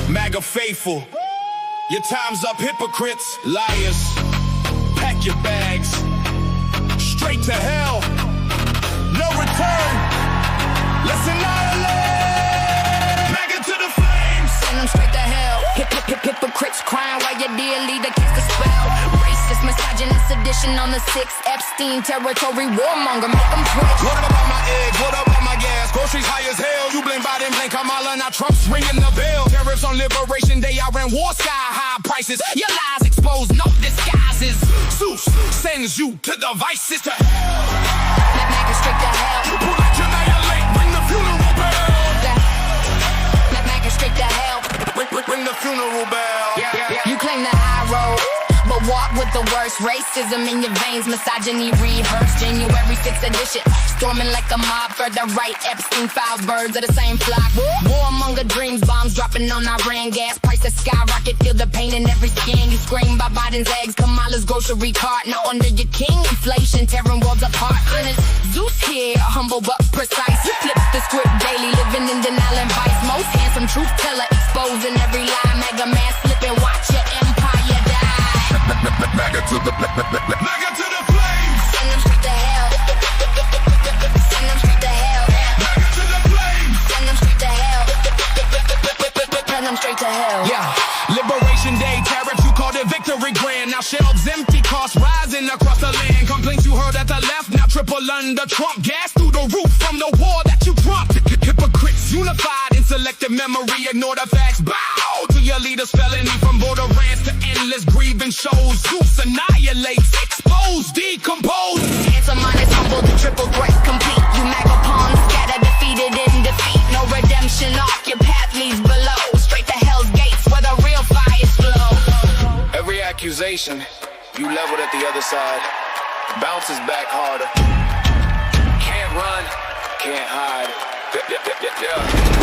MAGA faithful, your time's up, hypocrites, liars. Pack your bags, straight to hell, no return. Let's annihilate. MAGA to the flames. Send them straight to hell. Hypocrites crying while your dear leader gets the spell. Racist, misogynist, sedition on the 6th Epstein territory, warmonger, make them twitch. What about my eggs? What about my gas? Groceries high as hell. You blame Biden, blame Kamala, now Trump's ringing the bell. Tariffs on Liberation Day, I ran war sky high prices. Your lies exposed, no disguises. Zeus sends you to the vices to hell. MAGA straight to hell. You pull out your annihilate, ring the funeral bell. MAGA straight to hell. Ring the funeral bell. You claim the high road, but walk with the worst. Racism in your veins, misogyny rehearsed. January 6th edition, storming like a mob for the right. Epstein files, birds of the same flock. Warmonger dreams, bombs dropping on Iran. Gas prices skyrocket, feel the pain in every skin. You scream by Biden's eggs, Kamala's grocery cart. Now under your king, inflation tearing worlds apart. Honest, Zeus here, humble but precise. He flips the script daily, living in denial and vice. Most handsome truth teller, exposing every lie. MAGA man slipping, watch your empire die. MAGA to the flames. Send them straight to hell. Send them straight to hell. MAGA to the flames. Send them straight to hell. Send them straight to hell. Yeah, Liberation Day tariffs, you called it victory grand. Now shelves empty, costs rising across the land. Complaints you heard at the left, now triple under Trump. Gas through the roof from the war that you dropped. Hypocrites unified in selective memory, ignore the facts. Bow to your leaders, felony from border rants to endless grieving shows. Zeus annihilates, expose, decompose. Answer mine is humble, the triple threat complete. You MAGA pawns, scattered, defeated in defeat. No redemption, off your path leads below. Straight to hell's gates where the real fires flow. Every accusation you leveled at the other side bounces back harder. Can't run, can't hide.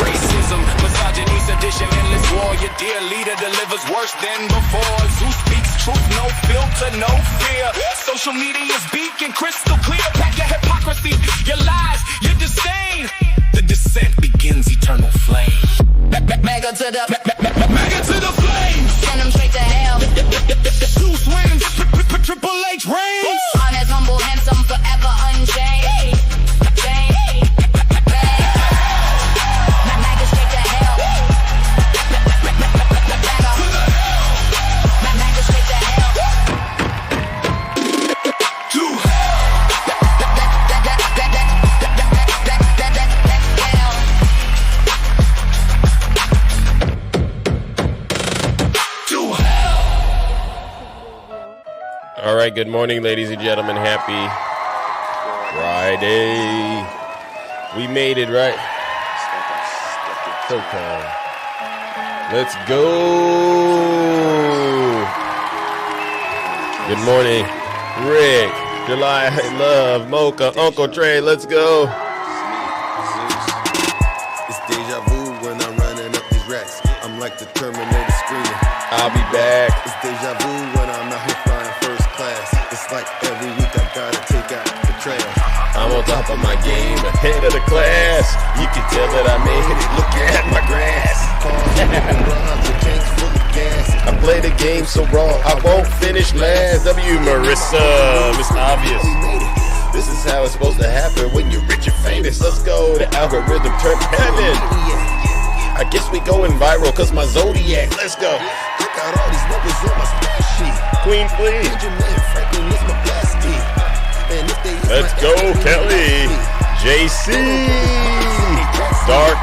Racism, misogyny, sedition, endless war. Your dear leader delivers worse than before. Zeus speaks truth, no filter, no fear. Social media's beacon crystal clear. Pack your hypocrisy, your lies, your disdain. The descent begins eternal flame. MAGA to the MAGA to the flames. Send them straight to hell. Zeus wins, Triple H reigns. Honest, humble, handsome, forever unchanged. MAGA straight to hell. MAGA straight to hell. To hell. To hell. All right, good morning, ladies and gentlemen. Happy Friday. We made it, right? Showtime. Let's go. Good morning, Rick, July, Love, Mocha, Uncle Trey. Let's go. It's deja vu when I'm running up these racks. I'm like the Terminator screaming. I'll be back. It's deja vu when I'm out here flying first class. It's like every week I gotta take out the trash. I'm on top of my game, ahead of the class. You can tell that I made it. Look at my grass. I play the game so raw, I won't finish last. W. Marissa, Miss Obvious. This is how it's supposed to happen when you're rich and famous. Let's go. The algorithm turned heaven. I guess we going viral cause my zodiac. Let's go. I got all these numbers on my spreadsheet. Queen, please. Benjamin Franklin is my bestie. And if they Let's go, Kelly. JC. Dark.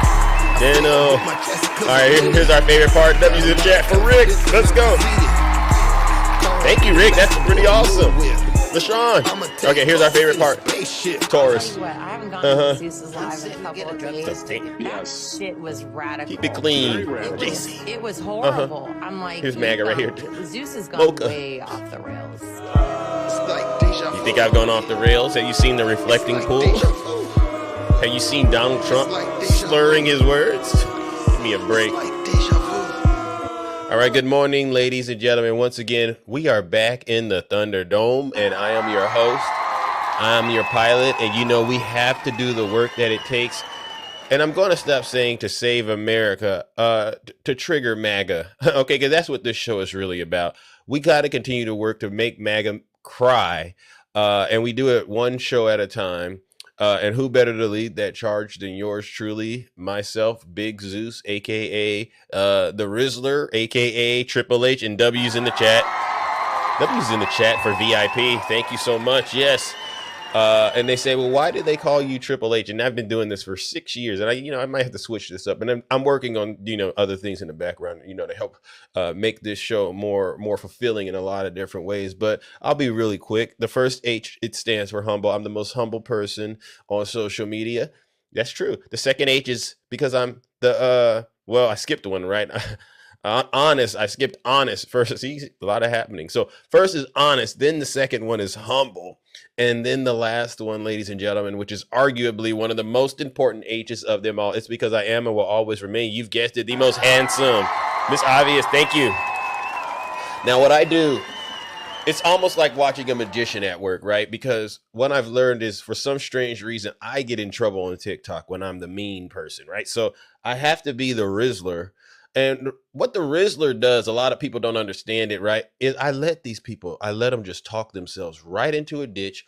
Dano. All right, here's our favorite part. W's in the chat for Rick. Let's go. Thank you, Rick. That's pretty awesome. LaShawn. Okay, here's our favorite part. Taurus. I haven't gone to Zeus's live in a couple of days. Yes. That shit was radical. Keep it clean. JC. It was horrible. I'm like, Here's MAGA right here. Zeus has gone Mocha. way off the rails. You think I've gone off the rails? Have you seen the reflecting pool? Have you seen Donald Trump slurring his words? Give me a break. All right, good morning, ladies and gentlemen. Once again, we are back in the Thunderdome, and I am your host. I'm your pilot, and you know we have to do the work that it takes And I'm going to stop saying to save America, to trigger MAGA. Okay, because that's what this show is really about. We got to continue to work to make MAGA cry. And we do it one show at a time. And who better to lead that charge than yours truly, myself, Big Zeus, a.k.a. The Rizzler, a.k.a. Triple H, and W's in the chat. W's in the chat for VIP. Thank you so much. Yes. And they say, well, why did they call you Triple H? And I've been doing this for 6 years, and I might have to switch this up. And I'm working on, other things in the background, to help make this show more fulfilling in a lot of different ways. But I'll be really quick. The first H, it stands for humble. I'm the most humble person on social media. That's true. The second H is because I'm I skipped one, right? Honest. I skipped honest first. See, a lot of happening. So first is honest. Then the second one is humble. And then the last one, ladies and gentlemen, which is arguably one of the most important H's of them all. It's because I am and will always remain, you've guessed it, the most handsome. Miss Obvious, thank you. Now, what I do, it's almost like watching a magician at work, right? Because what I've learned is, for some strange reason, I get in trouble on TikTok when I'm the mean person, right? So I have to be the Rizzler. And what the Rizzler does, a lot of people don't understand it, right? Is I let them just talk themselves right into a ditch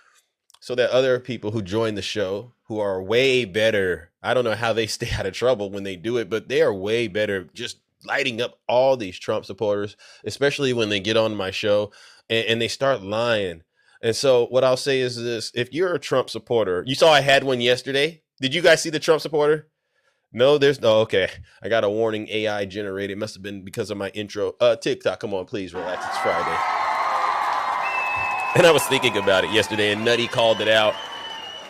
so that other people who join the show, who are way better, I don't know how they stay out of trouble when they do it, but they are way better just lighting up all these Trump supporters, especially when they get on my show and they start lying. And so what I'll say is this: if you're a Trump supporter, you saw I had one yesterday. Did you guys see the Trump supporter? No, okay. I got a warning, AI generated. Must have been because of my intro. TikTok, come on, please relax. It's Friday. And I was thinking about it yesterday, and Nutty called it out.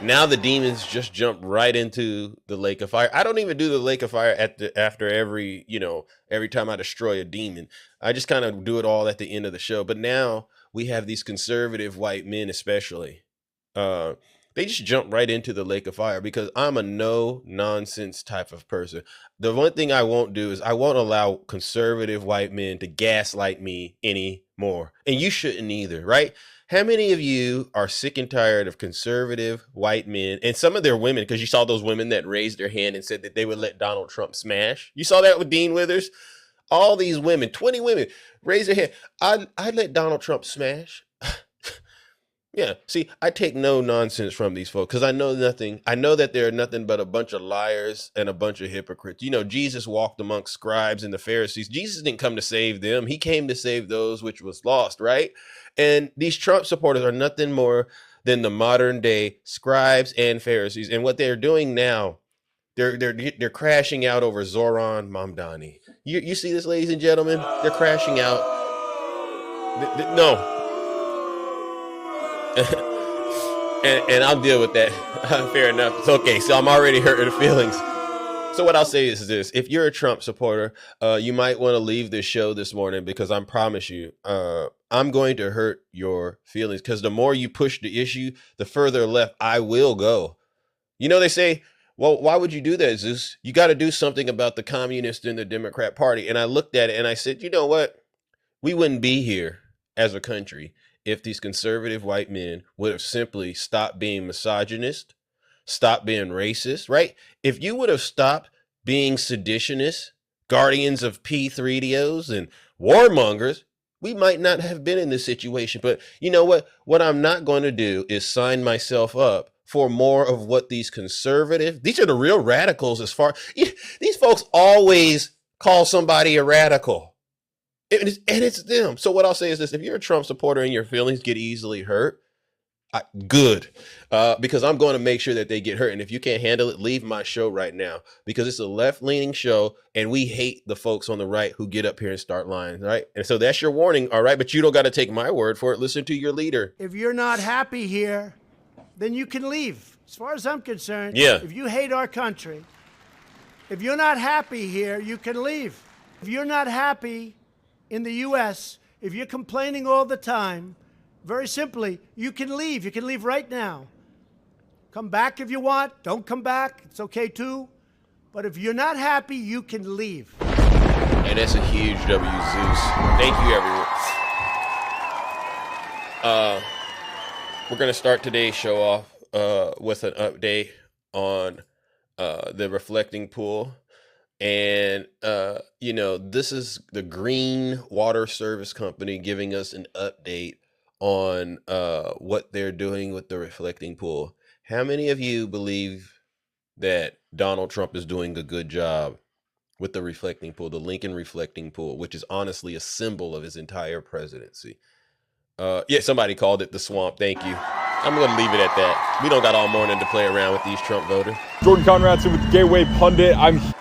Now the demons just jump right into the lake of fire. I don't even do the lake of fire after every time I destroy a demon. I just kind of do it all at the end of the show. But now we have these conservative white men, especially. They just jump right into the lake of fire because I'm a no nonsense type of person. The one thing I won't do is I won't allow conservative white men to gaslight me anymore. And you shouldn't either, right? How many of you are sick and tired of conservative white men and some of their women? Because you saw those women that raised their hand and said that they would let Donald Trump smash. You saw that with Dean Withers. All these women, 20 women, raise their hand. I'd let Donald Trump smash. Yeah. See, I take no nonsense from these folks because I know nothing. I know that they're nothing but a bunch of liars and a bunch of hypocrites. Jesus walked amongst scribes and the Pharisees. Jesus didn't come to save them. He came to save those which was lost, right? And these Trump supporters are nothing more than the modern day scribes and Pharisees. And what they're doing now, they're crashing out over Zoran Mamdani. You see this, ladies and gentlemen? They're crashing out. No. and I'll deal with that. Fair enough. It's okay. So I'm already hurting the feelings. So what I'll say is this: if you're a Trump supporter, you might want to leave this show this morning because I promise you, I'm going to hurt your feelings because the more you push the issue, the further left I will go. They say, well, why would you do that, Zeus? You got to do something about the communists in the Democrat Party. And I looked at it and I said, you know what? We wouldn't be here as a country if these conservative white men would have simply stopped being misogynist, stopped being racist, right? If you would have stopped being seditionists, guardians of P3DOs and warmongers, we might not have been in this situation. But you know what? What I'm not going to do is sign myself up for more of what these are the real radicals these folks always call somebody a radical. And it's them. So what I'll say is this: if you're a Trump supporter and your feelings get easily hurt, good, because I'm going to make sure that they get hurt. And if you can't handle it, leave my show right now, because it's a left-leaning show and we hate the folks on the right who get up here and start lying, right? And so that's your warning, all right? But you don't got to take my word for it. Listen to your leader. If you're not happy here, then you can leave. As far as I'm concerned, yeah. If you hate our country, if you're not happy here, you can leave. If you're not happy in the U.S., if you're complaining all the time, very simply, you can leave. You can leave right now. Come back if you want. Don't come back. It's okay, too. But if you're not happy, you can leave. And that's a huge W, Zeus. Thank you, everyone. We're going to start today's show off with an update on the reflecting pool. And, this is the Green Water Service Company giving us an update on what they're doing with the reflecting pool. How many of you believe that Donald Trump is doing a good job with the reflecting pool, the Lincoln reflecting pool, which is honestly a symbol of his entire presidency? Yeah, somebody called it the swamp. Thank you. I'm going to leave it at that. We don't got all morning to play around with these Trump voters. Jordan Conradson with the Gateway Pundit.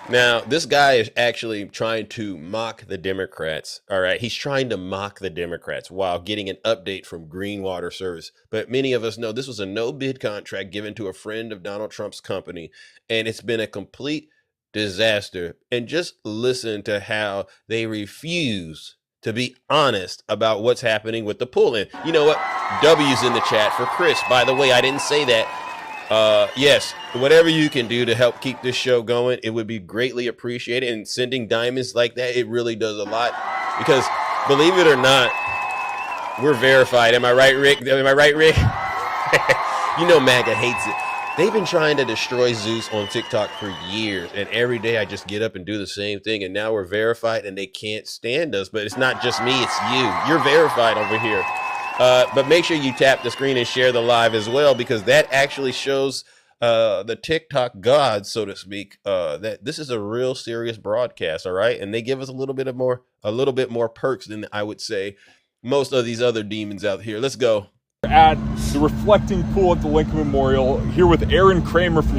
Now, this guy is actually trying to mock the Democrats. All right. He's trying to mock the Democrats while getting an update from Green Water Service. But many of us know this was a no bid contract given to a friend of Donald Trump's company. And it's been a complete disaster. And just listen to how they refuse to be honest about what's happening with the pool. And you know what? W's in the chat for Chris. By the way, I didn't say that. Yes, whatever you can do to help keep this show going, it would be greatly appreciated. And sending diamonds like that, it really does a lot. Because believe it or not, we're verified. Am I right, Rick? Am I right, Rick? MAGA hates it. They've been trying to destroy Zeus on TikTok for years, and every day I just get up and do the same thing, and now we're verified, and they can't stand us. But it's not just me, it's you. You're verified over here. But make sure you tap the screen and share the live as well, because that actually shows the TikTok gods, so to speak, that this is a real serious broadcast, all right? And they give us a little bit more perks than I would say most of these other demons out here. Let's go. At the reflecting pool at the Lincoln Memorial, here with Aaron Kramer from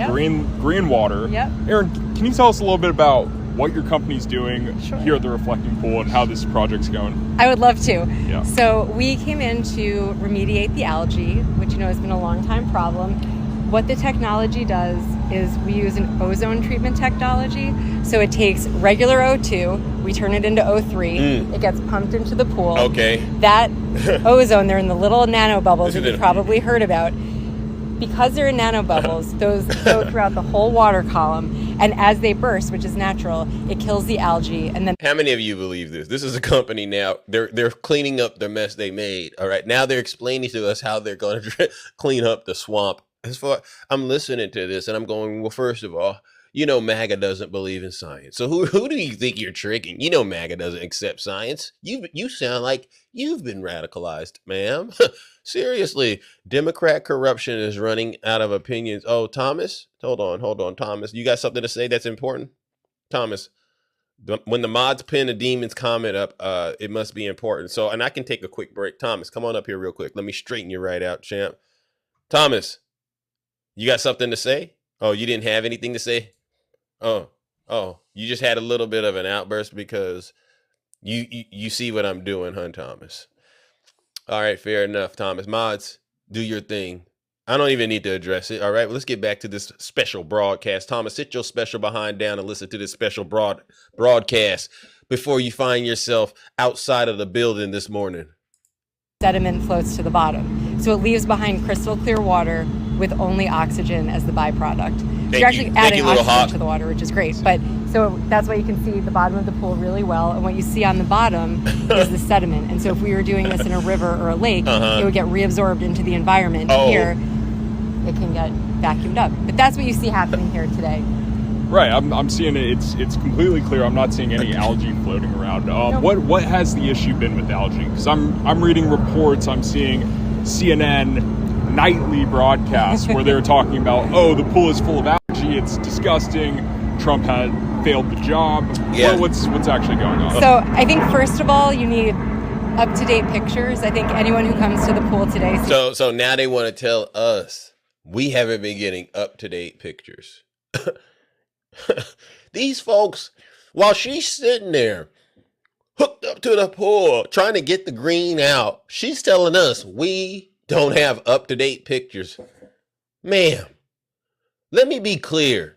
Green Water. Yep. Aaron, can you tell us a little bit about what your company's doing here at the reflecting pool and how this project's going? I would love to. Yeah. So we came in to remediate the algae, which has been a long time problem. What the technology does is we use an ozone treatment technology. So it takes regular O2, we turn it into O3, it gets pumped into the pool. Okay. That ozone, they're in the little nano bubbles that you've probably heard about. Because they're in nano bubbles, those go throughout the whole water column. And as they burst, which is natural, it kills the algae. And then how many of you believe this? This is a company now. They're cleaning up the mess they made. All right. Now they're explaining to us how they're going to clean up the swamp. I'm listening to this and I'm going, well, first of all, MAGA doesn't believe in science. So who do you think you're tricking? MAGA doesn't accept science. You sound like you've been radicalized, ma'am. Seriously, Democrat corruption is running out of opinions. Oh, Thomas, hold on, Thomas. You got something to say that's important? Thomas, when the mods pin a demon's comment up, it must be important. So, and I can take a quick break. Thomas, come on up here real quick. Let me straighten you right out, champ. Thomas, you got something to say? Oh, you didn't have anything to say? Oh, you just had a little bit of an outburst because you see what I'm doing, huh, Thomas? All right, fair enough, Thomas. Mods, do your thing. I don't even need to address it. All right, well, let's get back to this special broadcast. Thomas, sit your special behind down and listen to this special broadcast before you find yourself outside of the building this morning. sediment floats to the bottom. So it leaves behind crystal clear water with only oxygen as the byproduct. So you're actually adding oxygen to the water, which is great. But so that's why you can see the bottom of the pool really well. And what you see on the bottom is the sediment. And so if we were doing this in a river or a lake, it would get reabsorbed into the environment. Here, it can get vacuumed up. But that's what you see happening here today. Right, I'm seeing it. It's completely clear. I'm not seeing any algae floating around. What has the issue been with algae? Because I'm reading reports. I'm seeing CNN nightly broadcasts where they're talking about, the pool is full of algae. It's disgusting. Trump had failed the job. Yeah. What's actually going on? So I think first of all, you need up-to-date pictures. I think anyone who comes to the pool today. So now they want to tell us we haven't been getting up-to-date pictures. These folks, while she's sitting there hooked up to the pool trying to get the green out, she's telling us we don't have up-to-date pictures. Ma'am, let me be clear.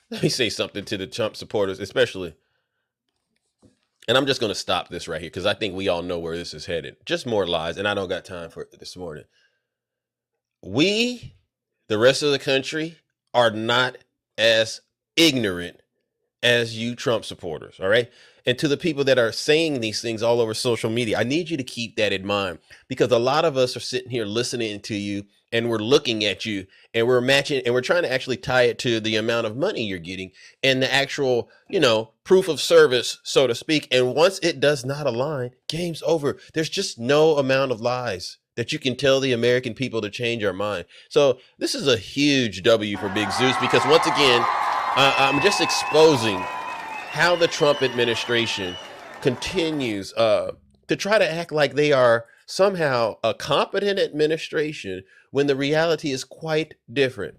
Let me say something to the Trump supporters, especially. And I'm just going to stop this right here because I think we all know where this is headed. Just more lies, and I don't got time for it this morning. We, the rest of the country, are not as ignorant as you Trump supporters. All right. And to the people that are saying these things all over social media, I need you to keep that in mind, because a lot of us are sitting here listening to you and we're looking at you and we're matching and we're trying to actually tie it to the amount of money you're getting and the actual, proof of service, so to speak. And once it does not align, game's over. There's just no amount of lies that you can tell the American people to change our mind. So this is a huge W for Big Zeus, because once again, I'm just exposing how the Trump administration continues to try to act like they are somehow a competent administration when the reality is quite different.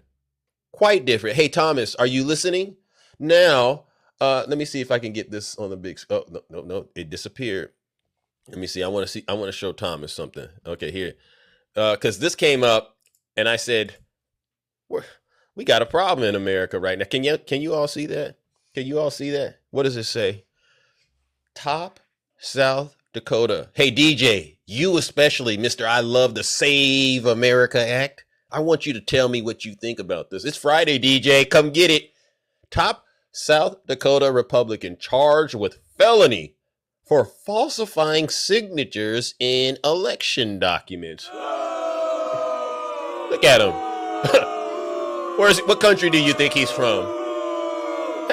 Quite different. Hey, Thomas, are you listening? Now, let me see if I can get this on the big. Oh, no, it disappeared. Let me see. I want to show Thomas something. Okay, here. Because this came up and I said, we got a problem in America right now. Can you all see that? Can you all see that? What does it say? Top South Dakota. Hey, DJ, you especially, Mr. I Love the Save America Act. I want you to tell me what you think about this. It's Friday, DJ. Come get it. Top South Dakota Republican charged with felony for falsifying signatures in election documents. Look at him. What country do you think he's from?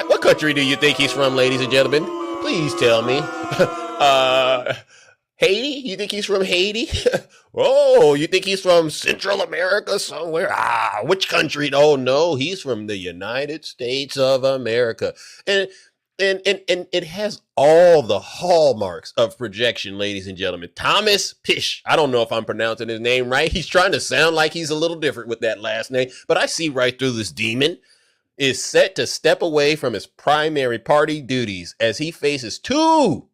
What country do you think he's from, ladies and gentlemen? Please tell me. Haiti? You think he's from Haiti? Oh, you think he's from Central America somewhere? Which country? Oh, no, he's from the United States of America. And it has all the hallmarks of projection, ladies and gentlemen. Thomas Pish. I don't know if I'm pronouncing his name right. He's trying to sound like he's a little different with that last name, but I see right through this demon. Is set to step away from his primary party duties as he faces 2.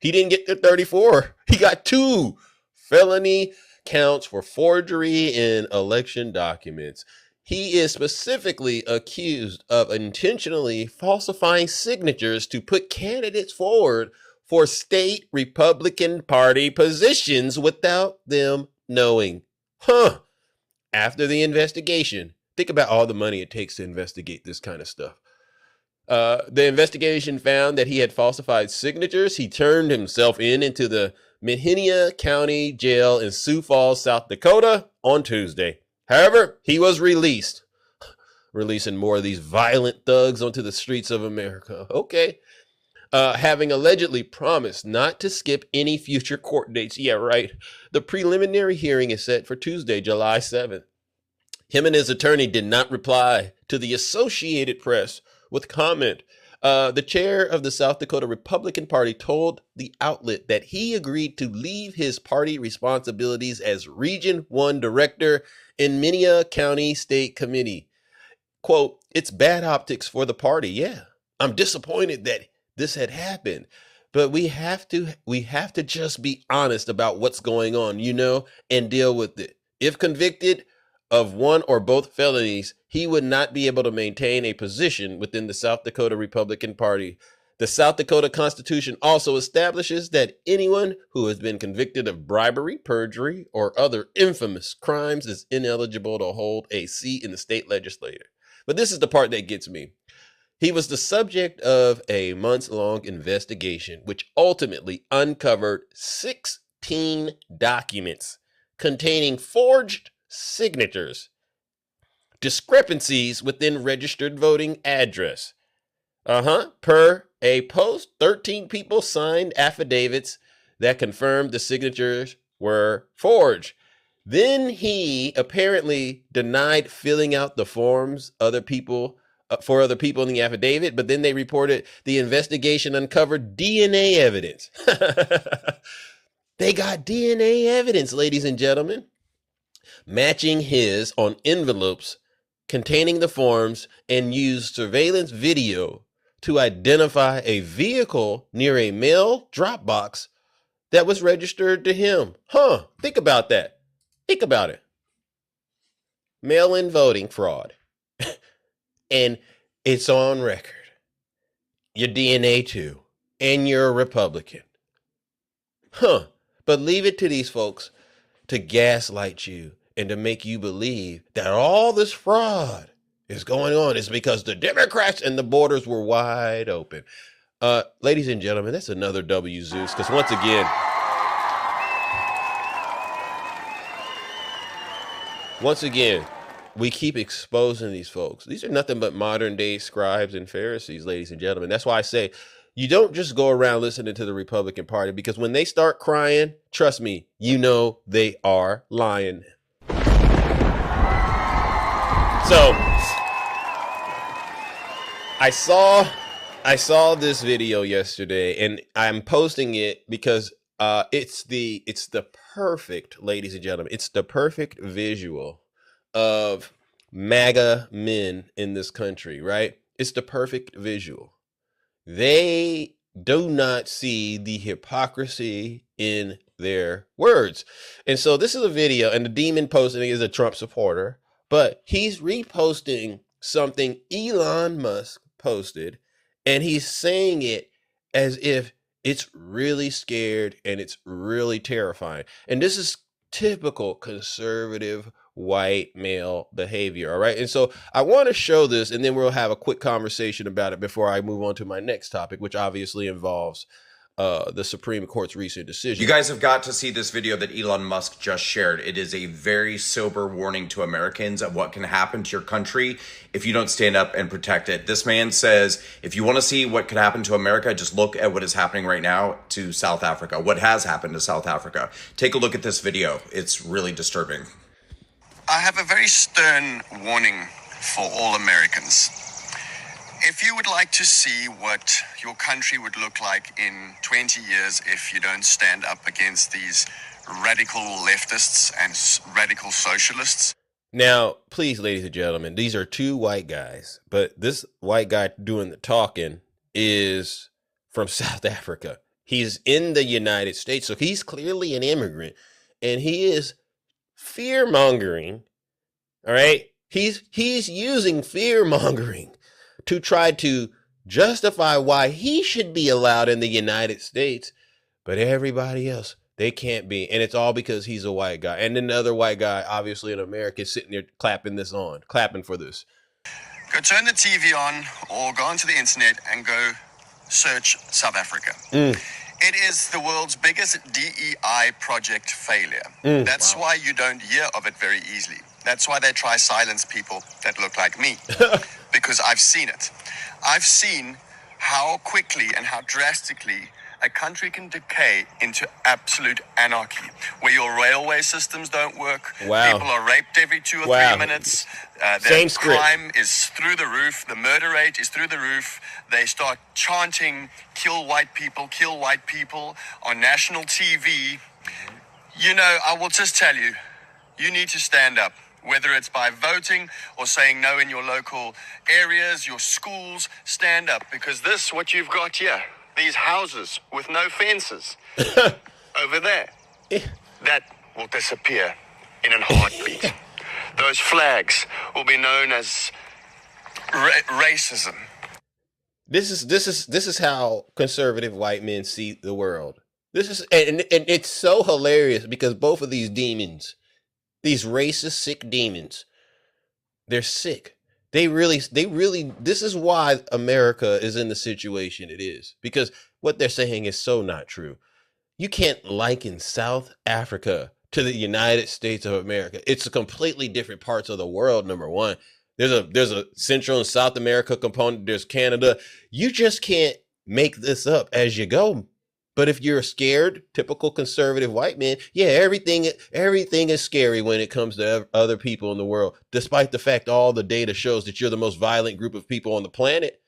He didn't get to 34. He got 2 felony counts for forgery in election documents. He is specifically accused of intentionally falsifying signatures to put candidates forward for state Republican Party positions without them knowing. After the investigation, think about all the money it takes to investigate this kind of stuff. The investigation found that he had falsified signatures. He turned himself into the Mehina County Jail in Sioux Falls, South Dakota on Tuesday. However, he was released, releasing more of these violent thugs onto the streets of America. Okay. Having allegedly promised not to skip any future court dates. Yeah, right. The preliminary hearing is set for Tuesday, July 7th. Him and his attorney did not reply to the Associated Press with comment. The chair of the South Dakota Republican Party told the outlet that he agreed to leave his party responsibilities as Region 1 Director in Mehina County State Committee. Quote, it's bad optics for the party. Yeah, I'm disappointed that this had happened, but we have to just be honest about what's going on, and deal with it. If convicted of one or both felonies, he would not be able to maintain a position within the South Dakota Republican Party. The South Dakota Constitution also establishes that anyone who has been convicted of bribery, perjury, or other infamous crimes is ineligible to hold a seat in the state legislature. But this is the part that gets me. He was the subject of a months-long investigation, which ultimately uncovered 16 documents containing forged signatures, discrepancies within registered voting address. Per a post, 13 people signed affidavits that confirmed the signatures were forged. Then he apparently denied filling out the forms for other people in the affidavit, but then they reported the investigation uncovered DNA evidence. They got DNA evidence, ladies and gentlemen, matching his on envelopes containing the forms, and used surveillance video to identify a vehicle near a mail drop box that was registered to him. Think about that. Think about it. Mail-in voting fraud. And it's on record. Your DNA too. And you're a Republican. But leave it to these folks to gaslight you and to make you believe that all this fraud is going on is because the Democrats and the borders were wide open. Ladies and gentlemen, that's another W, Zeus, because once again, we keep exposing these folks. These are nothing but modern day scribes and Pharisees, ladies and gentlemen. That's why I say you don't just go around listening to the Republican Party, because when they start crying, trust me, you know they are lying. So I saw this video yesterday, and I'm posting it because it's the perfect, ladies and gentlemen, it's the perfect visual of MAGA men in this country, right? It's the perfect visual. They do not see the hypocrisy in their words. And so this is a video, and the demon posting is a Trump supporter, but he's reposting something Elon Musk posted, and he's saying it as if it's really scared and it's really terrifying. And this is typical conservative white male behavior. All right. And so I want to show this, and then we'll have a quick conversation about it before I move on to my next topic, which obviously involves the Supreme Court's recent decision. You guys have got to see this video that Elon Musk just shared. It is a very sober warning to Americans of what can happen to your country if you don't stand up and protect it. This man says, if you want to see what could happen to America, just look at what is happening right now to South Africa, what has happened to South Africa. Take a look at this video. It's really disturbing. I have a very stern warning for all Americans. If you would like to see what your country would look like in 20 years if you don't stand up against these radical leftists and radical socialists. Now, please, ladies and gentlemen, these are two white guys, but this white guy doing the talking is from South Africa. He's in the United States, so he's clearly an immigrant, and he is fear-mongering, all right? He's using fear-mongering to try to justify why he should be allowed in the United States, but everybody else, they can't be. And it's all because he's a white guy. And then the other white guy, obviously in America, is sitting there clapping for this. Go turn the TV on or go onto the internet and go search South Africa. It is the world's biggest DEI project failure. That's why you don't hear of it very easily. That's why they try silence people that look like me. Because I've seen it. I've seen how quickly and how drastically a country can decay into absolute anarchy, where your railway systems don't work. Wow. People are raped every 2 or 3 minutes. Same The script. crime is through the roof. The murder rate is through the roof. They start chanting, kill white people on national TV. You know, I will just tell you, you need to stand up. Whether it's by voting or saying no in your local areas, your schools, stand up. Because this, what you've got here, these houses with no fences over there, that will disappear in a heartbeat. Those flags will be known as racism. This is how conservative white men see the world. This is and it's so hilarious because both of these demons, these racist, sick demons, they're sick. They really, this is why America is in the situation it is, because what they're saying is so not true. You can't liken South Africa to the United States of America. It's a completely different parts of the world, number one. There's a Central and South America component. There's Canada. You just can't make this up as you go. But if you're scared, typical conservative white man, yeah, everything is scary when it comes to other people in the world, despite the fact all the data shows that you're the most violent group of people on the planet.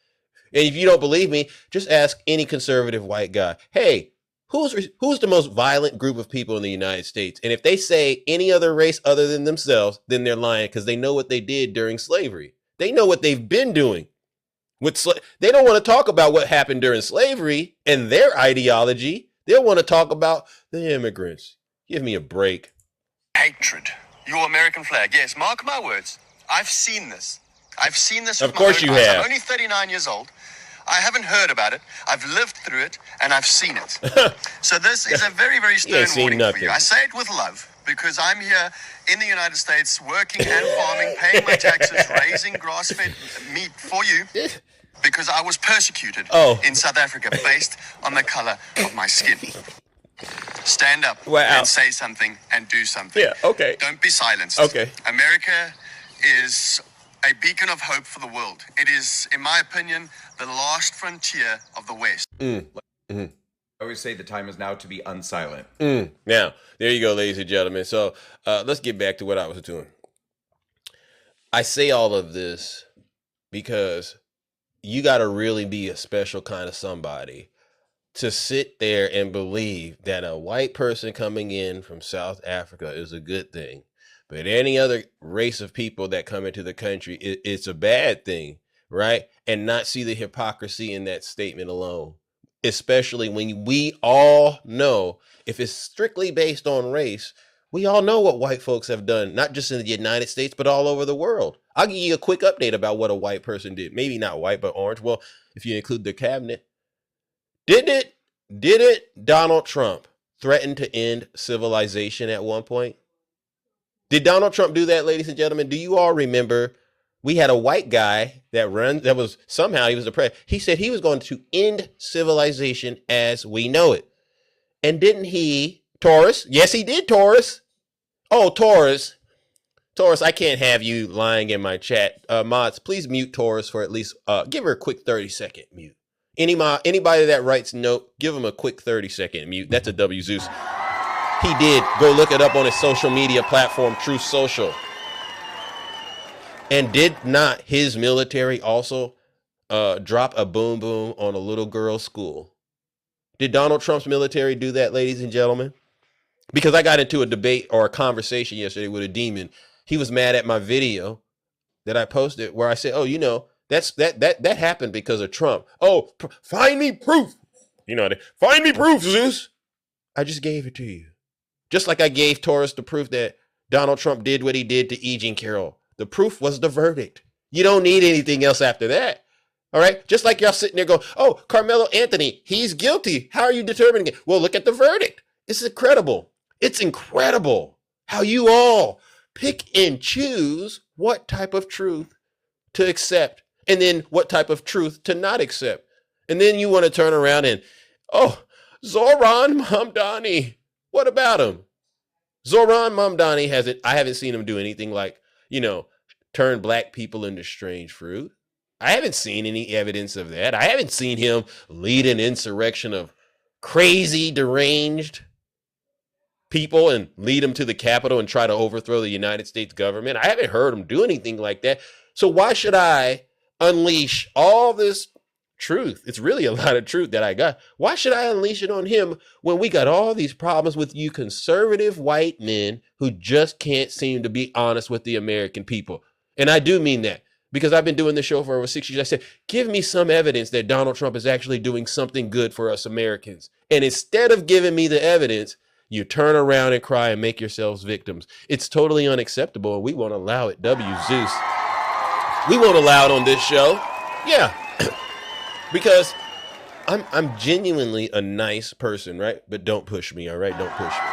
And if you don't believe me, just ask any conservative white guy, hey, who's the most violent group of people in the United States? And if they say any other race other than themselves, then they're lying, because they know what they did during slavery. They know what they've been doing. They don't want to talk about what happened during slavery and their ideology. They'll want to talk about the immigrants. Give me a break. Hatred. Your American flag. Yes, mark my words. I've seen this. I've seen this. Of course you have. I'm only 39 years old. I haven't heard about it. I've lived through it, and I've seen it. So this is a very, very stern warning for you. I say it with love, because I'm here in the United States working and farming, paying my taxes, raising grass-fed meat for you, because I was persecuted in South Africa based on the color of my skin. Stand up and say something and do something. Yeah, okay. Don't be silenced. Okay. America is a beacon of hope for the world. It is, in my opinion, the last frontier of the West. I always say the time is now to be unsilent. Now, there you go, ladies and gentlemen. So let's get back to what I was doing. I say all of this because you got to really be a special kind of somebody to sit there and believe that a white person coming in from South Africa is a good thing. But any other race of people that come into the country, it's a bad thing, right? And not see the hypocrisy in that statement alone, especially when we all know, if it's strictly based on race, we all know what white folks have done, not just in the United States, but all over the world. I'll give you a quick update about what a white person did. Maybe not white, but orange. Well, if you include the cabinet. Did it Donald Trump threaten to end civilization at one point? Did Donald Trump do that, ladies and gentlemen? Do you all remember we had a white guy that was somehow he was the president. He said he was going to end civilization as we know it. And didn't he, Taurus? Yes, he did, Taurus. Oh, Taurus, I can't have you lying in my chat. Mods, please mute Taurus for at least, give her a quick 30-second mute. Anybody that writes note, give him a quick 30-second mute. That's a W Zeus. He did. Go look it up on his social media platform, Truth Social. And did not his military also drop a boom boom on a little girl's school? Did Donald Trump's military do that, ladies and gentlemen? Because I got into a debate or a conversation yesterday with a demon. He was mad at my video that I posted where I said, oh, you know, that happened because of Trump. Oh, find me proof. You know, find me proof, Zeus. I just gave it to you. Just like I gave Taurus the proof that Donald Trump did what he did to E. Jean Carroll. The proof was the verdict. You don't need anything else after that. All right. Just like y'all sitting there going, oh, Carmelo Anthony, he's guilty. How are you determining it? Well, look at the verdict. It's incredible. It's incredible how you all pick and choose what type of truth to accept and then what type of truth to not accept. And then you want to turn around and, oh, Zoran Mamdani. What about him? Zoran Mamdani I haven't seen him do anything like, you know, turn black people into strange fruit. I haven't seen any evidence of that. I haven't seen him lead an insurrection of crazy, deranged people and lead them to the Capitol and try to overthrow the United States government. I haven't heard him do anything like that. So why should I unleash all this truth? It's really a lot of truth that I got. Why should I unleash it on him when we got all these problems with you conservative white men who just can't seem to be honest with the American people? And I do mean that because I've been doing this show for over 6 years. I said, give me some evidence that Donald Trump is actually doing something good for us Americans. And instead of giving me the evidence, you turn around and cry and make yourselves victims. It's totally unacceptable, and we won't allow it. W Zeus. We won't allow it on this show. Yeah. Because I'm genuinely a nice person, right? But don't push me, all right? Don't push me.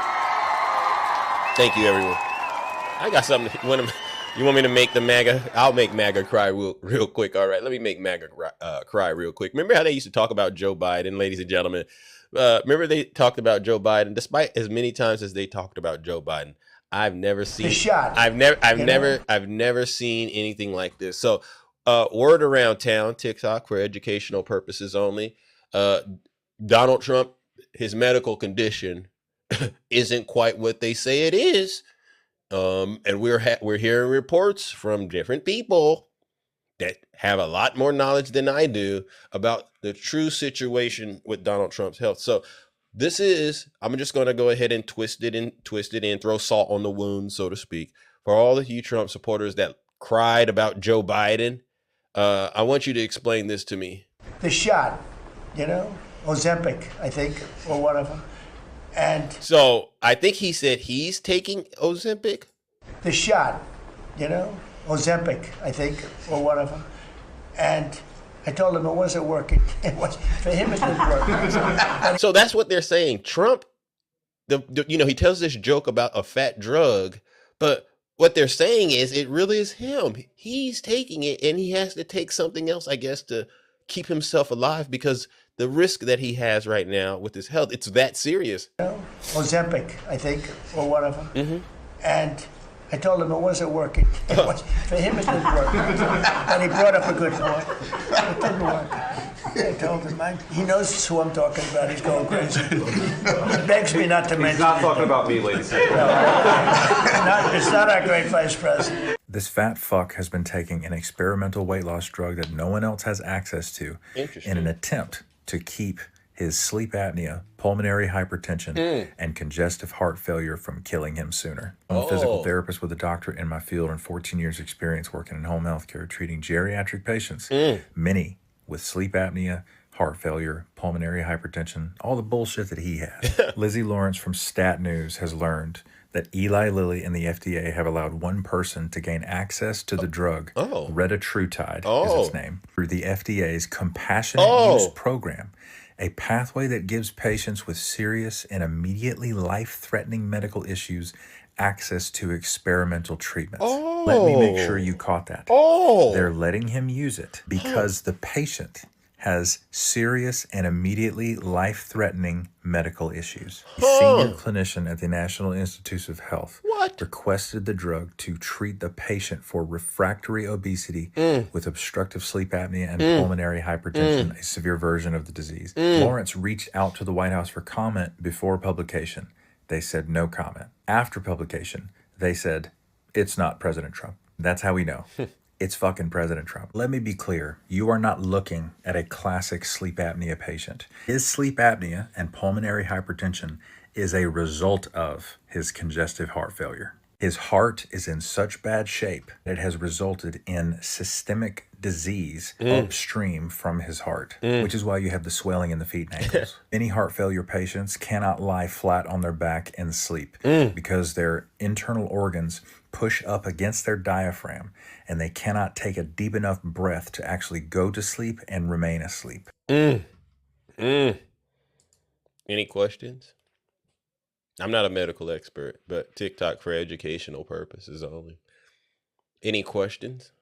Thank you, everyone. I got something. You want me to make the MAGA? I'll make MAGA cry real quick. All right, let me make MAGA cry real quick. Remember how they used to talk about Joe Biden, ladies and gentlemen? Remember they talked about Joe Biden, despite as many times as they talked about Joe Biden. I've never seen I've never seen anything like this. So word around town, TikTok for educational purposes only. Donald Trump, his medical condition isn't quite what they say it is. And we're hearing reports from different people that have a lot more knowledge than I do about the true situation with Donald Trump's health. So I'm just going to go ahead and twist it in, throw salt on the wound, so to speak. For all of you Trump supporters that cried about Joe Biden, I want you to explain this to me. The shot, Ozempic, I think, or whatever. And so I think he said he's taking Ozempic. The shot, Ozempic, I think, or whatever. And I told him it wasn't working. It was, for him, it didn't work. So that's what they're saying. Trump, he tells this joke about a fat drug, but what they're saying is it really is him. He's taking it, and he has to take something else, I guess, to keep himself alive, because the risk that he has right now with his health, it's that serious. Ozempic, I think, or one of them. Mm-hmm. And I told him it wasn't working. It was, for him, it didn't work. And he brought up a good point. It didn't work. I told him, he knows who I'm talking about. He's going crazy. He begs me not to mention it. He's not talking about me, ladies and gentlemen. It's not our great vice president. This fat fuck has been taking an experimental weight loss drug that no one else has access to in an attempt to keep his sleep apnea, pulmonary hypertension, and congestive heart failure from killing him sooner. I'm a physical therapist with a doctorate in my field and 14 years experience working in home health care, treating geriatric patients, many with sleep apnea, heart failure, pulmonary hypertension, all the bullshit that he had. Lizzie Lawrence from Stat News has learned that Eli Lilly and the FDA have allowed one person to gain access to the drug, retatrutide is its name, through the FDA's Compassionate Use Program, a pathway that gives patients with serious and immediately life-threatening medical issues access to experimental treatments. Let me make sure you caught that. They're letting him use it because the patient has serious and immediately life-threatening medical issues. The senior clinician at the National Institutes of Health requested the drug to treat the patient for refractory obesity with obstructive sleep apnea and pulmonary hypertension, a severe version of the disease. Lawrence reached out to the White House for comment before publication. They said no comment. After publication, they said, it's not President Trump. That's how we know. It's fucking President Trump. Let me be clear. You are not looking at a classic sleep apnea patient. His sleep apnea and pulmonary hypertension is a result of his congestive heart failure. His heart is in such bad shape that it has resulted in systemic disease upstream from his heart, which is why you have the swelling in the feet and ankles. Many heart failure patients cannot lie flat on their back and sleep because their internal organs push up against their diaphragm and they cannot take a deep enough breath to actually go to sleep and remain asleep. Any questions? I'm not a medical expert, but TikTok for educational purposes only. Any questions?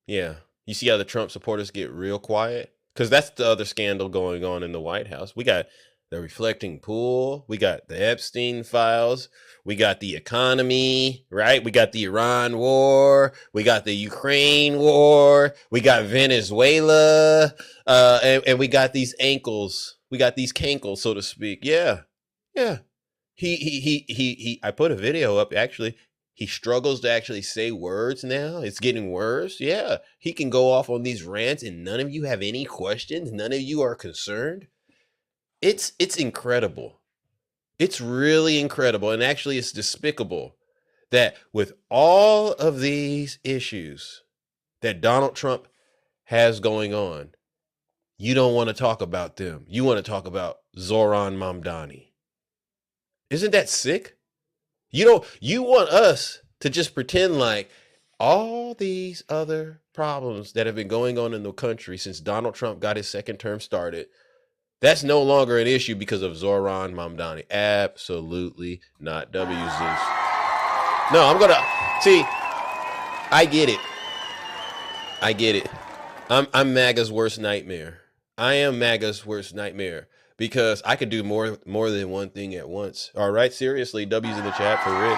Yeah. You see how the Trump supporters get real quiet? Because that's the other scandal going on in the White House. We got the reflecting pool. We got the Epstein files. We got the economy, right? We got the Iran war. We got the Ukraine war. We got Venezuela. And we got these ankles. We got these cankles, so to speak. Yeah. Yeah. I put a video up, actually. He struggles to actually say words now. It's getting worse. Yeah. He can go off on these rants and none of you have any questions. None of you are concerned. It's incredible. It's really incredible. And actually it's despicable that with all of these issues that Donald Trump has going on, you don't want to talk about them. You want to talk about Zoran Mamdani. Isn't that sick? You want us to just pretend like all these other problems that have been going on in the country since Donald Trump got his second term started, that's no longer an issue because of Zoran Mamdani. Absolutely not. W. Zeus. No, I get it. I get it. I'm MAGA's worst nightmare. I am MAGA's worst nightmare. Because I could do more than one thing at once. All right, seriously, W's in the chat for Rick.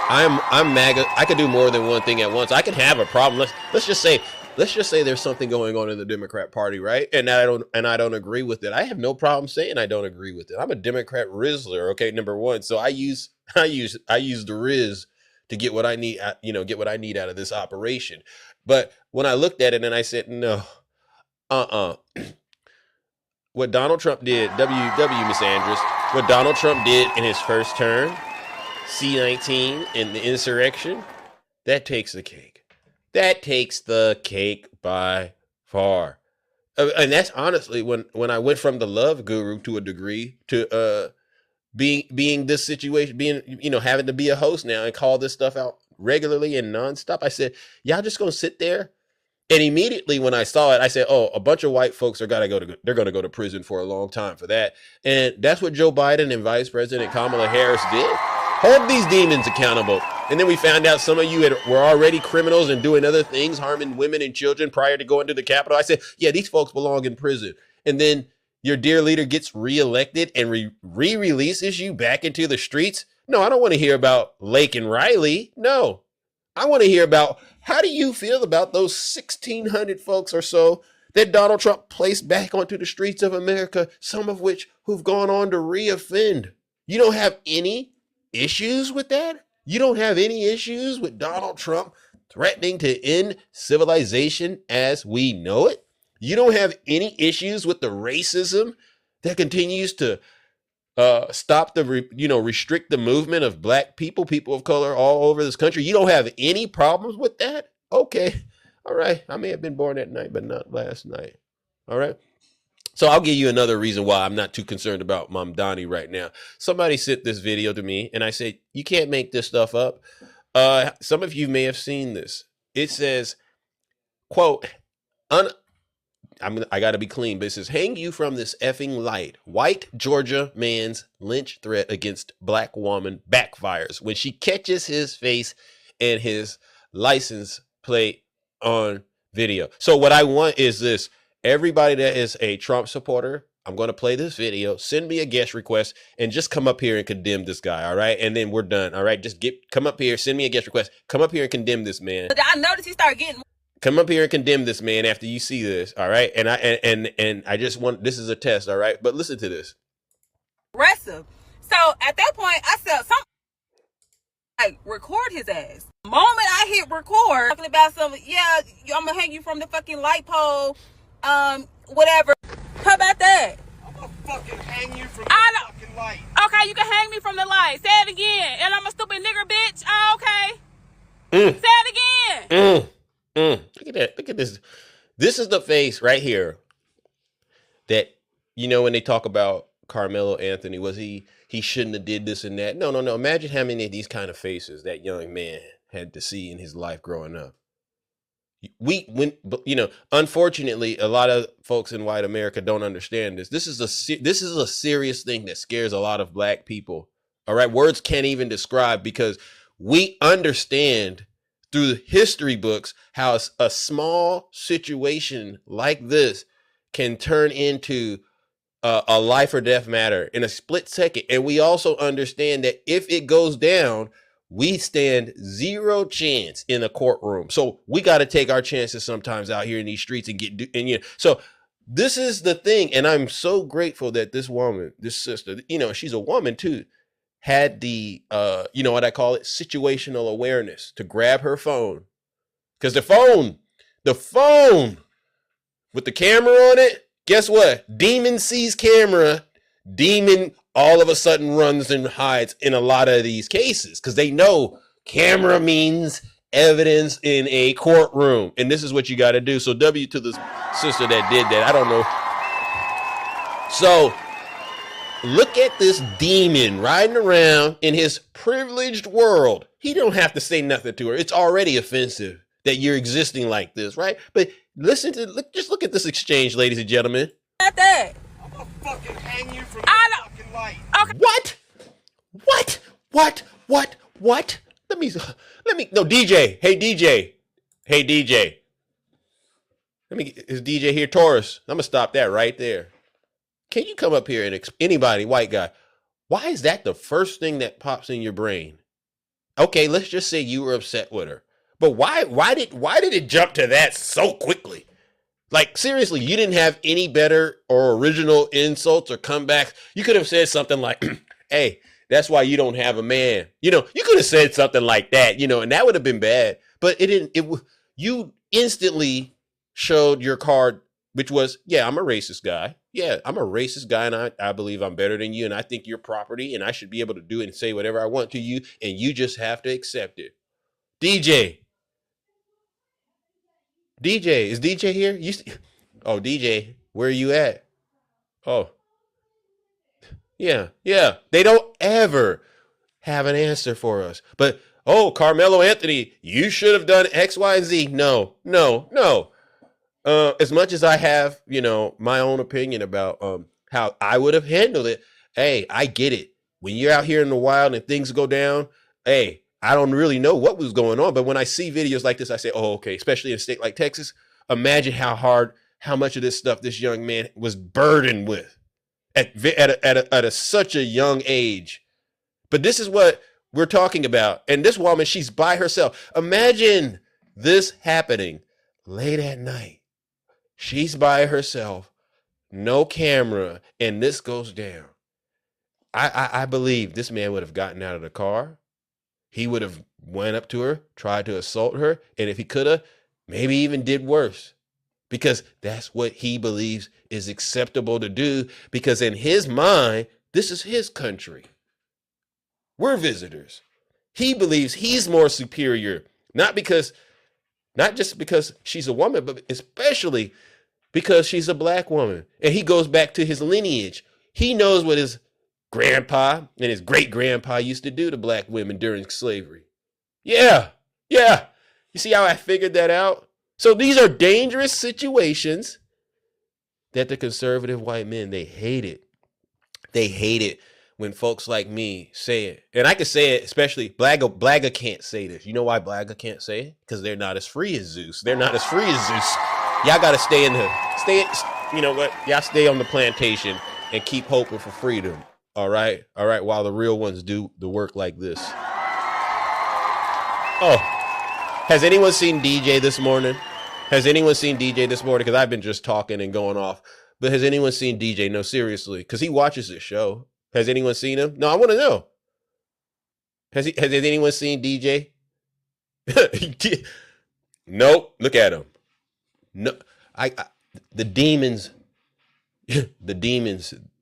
I'm MAGA. I could do more than one thing at once. I can have a problem. Let's just say there's something going on in the Democrat Party, right? And I don't agree with it. I have no problem saying I don't agree with it. I'm a Democrat Rizzler, okay, number one. So I use the Riz to get what I need, get what I need out of this operation. But when I looked at it and I said, no, what Donald Trump did, Miss Andrews, what Donald Trump did in his first term, C-19 in the insurrection, that takes the cake. That takes the cake by far. And that's honestly when I went from the love guru to a degree to being this situation, having to be a host now and call this stuff out regularly and nonstop. I said, y'all just gonna sit there And immediately when I saw it, I said, "Oh, a bunch of white folks they're going to go to prison for a long time for that." And that's what Joe Biden and Vice President Kamala Harris did. Hold these demons accountable. And then we found out some of you were already criminals and doing other things, harming women and children prior to going to the Capitol. I said, "Yeah, these folks belong in prison." And then your dear leader gets reelected and re-releases you back into the streets. No, I don't want to hear about Lake and Riley. No, I want to hear about, how do you feel about those 1,600 folks or so that Donald Trump placed back onto the streets of America, some of which who've gone on to reoffend? You don't have any issues with that? You don't have any issues with Donald Trump threatening to end civilization as we know it? You don't have any issues with the racism that continues to restrict the movement of black people of color all over this country? You don't have any problems with that? Okay. All right. I may have been born that night, but not last night. All right. So I'll give you another reason why I'm not too concerned about Mom Donnie right now. Somebody sent this video to me and I said, you can't make this stuff up. Some of you may have seen this. It says, quote, I got to be clean, but it says, hang you from this effing light. White Georgia man's lynch threat against black woman backfires when she catches his face and his license plate on video. So what I want is this. Everybody that is a Trump supporter, I'm going to play this video. Send me a guest request and just come up here and condemn this guy. All right. And then we're done. All right. Just come up here. Send me a guest request. Come up here and condemn this man. I noticed he started getting. Come up here and condemn this man after you see this, all right? And I just want, this is a test, all right? But listen to this. Aggressive. So at that point, I said something record his ass. The moment I hit record, talking about something, yeah, I'm gonna hang you from the fucking light pole, whatever. How about that? I'm gonna fucking hang you from the fucking light. Okay, you can hang me from the light. Say it again. And I'm a stupid nigger bitch. Oh, okay. Say it again. Look at that. Look at this. This is the face right here that, when they talk about Carmelo Anthony, was he shouldn't have did this and that. No. Imagine how many of these kind of faces that young man had to see in his life growing up. Unfortunately, a lot of folks in white America don't understand this. This is a serious thing that scares a lot of black people. All right. Words can't even describe, because we understand through the history books how a small situation like this can turn into a life or death matter in a split second. And we also understand that if it goes down, we stand zero chance in a courtroom. So we got to take our chances sometimes out here in these streets and so this is the thing. And I'm so grateful that this woman, this sister, she's a woman too, had the, what I call it, situational awareness to grab her phone. Because the phone with the camera on it, guess what? Demon sees camera. Demon all of a sudden runs and hides in a lot of these cases because they know camera means evidence in a courtroom. And this is what you got to do. So W to the sister that did that. I don't know. So look at this demon riding around in his privileged world. He don't have to say nothing to her. It's already offensive that you're existing like this, right? But just look at this exchange, ladies and gentlemen. At that. I'm gonna fucking hang you from the fucking light. Okay. What? Let me, no, DJ. Hey, DJ. Is DJ here? Taurus. I'm gonna stop that right there. Can you come up here and anybody, white guy, why is that the first thing that pops in your brain? Okay, let's just say you were upset with her. But why did it jump to that so quickly? Like, seriously, you didn't have any better or original insults or comebacks. You could have said something like, hey, that's why you don't have a man. You could have said something like that, and that would have been bad. But it didn't. You instantly showed your card, which was, yeah, I'm a racist guy. Yeah, I'm a racist guy, and I believe I'm better than you, and I think you're property, and I should be able to do and say whatever I want to you, and you just have to accept it. DJ, is DJ here? Oh, DJ, where are you at? Oh, yeah. They don't ever have an answer for us. But, oh, Carmelo Anthony, you should have done X, Y, and Z. No. as much as I have, you know, my own opinion about how I would have handled it, hey, I get it. When you're out here in the wild and things go down, hey, I don't really know what was going on. But when I see videos like this, I say, oh, okay, especially in a state like Texas, imagine how much of this stuff this young man was burdened with at such a young age. But this is what we're talking about. And this woman, she's by herself. Imagine this happening late at night. She's by herself, no camera, and this goes down. I believe this man would have gotten out of the car. He would have went up to her, tried to assault her, and if he could have, maybe even did worse. Because that's what he believes is acceptable to do. Because in his mind, this is his country. We're visitors. He believes he's more superior, not just because she's a woman, but especially because she's a black woman. And he goes back to his lineage. He knows what his grandpa and his great grandpa used to do to black women during slavery. Yeah. You see how I figured that out? So these are dangerous situations that the conservative white men, they hate it. They hate it when folks like me say it. And I can say it, especially Blagga can't say this. You know why Blagga can't say it? Because they're not as free as Zeus. They're not as free as Zeus. Y'all got to stay you know what? Y'all stay on the plantation and keep hoping for freedom. All right. While the real ones do the work like this. Oh, has anyone seen DJ this morning? Because I've been just talking and going off. But has anyone seen DJ? No, seriously, because he watches this show. Has anyone seen him? No, I want to know. Has anyone seen DJ? Nope. Look at him. No, the demons.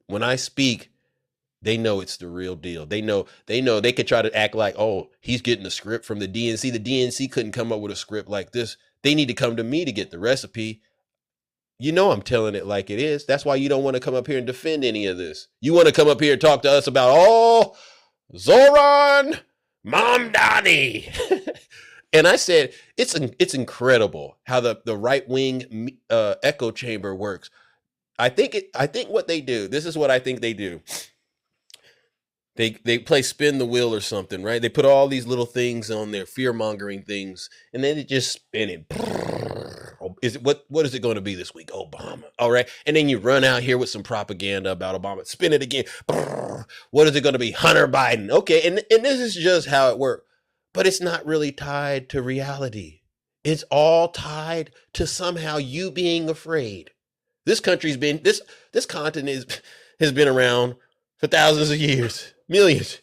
When I speak, they know it's the real deal. They know they could try to act like, oh, he's getting a script from the DNC. The DNC couldn't come up with a script like this. They need to come to me to get the recipe. You know I'm telling it like it is. That's why you don't want to come up here and defend any of this. You want to come up here and talk to us about, oh, Zoran Mamdani. And I said, it's incredible how the right-wing echo chamber works. I think what they do, this is what I think they do. They play spin the wheel or something, right? They put all these little things on there, fear-mongering things, and then they just spin it. What is it going to be this week? Obama. All right. And then you run out here with some propaganda about Obama. Spin it again. What is it going to be? Hunter Biden. Okay. And this is just how it works. But it's not really tied to reality. It's all tied to somehow you being afraid. This country's been, this continent has been around for thousands of years, millions.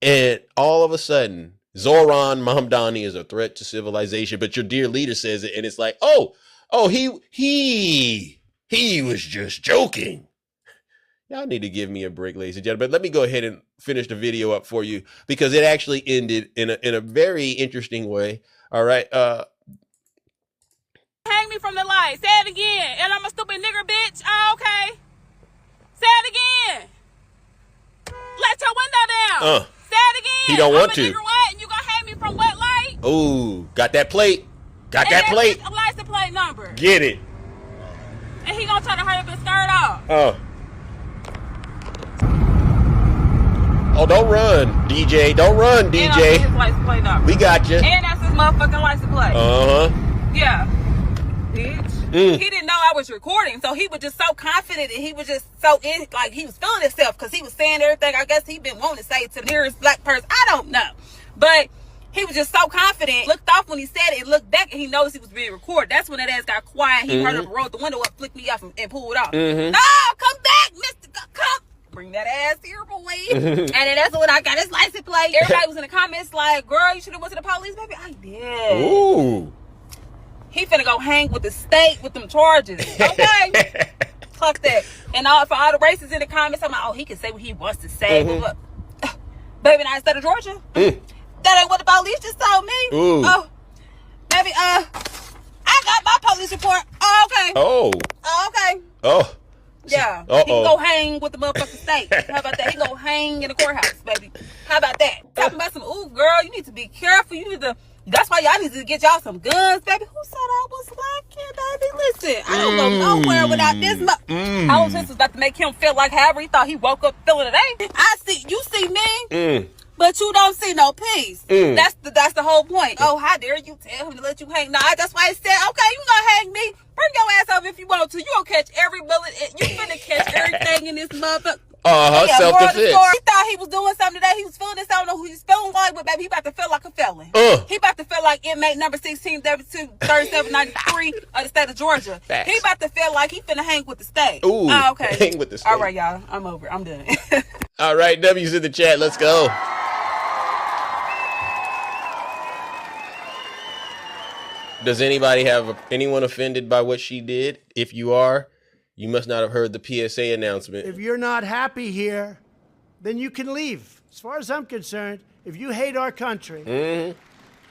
And all of a sudden, Zoran Mamdani is a threat to civilization, but your dear leader says it, and it's like, oh, he was just joking. Y'all need to give me a break, ladies and gentlemen. But let me go ahead and finish the video up for you because it actually ended in a very interesting way. All right. Hang me from the light. Say it again. And I'm a stupid nigger bitch. Oh, okay. Say it again. Let your window down. Say it again. He don't want to. Nigger what? And you gonna hang me from what light? Ooh, got that plate. Got that plate. License plate number. Get it. And he gonna try to hurry up and skirt off. Oh, don't run, DJ. Don't run, DJ. And his license plate number. We got you. And that's his motherfucking license plate. Yeah. Bitch. He didn't know I was recording, so he was just so confident and he was just so in, like he was feeling himself because he was saying everything I guess he'd been wanting to say to the nearest black person. I don't know. But he was just so confident, looked off when he said it and looked back and he noticed he was being recorded. That's when that ass got quiet. He heard him rolled the window up, flicked me off and pulled off. No, come back, Mr. Come. Bring that ass here, boy. And then that's when I got his license plate. Everybody was in the comments like, girl, you should have went to the police, baby. I did. Ooh. He finna go hang with the state with them charges. Okay? Fuck that. And for all the racists in the comments, I'm like, oh, he can say what he wants to say. Baby, now instead of Georgia, that ain't what the police just told me. Ooh. Oh, baby, I got my police report. Oh, okay. Oh. Okay. Oh. Yeah. He can go hang with the motherfucking state. How about that? He can go hang in the courthouse, baby. How about that? Talking about some, ooh, girl, you need to be careful. You need to That's why y'all need to get y'all some guns, baby. Who said I was lacking, baby? Listen, I don't go nowhere without this. All of this is about to make him feel like however he thought he woke up feeling today. I see, you see me, but you don't see no peace. That's the whole point. Oh, how dare you tell him to let you hang? Nah, that's why I said, okay, you gonna hang me. Bring your ass over if you want to. You gonna catch every bullet. You finna catch everything in this motherfucker. Self-defense. He thought he was doing something today. He was feeling this. I don't know who he's feeling like, but baby, he about to feel like a felon. He about to feel like inmate number 1632 3793 of the state of Georgia. Facts. He about to feel like he finna hang with the state. Ooh, okay. hang with the state. All right, y'all. I'm over. I'm done. All right, W's in the chat. Let's go. Does anybody have anyone offended by what she did? If you are, you must not have heard the PSA announcement. If you're not happy here, then you can leave. As far as I'm concerned, if you hate our country,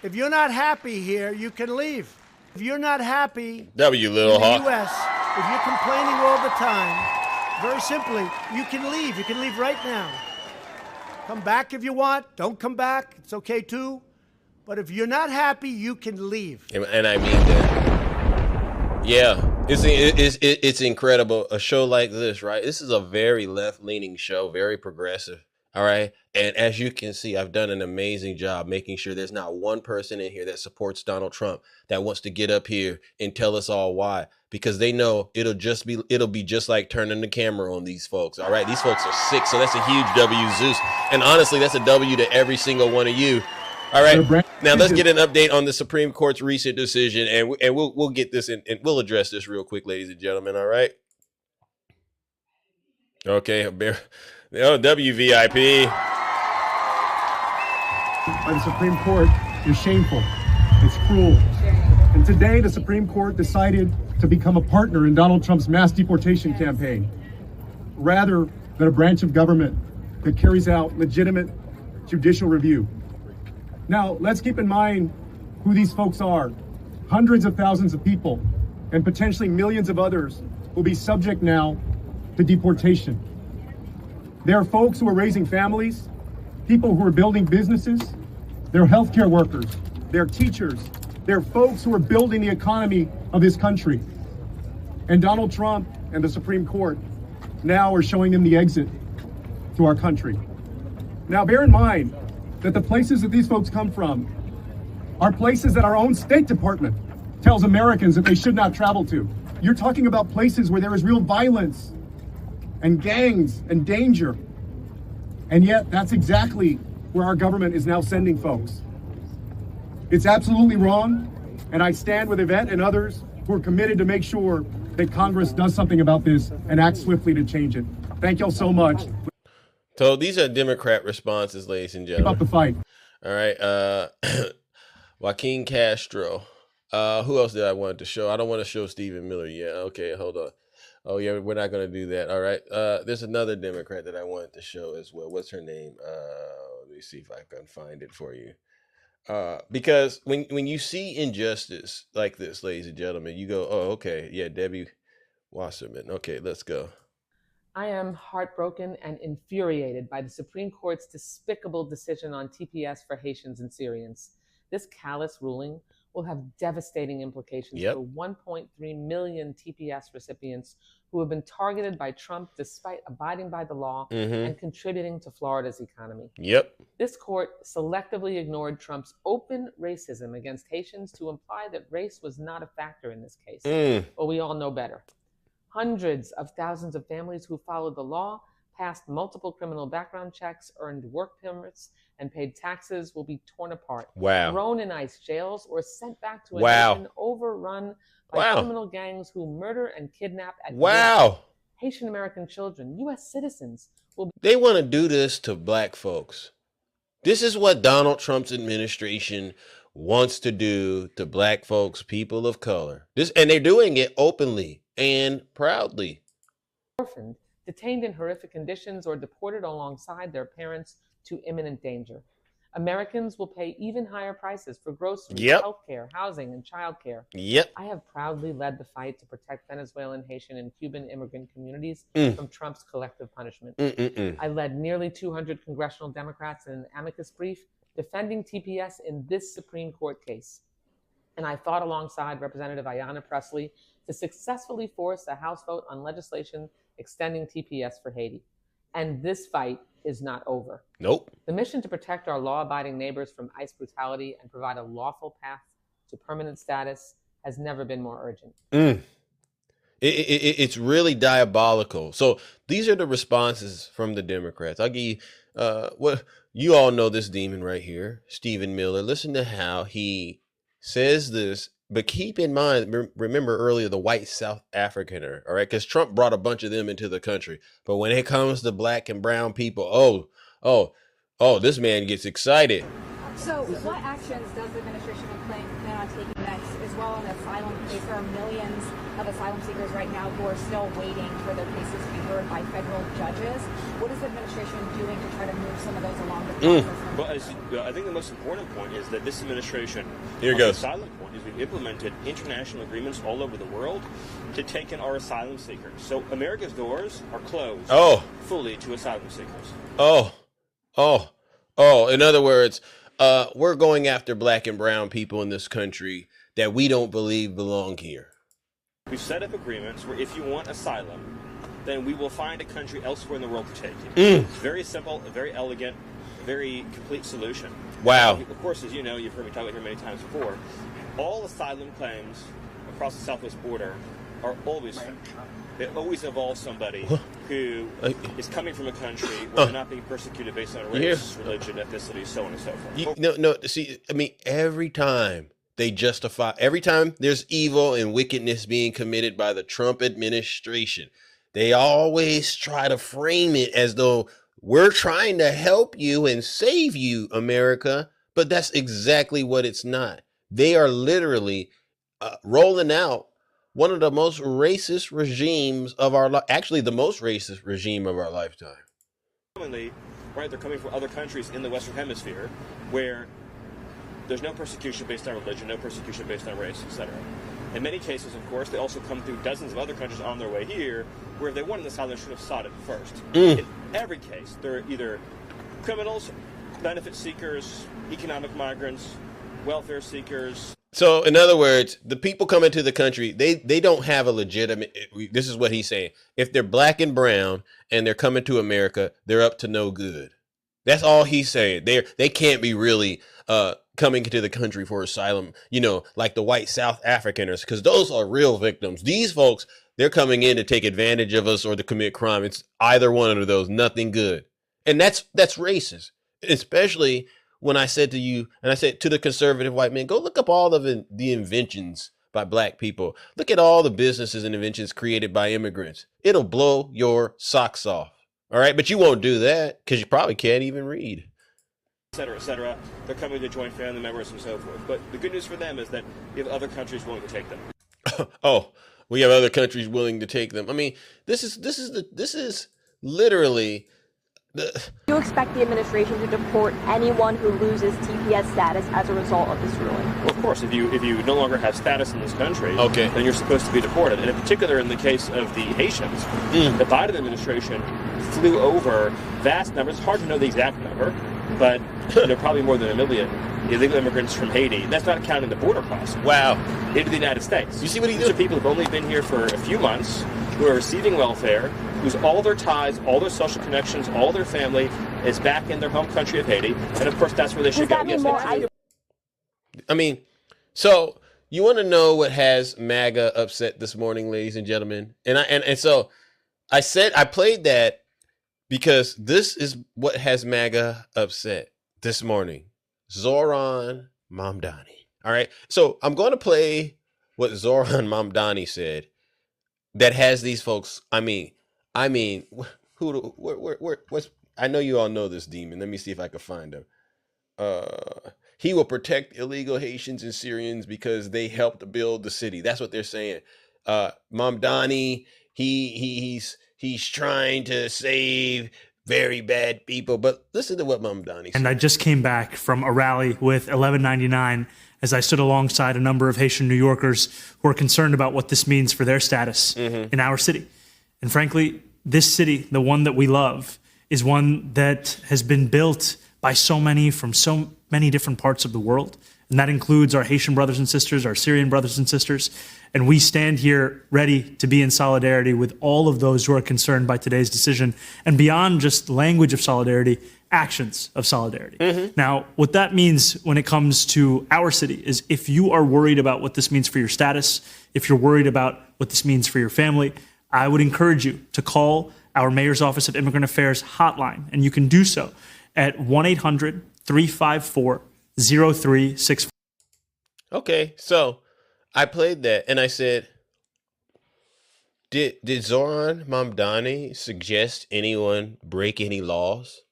if you're not happy here, you can leave. If you're not happy W, little in the hawk. U.S., if you're complaining all the time, very simply, you can leave. You can leave right now. Come back if you want. Don't come back. It's okay too. But if you're not happy, you can leave. And I mean that. Yeah, it's incredible. A show like this, right? This is a very left-leaning show, very progressive. All right. And as you can see, I've done an amazing job making sure there's not one person in here that supports Donald Trump that wants to get up here and tell us all why, because they know it'll be just like turning the camera on these folks. All right. These folks are sick. So that's a huge W, Zeus. And honestly, that's a W to every single one of you. All right. Now let's get an update on the Supreme Court's recent decision, and we'll get this in, and we'll address this real quick, ladies and gentlemen. All right. Okay. WVIP. By the Supreme Court is shameful. It's cruel. And today, the Supreme Court decided to become a partner in Donald Trump's mass deportation campaign, rather than a branch of government that carries out legitimate judicial review. Now, let's keep in mind who these folks are. Hundreds of thousands of people, and potentially millions of others, will be subject now to deportation. There are folks who are raising families, people who are building businesses, there are healthcare workers, there are teachers, there are folks who are building the economy of this country. And Donald Trump and the Supreme Court now are showing them the exit to our country. Now, bear in mind that the places that these folks come from are places that our own State Department tells Americans that they should not travel to. You're talking about places where there is real violence and gangs and danger. And yet, that's exactly where our government is now sending folks. It's absolutely wrong, and I stand with Yvette and others who are committed to make sure that Congress does something about this and acts swiftly to change it. Thank y'all so much. So these are Democrat responses, ladies and gentlemen. Keep up the fight. All right. Joaquin Castro. Who else did I want to show? I don't want to show Stephen Miller yet. Okay, hold on. Oh, yeah, we're not going to do that. All right. There's another Democrat that I wanted to show as well. What's her name? Let me see if I can find it for you. Because when you see injustice like this, ladies and gentlemen, you go, oh, okay. Yeah, Debbie Wasserman. Okay, let's go. I am heartbroken and infuriated by the Supreme Court's despicable decision on TPS for Haitians and Syrians. This callous ruling will have devastating implications for 1.3 million TPS recipients who have been targeted by Trump despite abiding by the law and contributing to Florida's economy. This court selectively ignored Trump's open racism against Haitians to imply that race was not a factor in this case. But we all know better. Hundreds of thousands of families who followed the law, passed multiple criminal background checks, earned work permits, and paid taxes will be torn apart, thrown in ICE jails, or sent back to a nation overrun by criminal gangs who murder and kidnap at will. Haitian American children, U.S. citizens, will be. They want to do this to black folks. This is what Donald Trump's administration wants to do to black folks, people of color. And they're doing it openly and proudly. Orphaned, detained in horrific conditions, or deported alongside their parents to imminent danger. Americans will pay even higher prices for groceries, healthcare, housing, and childcare. I have proudly led the fight to protect Venezuelan, Haitian, and Cuban immigrant communities from Trump's collective punishment. I led nearly 200 congressional Democrats in an amicus brief defending TPS in this Supreme Court case. And I fought alongside Representative Ayanna Pressley to successfully force a House vote on legislation extending TPS for Haiti. And this fight is not over. Nope. The mission to protect our law-abiding neighbors from ICE brutality and provide a lawful path to permanent status has never been more urgent. It's really diabolical. So these are the responses from the Democrats. I'll give you what you all know, this demon right here, Stephen Miller. Listen to how he says this, but keep in mind, remember earlier the white South Africaner, all right? Because Trump brought a bunch of them into the country. But when it comes to black and brown people, this man gets excited. So what actions does the administration plan on taking next, as well on the asylum case? There are millions of asylum seekers right now who are still waiting for their cases to be heard by federal judges. What is the administration doing to try to move some of those along the process? Well, I think the most important point is that this administration, here goes. The asylum point is we've implemented international agreements all over the world to take in our asylum seekers. So America's doors are closed fully to asylum seekers. In other words, we're going after black and brown people in this country that we don't believe belong here. We've set up agreements where if you want asylum, then we will find a country elsewhere in the world to take you. It's very simple, a very elegant, very complete solution. Wow. Of course, as you know, you've heard me talk about here many times before, all asylum claims across the southwest border are always fake. They always involve somebody who is coming from a country where they're not being persecuted based on race, religion, ethnicity, so on and so forth. See, I mean, every time there's evil and wickedness being committed by the Trump administration, they always try to frame it as though we're trying to help you and save you, America. But that's exactly what it's not. They are literally rolling out one of the most racist regimes of actually the most racist regime of our lifetime. Commonly, right, they're coming from other countries in the Western Hemisphere where there's no persecution based on religion, no persecution based on race, etc. In many cases, of course, they also come through dozens of other countries on their way here, where if they wanted asylum, they should have sought it first. In every case, they're either criminals, benefit seekers, economic migrants, welfare seekers. So, in other words, the people coming to the country, they don't have a legitimate, this is what he's saying. If they're black and brown and they're coming to America, they're up to no good. That's all he's saying. They can't be really coming to the country for asylum, like the white South Africaners, because those are real victims. These folks, they're coming in to take advantage of us or to commit crime. It's either one of those, nothing good. And that's racist, especially when I said to you, and I said to the conservative white men, go look up all of the inventions by black people. Look at all the businesses and inventions created by immigrants. It'll blow your socks off. All right. But you won't do that because you probably can't even read. Et cetera, et cetera. They're coming to join family members and so forth. But the good news for them is that we have other countries willing to take them. We have other countries willing to take them. I mean, this is literally Do you expect the administration to deport anyone who loses TPS status as a result of this ruling? Well, of course, if you no longer have status in this country, then you're supposed to be deported. And in particular, in the case of the Haitians, the Biden administration flew over vast numbers. It's hard to know the exact number, but probably more than 1 million illegal immigrants from Haiti. That's not counting the border crossing. Wow. Into the United States. You see what he did? These are people who've only been here for a few months, who are receiving welfare, whose all their ties, all their social connections, all their family is back in their home country of Haiti. And of course, that's where they should go. I mean, so you want to know what has MAGA upset this morning, ladies and gentlemen? And so I played that because this is what has MAGA upset this morning. Zohran Mamdani. All right. So I'm going to play what Zohran Mamdani said that has these folks. I mean, I know you all know this demon. Let me see if I can find him. He will protect illegal Haitians and Syrians because they helped build the city. That's what they're saying. Mamdani, he's trying to save very bad people. But listen to what Mamdani said. And I just came back from a rally with 1199 as I stood alongside a number of Haitian New Yorkers who are concerned about what this means for their status in our city. And frankly, this city, the one that we love, is one that has been built by so many from so many different parts of the world. And that includes our Haitian brothers and sisters, our Syrian brothers and sisters. And we stand here ready to be in solidarity with all of those who are concerned by today's decision. And beyond just language of solidarity, actions of solidarity. Now, what that means when it comes to our city is if you are worried about what this means for your status, if you're worried about what this means for your family, I would encourage you to call our Mayor's Office of Immigrant Affairs hotline. And you can do so at 1-800-354-0364. Okay, so I played that and I said, did Zoran Mamdani suggest anyone break any laws?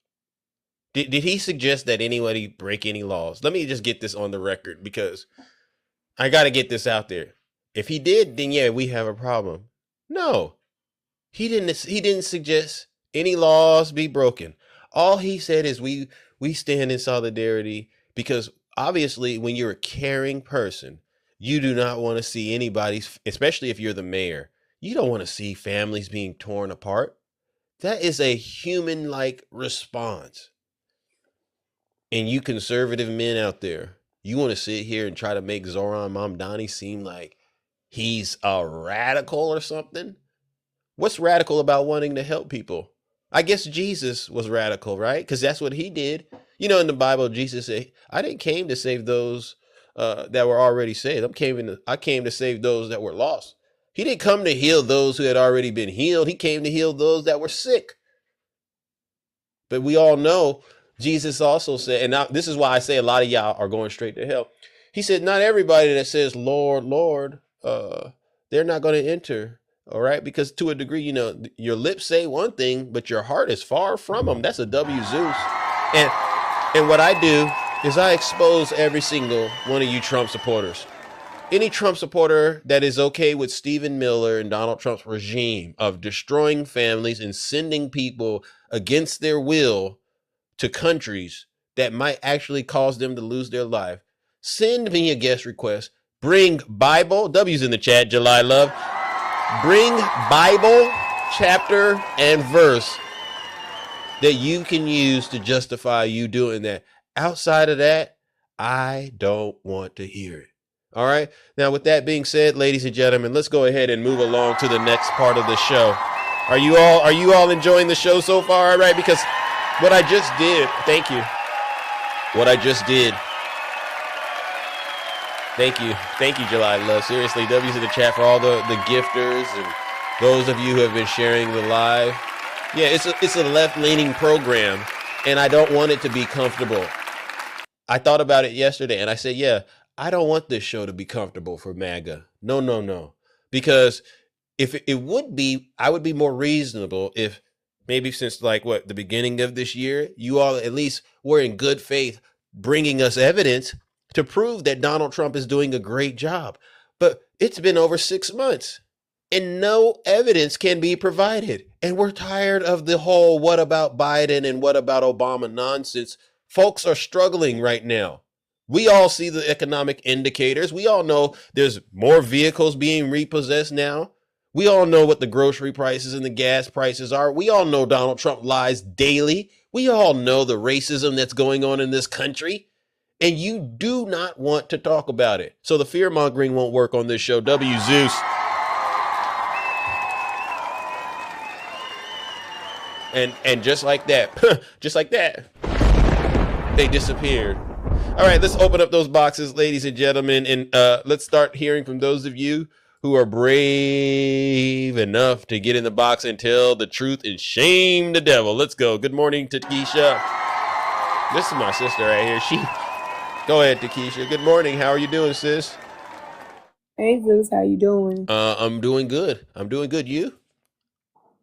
Did he suggest that anybody break any laws? Let me just get this on the record because I got to get this out there. If he did, then yeah, we have a problem. No, he didn't suggest any laws be broken. All he said is we stand in solidarity because obviously when you're a caring person, you do not want to see anybody's, especially if you're the mayor, you don't want to see families being torn apart. That is a human-like response. And you conservative men out there, you want to sit here and try to make Zoran Mamdani seem like he's a radical or something? What's radical about wanting to help people? I guess Jesus was radical, right? Because that's what he did. You know, in the Bible, Jesus said, I didn't came to save those that were already saved. I came to save those that were lost. He didn't come to heal those who had already been healed. He came to heal those that were sick. But we all know Jesus also said, and now this is why I say a lot of y'all are going straight to hell. He said, not everybody that says, Lord, Lord, they're not going to enter. All right. Because to a degree, you know, your lips say one thing, but your heart is far from them. That's a W Zeus. And what I do is I expose every single one of you Trump supporters. Any Trump supporter that is okay with Stephen Miller and Donald Trump's regime of destroying families and sending people against their will to countries that might actually cause them to lose their life, send me a guest request. Bring Bible, W's in the chat, July Love. Bring Bible, chapter, and verse that you can use to justify you doing that. Outside of that, I don't want to hear it. All right. Now, with that being said, ladies and gentlemen, let's go ahead and move along to the next part of the show. Are you all enjoying the show so far? All right, because what I just did, thank you. What I just did. Thank you, July Love. Seriously, W's in the chat for all the gifters and those of you who have been sharing the live. Yeah, it's a left-leaning program, and I don't want it to be comfortable. I thought about it yesterday, and I said, yeah, I don't want this show to be comfortable for MAGA. No. Because if it would be, I would be more reasonable if maybe since the beginning of this year, you all at least were in good faith bringing us evidence to prove that Donald Trump is doing a great job. But it's been over 6 months and no evidence can be provided. And we're tired of the whole what about Biden and what about Obama nonsense. Folks are struggling right now. We all see the economic indicators. We all know there's more vehicles being repossessed now. We all know what the grocery prices and the gas prices are. We all know Donald Trump lies daily. We all know the racism that's going on in this country. And you do not want to talk about it. So the fear mongering won't work on this show. W Zeus. And just like that, they disappeared. All right, let's open up those boxes, ladies and gentlemen, and let's start hearing from those of you who are brave enough to get in the box and tell the truth and shame the devil. Let's go. Good morning, Takesha. This is my sister right here. Go ahead, Takesha. Good morning. How are you doing, sis? Hey, Zeus. How you doing? I'm doing good. You?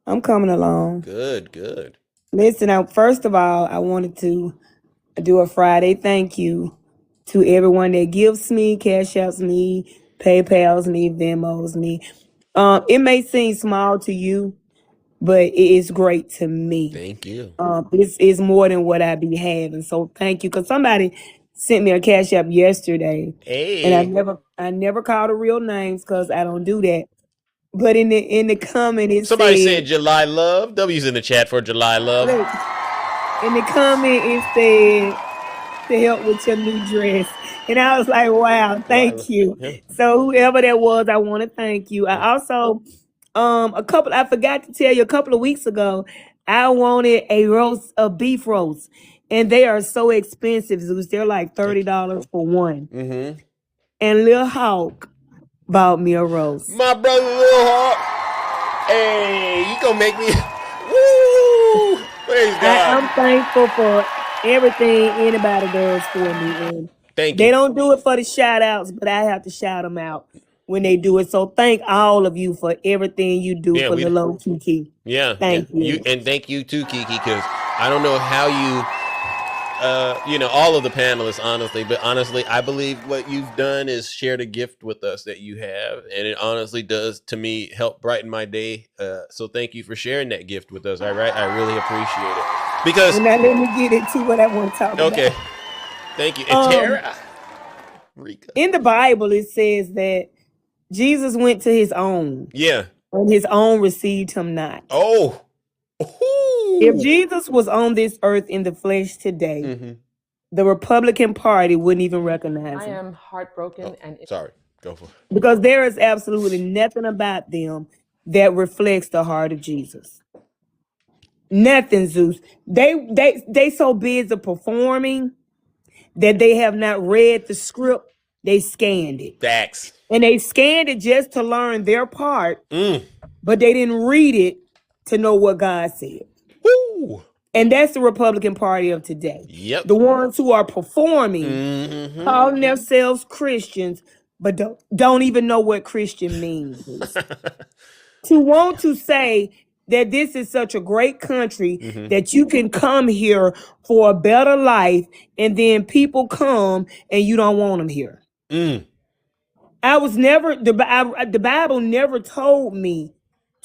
I'm coming along. Good. Listen, first of all, I wanted to do a Friday thank you to everyone that gives me, cash outs me, PayPals me, Venmos me. It may seem small to you, but it is great to me. Thank you. It's more than what I be having. So thank you. Because somebody sent me a cash app yesterday. Hey. And I never call the real names because I don't do that. But in the comment it somebody said July Love. W's in the chat for July Love. In the comment it said to help with your new dress. And I was like, wow, thank you. Yeah. So whoever that was, I want to thank you. I also, I forgot to tell you a couple of weeks ago, I wanted a beef roast. And they are so expensive, Zeus. They're like $30 for one. Mm-hmm. And Lil Hawk bought me a roast. My brother Lil Hawk. Hey, you gonna make me woo! Praise God. I'm thankful for everything anybody does for me. And thank they you. don't do it for the shout outs, but I have to shout them out when they do it. So thank all of you for everything you do for the low Kiki. Yeah. Thank you. And thank you too, Kiki, because I don't know how you all of the panelists, honestly, but honestly, I believe what you've done is shared a gift with us that you have, and it honestly does, to me, help brighten my day. So thank you for sharing that gift with us. All right, I really appreciate it. Because now let me get into what I want to talk about. Okay, thank you. And Tara, Rika. In the Bible, it says that Jesus went to his own. Yeah. And his own received him not. Oh. If Jesus was on this earth in the flesh today, the Republican Party wouldn't even recognize him. I am heartbroken and sorry. Go for it. Because there is absolutely nothing about them that reflects the heart of Jesus. Nothing, Zeus. They so busy performing that they have not read the script. They scanned it. Facts. And they scanned it just to learn their part, but they didn't read it to know what God said. Woo. And that's the Republican Party of today. Yep. The ones who are performing, calling themselves Christians, but don't even know what Christian means. To want to say that this is such a great country that you can come here for a better life, and then people come and you don't want them here. I was never, the Bible never told me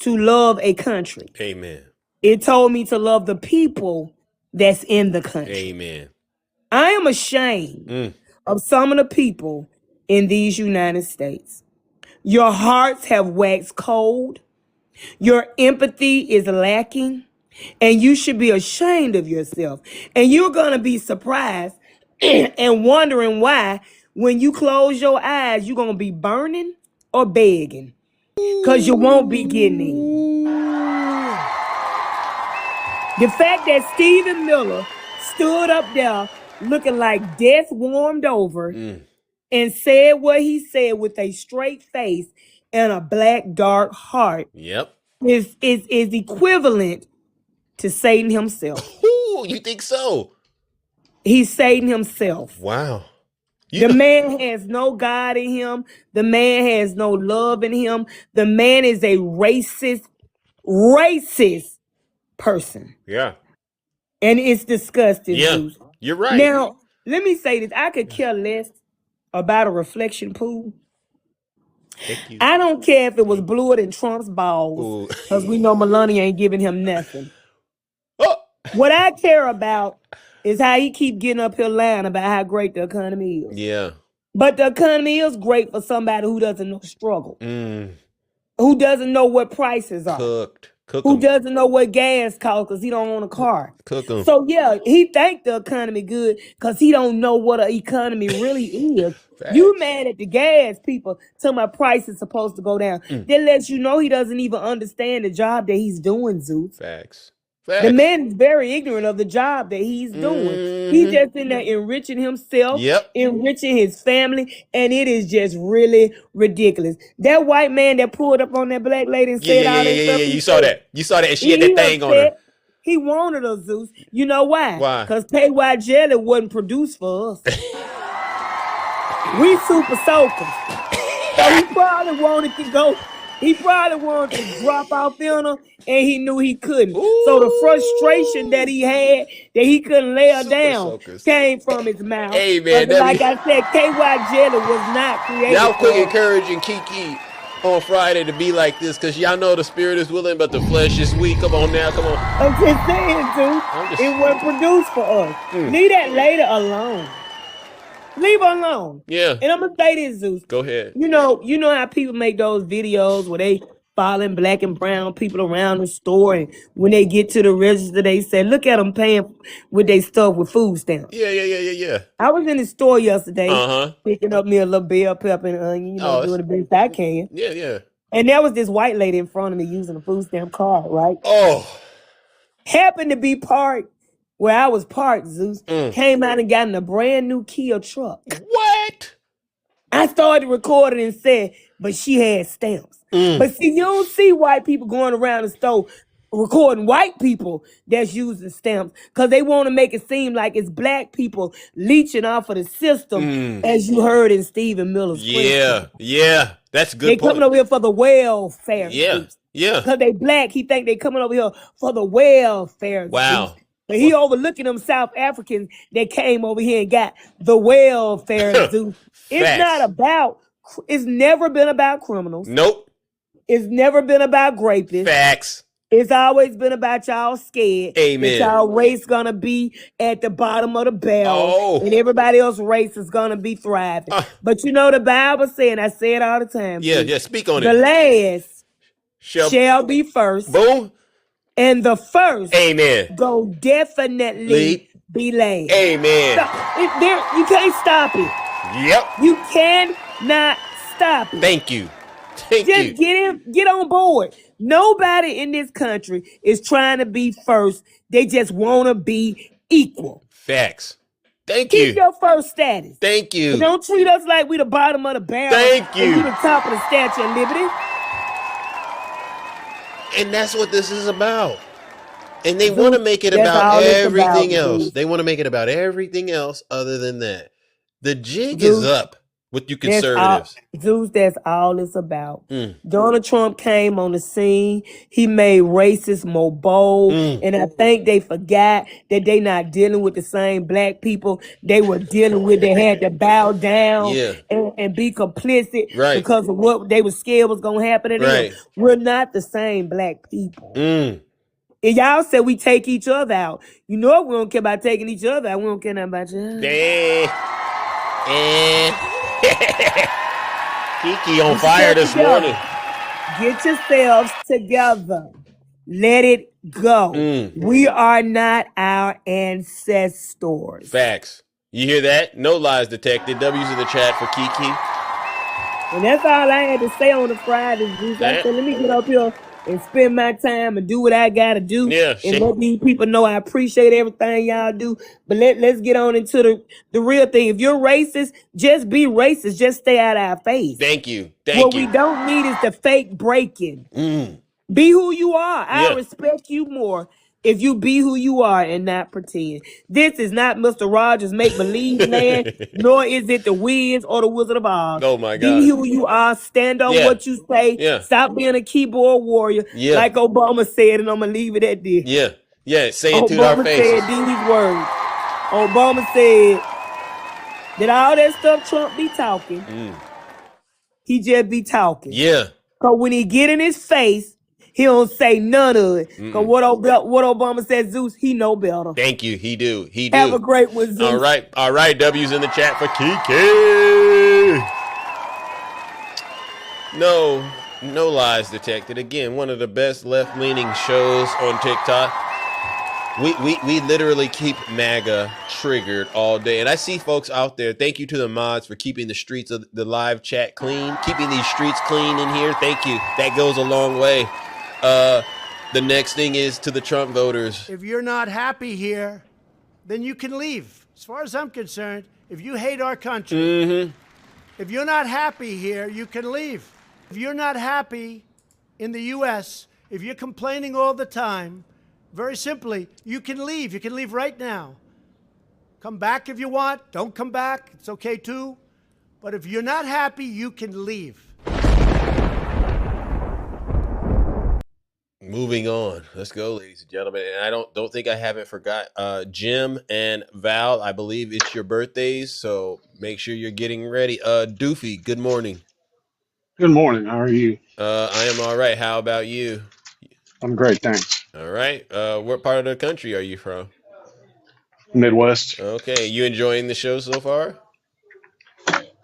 to love a country. Amen. It told me to love the people that's in the country. Amen. I am ashamed of some of the people in these United States. Your hearts have waxed cold. Your empathy is lacking. And you should be ashamed of yourself. And you're going to be surprised and wondering why when you close your eyes, you're going to be burning or begging. Because you won't be getting in. The fact that Stephen Miller stood up there looking like death warmed over and said what he said with a straight face and a black dark heart is equivalent to Satan himself. Ooh, you think so? He's Satan himself. Wow. The man has no God in him. The man has no love in him. The man is a racist person. Yeah. And it's disgusting. Yeah, Zeus. you're right. Now, let me say this. I could care less about a reflection pool. I don't care if it was bluer than Trump's balls, because we know Melania ain't giving him nothing. What I care about is how he keep getting up here lying about how great the economy is. Yeah. But the economy is great for somebody who doesn't know struggle, who doesn't know what prices are, who doesn't know what gas costs because he don't own a car. So yeah, he think the economy good because he don't know what an economy really is. You mad at the gas people till my price is supposed to go down. That lets you know he doesn't even understand the job that he's doing, Zeus. Facts. The man is very ignorant of the job that he's doing. He's just in there enriching himself, enriching his family, and it is just really ridiculous. That white man that pulled up on that black lady and said all that stuff. Yeah. You saw that. You saw that. And she had that thing on her. He wanted us, Zeus. You know why? Why? Because KY Jelly wasn't produced for us. We super soakers. So he probably wanted to go. He probably wanted to drop off in her, and he knew he couldn't. So the frustration that he had, that he couldn't lay her down, came from his mouth. Hey, man, but like I said, KY Jelly was not created. Y'all quit encouraging Kiki on Friday to be like this, because y'all know the spirit is willing, but the flesh is weak. Come on now, come on. I'm just saying, dude, it wasn't produced for us. Leave that lady alone. Leave her alone. Yeah. And I'm gonna say this, Zeus. Go ahead. You know how people make those videos where they following black and brown people around the store. And when they get to the register, they say, look at them paying with their stuff with food stamps. Yeah. I was in the store yesterday Uh-huh. picking up me a little bell pepper and onion, doing the best I can. Yeah. And there was this white lady in front of me using a food stamp card, right? Oh. Happened to be parked where I was parked, Zeus. Came out and got in a brand new Kia truck. What? I started recording and said, but she had stamps. But see, you don't see white people going around the store recording white people that's using stamps because they want to make it seem like it's black people leeching off of the system, as you heard in Stephen Miller's Yeah. That's a good They point. coming over here for the welfare. Yeah. Because they black, he think they coming over here for the welfare. Wow. But he overlooking them South Africans that came over here and got the welfare. It's not about, it's never been about criminals. Nope. It's never been about rapists. Facts. It's always been about y'all scared Amen. that y'all race gonna be at the bottom of the barrel and everybody else race is gonna be thriving. But you know the Bible saying, I say it all the time. Yeah, speak on the it. The last shall be first. Boom. And the first Amen. go definitely be last. Amen. So, you can't stop it. Yep. You cannot stop it. Thank you. Just get on board. Nobody in this country is trying to be first. They just want to be equal. Facts. Thank you. Keep your first status. Thank you. But don't treat us like we the bottom of the barrel. Thank you. And you the top of the Statue of Liberty. And that's what this is about. And they want to make it about everything else. They want to make it about everything else other than that. The jig is up with you conservatives. That's all it's about. Donald Trump came on the scene. He made racists more bold. And I think they forgot that they not dealing with the same black people they were dealing with. They had to bow down and be complicit because of what they were scared was going to happen to them. We're not the same black people. And y'all said we take each other out. You know we don't care about taking each other out. We don't care nothing about you. Kiki on fire this morning. Get yourselves together. Let it go. We are not our ancestors. Facts. You hear that? No lies detected. W's in the chat for Kiki. And that's all I had to say on the Fridays. I said, let me get up here and spend my time and do what I gotta do. And let these people know I appreciate everything y'all do. But let's get on into the real thing. If you're racist, just be racist. Just stay out of our face. Thank you. What we don't need is the fake breaking. Be who you are. I respect you more if you be who you are and not pretend. This is not Mr. Rogers' make-believe land, nor is it the Wiz or the Wizard of Oz. Oh my God. Be who you are. Stand on what you say. Stop being a keyboard warrior. Like Obama said, and I'm going to leave it at this. Say it to our faces. Obama said these words. Obama said that all that stuff Trump be talking, he just be talking. Because when he get in his face, he don't say none of it. Because what Obama said, Zeus, he know better. Thank you. He do. Have a great one, Zeus. All right. W's in the chat for Kiki. No lies detected. Again, one of the best left-leaning shows on TikTok. We literally keep MAGA triggered all day. And I see folks out there. Thank you to the mods for keeping the streets of the live chat clean. Keeping these streets clean in here. Thank you. That goes a long way. The next thing is to the Trump voters. If you're not happy here, then you can leave. As far as I'm concerned, if you hate our country, if you're not happy here, you can leave. If you're not happy in the U.S., if you're complaining all the time, very simply, you can leave. You can leave right now. Come back if you want. Don't come back. It's okay too. But if you're not happy, you can leave. Moving on. Let's go, ladies and gentlemen. And I don't think I haven't forgot. Jim and Val, I believe it's your birthdays, so make sure you're getting ready. Doofy, good morning. Good morning. How are you? I am all right. How about you? I'm great, thanks. All right. What part of the country are you from? Midwest. Okay. You enjoying the show so far?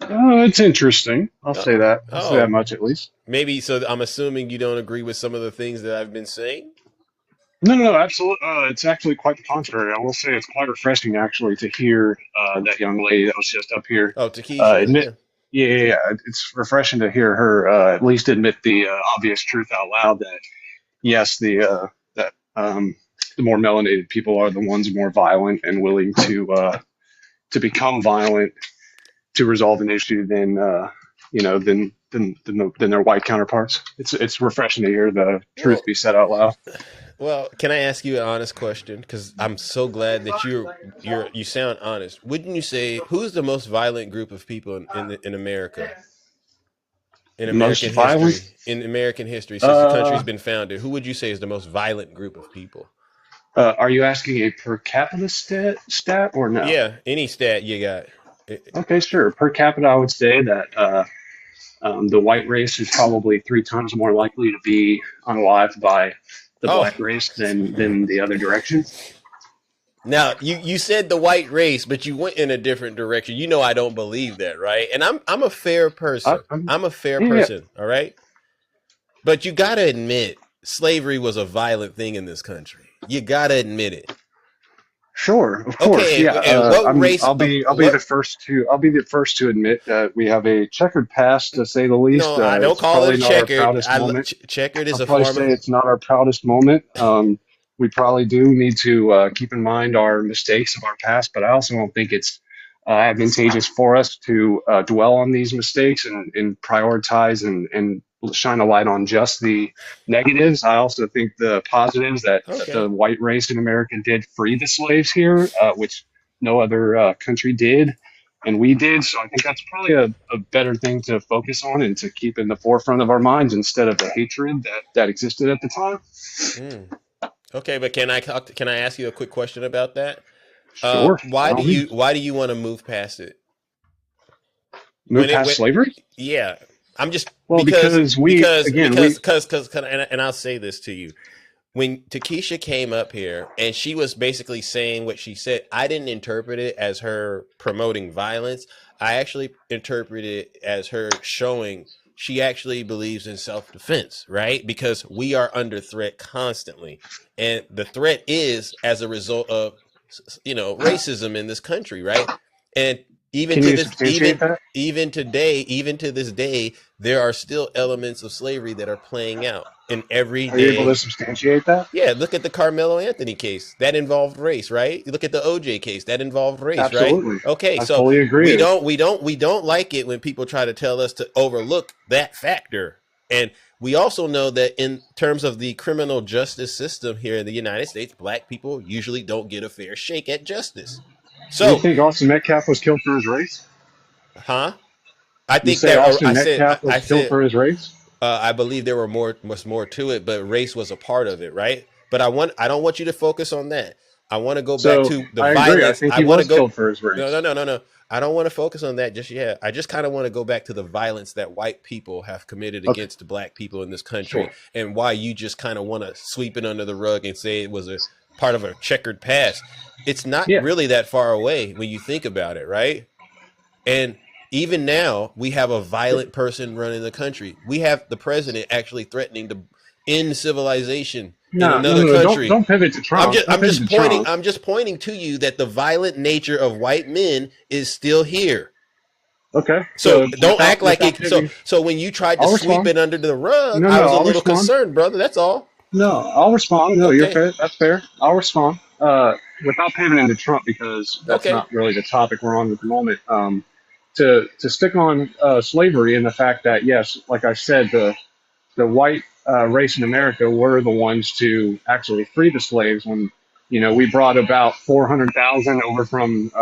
It's interesting. I'll say that. I'll say that Oh, much at least. maybe. So I'm assuming you don't agree with some of the things that I've been saying. No, absolutely. It's actually quite the contrary. I will say it's quite refreshing actually to hear that young lady that was just up here Oh, Takesha, admit. yeah. Yeah. It's refreshing to hear her at least admit the obvious truth out loud that yes, the more melanated people are the ones more violent and willing to become violent to resolve an issue than than their white counterparts. It's refreshing to hear the truth Well, be said out loud. well, can I ask you an honest question? Because I'm so glad that you sound honest. Wouldn't you say who's the most violent group of people in America? In Most American violent? history, in American history, since the country's Uh, been founded, who would you say is the most violent group of people? are you asking a per capita stat or no? Yeah, any stat you got. Okay, sure. Per capita, I would say that the white race is probably 3 times more likely to be unalived by the Oh, black race than the other direction. now you said the white race, but you went in a different direction. You know I don't believe that, right? And I'm a fair person. I'm a fair Yeah, person, all right? But you got to admit slavery was a violent thing in this country. You got to admit it. sure, of course, Okay, yeah. and what race I'll be the what first to admit that we have a checkered past, to say the least. no, I don't It's call it probably a not our checkered. proudest moment. Checkered is I'll a probably form say of it's not our proudest moment. We probably do need to keep in mind our mistakes of our past, but I also don't think it's advantageous for us to dwell on these mistakes and prioritize and shine a light on just the negatives. I also think the positives that the okay. white race in America did free the slaves here, which no other country did. And we did. So I think that's probably a better thing to focus on and to keep in the forefront of our minds instead of the hatred that existed at the time. Mm. Okay, but can I ask you a quick question about that? Sure. By Why do all means. you want to move past it? Move past When slavery? yeah, I'm just Well, because we, again, we, and I'll say this to you. When Takesha came up here and she was basically saying what she said, I didn't interpret it as her promoting violence. I actually interpreted it as her showing she actually believes in self-defense, right? Because we are under threat constantly. And the threat is as a result of, racism in this country, right? And even can to you this, substantiate that? even to this day, there are still elements of slavery that are playing out in Are you able to everyday. substantiate that? Yeah, look at the Carmelo Anthony case. That involved race, right? You look at the OJ case. That involved race, right? Absolutely. Okay, I so fully agree. we don't like it when people try to tell us to overlook that factor. And we also know that in terms of the criminal justice system here in the United States, black people usually don't get a fair shake at justice. You So, think Austin Metcalf was killed for his race? huh? I You think say that Austin Metcalf was I killed said for his race? I believe there was more to it, but race was a part of it, right? But I don't want you to focus on that. I want to go back So to the I agree. I violence. think I he want to was go. killed for his race. No. I don't want to focus on that just yet. I just kind of want to go back to the violence that white people have committed Okay, against the black people in this country, sure. and why you just kind of want to sweep it under the rug and say it was a part of a checkered past. It's not Yeah. really that far away when you think about it, right? And even now, we have a violent person running the country. We have the president actually threatening to end civilization in another No. country. Don't pivot to Trump. Don't pivot to Trump. I'm just pointing to you that the violent nature of white men is still here. Okay. So So don't act like without it. So pivoting, so when you tried to I'll sweep respond. it under the rug, I No, was a I'll little respond. concerned, brother. That's all. No, I'll respond. No, you're Okay. fair. That's fair. I'll respond. Without pivoting to Trump because that's Okay. not really the topic we're on at the moment. To stick on slavery and the fact that yes, like I said, the white race in America were the ones to actually free the slaves when we brought about 400,000 over from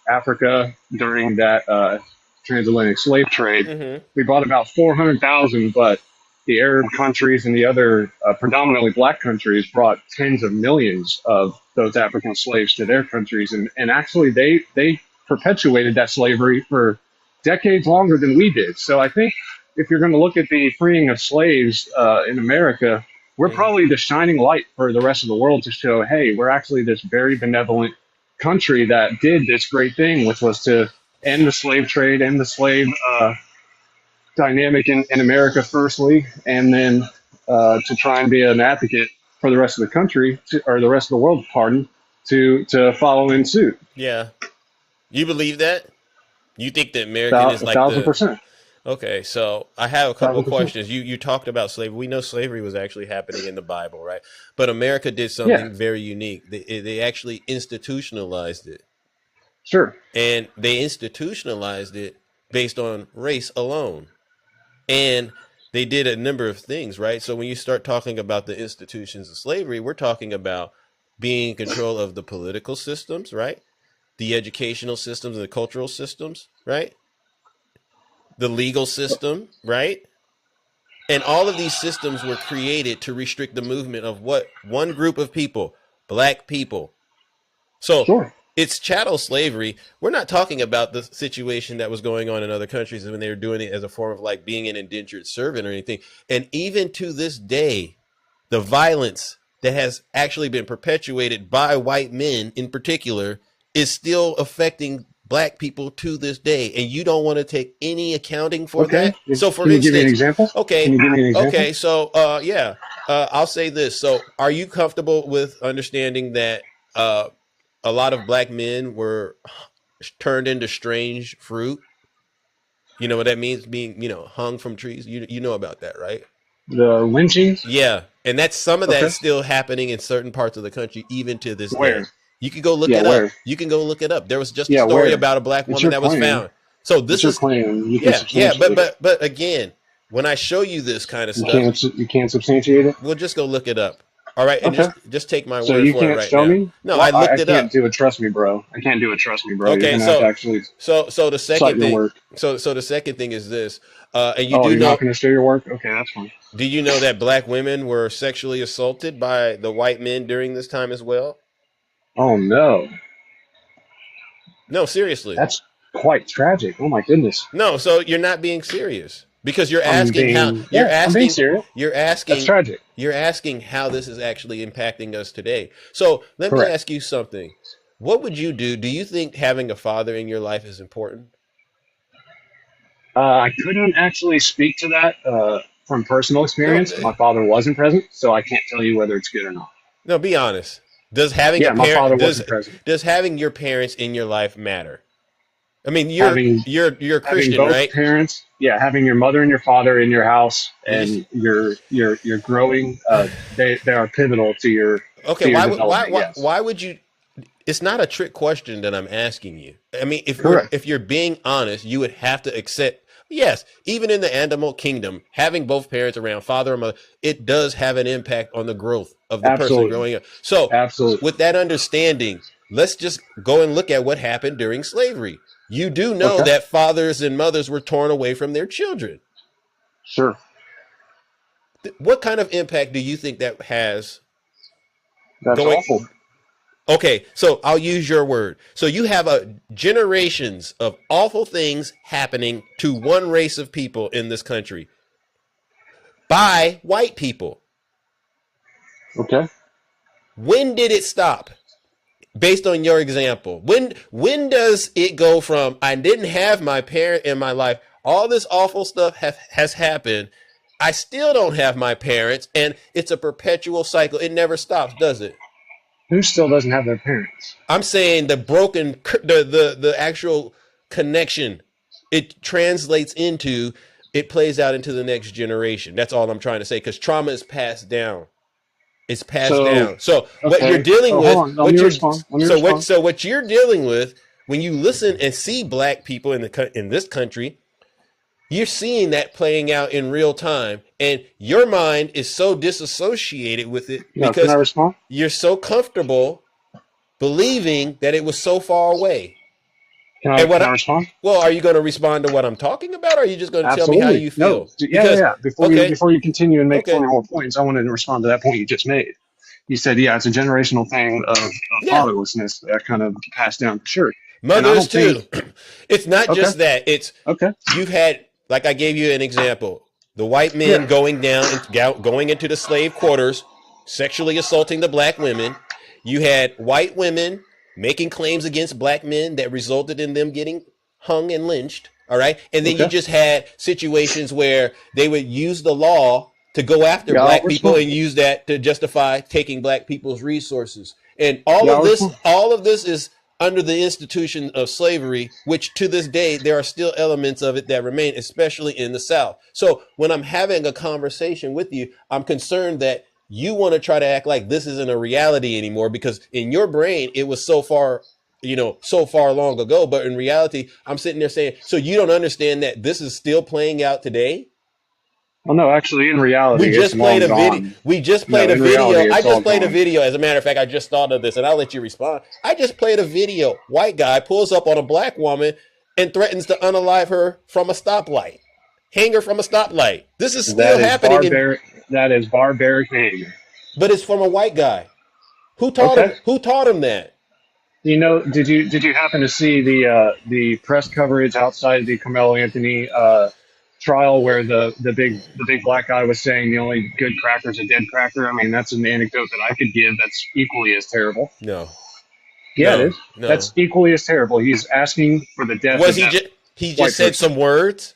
Africa during that transatlantic slave trade. Mm-hmm. We brought about 400,000, but the Arab countries and the other predominantly black countries brought tens of millions of those African slaves to their countries, and actually they perpetuated that slavery for decades longer than we did. So I think if you're going to look at the freeing of slaves in America, we're Mm-hmm. probably the shining light for the rest of the world to show, hey, we're actually this very benevolent country that did this great thing, which was to the slave trade and the slave dynamic in America, firstly, and then to try and be an advocate for the rest of the country, or the rest of the world, pardon, to follow in suit. Yeah. You believe that? You think that American is like 1,000%. Okay, so I have a couple of 1,000%. questions. You talked about slavery. We know slavery was actually happening in the Bible, right? But America did something very unique. They actually institutionalized it. Sure. And they institutionalized it based on race alone. And they did a number of things, right? So when you start talking about the institutions of slavery, we're talking about being in control of the political systems, right? The educational systems and the cultural systems, right? The legal system, right? And all of these systems were created to restrict the movement of what? One group of people, black people. So it's chattel slavery. We're not talking about the situation that was going on in other countries when they were doing it as a form of like being an indentured servant or anything. And even to this day, the violence that has actually been perpetuated by white men in particular is still affecting black people to this day, and you don't want to take any accounting for that. So for instance, give me an example? Okay, Can you give me an example? okay, so I'll say this. So are you comfortable with understanding that a lot of black men were turned into strange fruit? You know what that means, being, hung from trees? You know about that, right? The lynchings? Yeah, and that's some of that is still happening in certain parts of the country even to this day. Where? You can go look it where? up. You can go look it up. There was just a story about a black woman that was found. So this is claim. You can but again, when I show you this kind of stuff, you can't substantiate it. We'll just go look it up. All right, and just take my word for it right now. So you can't show me? No, I looked it up. I can't do it. Trust me, bro. I can't do it. Trust me, bro. Okay, You're gonna have to actually so the second thing. Work. So the second thing is this. And you you're know, not going to show your work? Okay, that's fine. Do you know that black women were sexually assaulted by the white men during this time as well? Oh no. No, seriously. That's quite tragic. Oh my goodness. No, so you're not being serious because you're asking I'm being serious. You're asking. That's tragic. You're asking how this is actually impacting us today. So let me ask you something. What would you do? Do you think having a father in your life is important? I couldn't actually speak to that from personal experience. My father wasn't present, so I can't tell you whether it's good or not. No, be honest. Does having my father wasn't present. Does having your parents in your life matter? I mean, you're Christian, both right? Parents, having your mother and your father in your house, and you're growing. They are pivotal to your. Okay, to your why would you? It's not a trick question that I'm asking you. I mean, if you're being honest, you would have to accept. Yes, even in the animal kingdom, having both parents around, father and mother, it does have an impact on the growth of the person growing up. So, with that understanding, let's just go and look at what happened during slavery. You do know that fathers and mothers were torn away from their children. Sure. What kind of impact do you think that has? That's awful. Okay, so I'll use your word. So you have generations of awful things happening to one race of people in this country by white people. Okay. When did it stop? Based on your example, when does it go from I didn't have my parent in my life, all this awful stuff has happened, I still don't have my parents, and it's a perpetual cycle. It never stops, does it? Who still doesn't have their parents? I'm saying the actual connection. It translates into, it plays out into the next generation. That's all I'm trying to say, because trauma is passed down. It's passed down. So what you're dealing with, what you're dealing with when you listen and see black people in this country, you're seeing that playing out in real time, and your mind is so disassociated with it because you're so comfortable believing that it was so far away. Can I respond? Well, are you going to respond to what I'm talking about, or are you just going to tell me how you feel? No. Before you continue and make 20 more points, I wanted to respond to that point you just made. You said, it's a generational thing of fatherlessness that kind of passed down for sure. Mothers too. It's not just that. It's you've had, like I gave you an example, the white men going into the slave quarters, sexually assaulting the black women. You had white women making claims against black men that resulted in them getting hung and lynched. All right. And then you just had situations where they would use the law to go after black people and use that to justify taking black people's resources. And all of this is under the institution of slavery, which to this day, there are still elements of it that remain, especially in the South. So when I'm having a conversation with you, I'm concerned that you want to try to act like this isn't a reality anymore, because in your brain, it was so far long ago. But in reality, I'm sitting there saying, so you don't understand that this is still playing out today? Well, no, actually, in reality, we just played a video. We just played a video. I just played a video. As a matter of fact, I just thought of this, and I'll let you respond. I just played a video. White guy pulls up on a black woman and threatens to unalive her from a stoplight, hang her from a stoplight. This is still happening. That is barbaric behavior. But it's from a white guy. Who taught him? Who taught him that? You know, did you happen to see the press coverage outside the Carmelo Anthony trial where the big black guy was saying the only good cracker is a dead cracker? I mean, that's an anecdote that I could give that's equally as terrible. No. Yeah, it is. No. That's equally as terrible. He's asking for the death. Was he just said some words?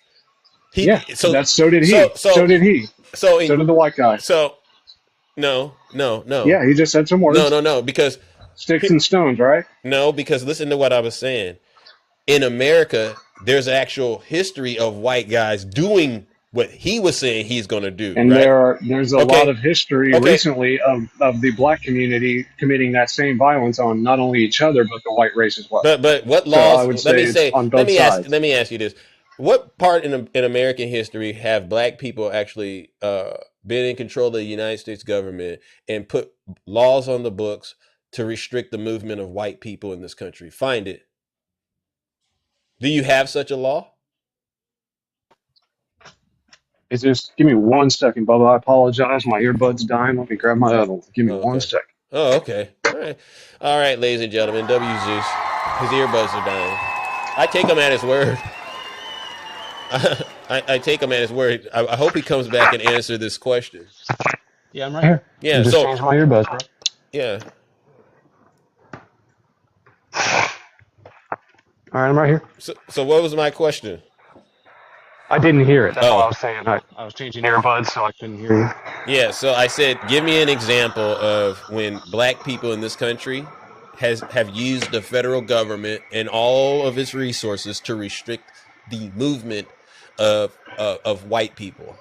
So did he. So did he. So did the white guy. So no. Yeah, he just said some words. No, because sticks and stones, right? No, because listen to what I was saying. In America, there's actual history of white guys doing what he was saying he's going to do. And there's a lot of history recently of the black community committing that same violence on not only each other but the white race as well. But what laws? So I would say on both sides. Let me ask you this: what part in American history have black people actually been in control of the United States government and put laws on the books to restrict the movement of white people in this country? Find it. Do you have such a law? It's just, give me 1 second, Bubba. I apologize. My earbud's dying. Let me grab my other one. Give me 1 second. Oh, okay. All right, ladies and gentlemen. W. Zeus. His earbuds are dying. I take him at his word. I take him at his word. I hope he comes back and answer this question. Yeah, I'm right here. Yeah, just changed my earbuds, bro. Yeah. All right, I'm right here. So what was my question? I didn't hear it. That's all I was saying. I was changing earbuds, so I couldn't hear you. Yeah, so I said, give me an example of when black people in this country have used the federal government and all of its resources to restrict the movement of white people.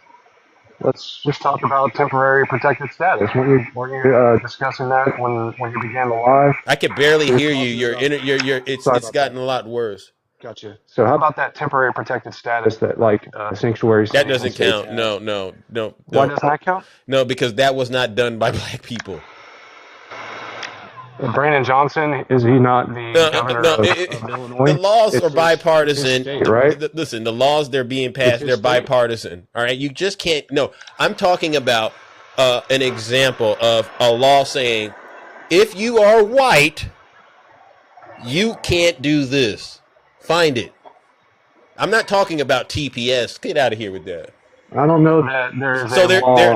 Let's just talk about temporary protected status. Were you discussing that when you began the live? I could barely hear you. It's gotten a lot worse. Gotcha. So how about that temporary protected status that sanctuary? That doesn't count. No. Why doesn't that count? No, because that was not done by black people. Brandon Johnson, is he not the governor of Illinois? The laws are bipartisan. State, right? Listen, the laws they're being passed, they're bipartisan. All right, you just can't. No, I'm talking about an example of a law saying, if you are white, you can't do this. Find it. I'm not talking about TPS. Get out of here with that. I don't know that there's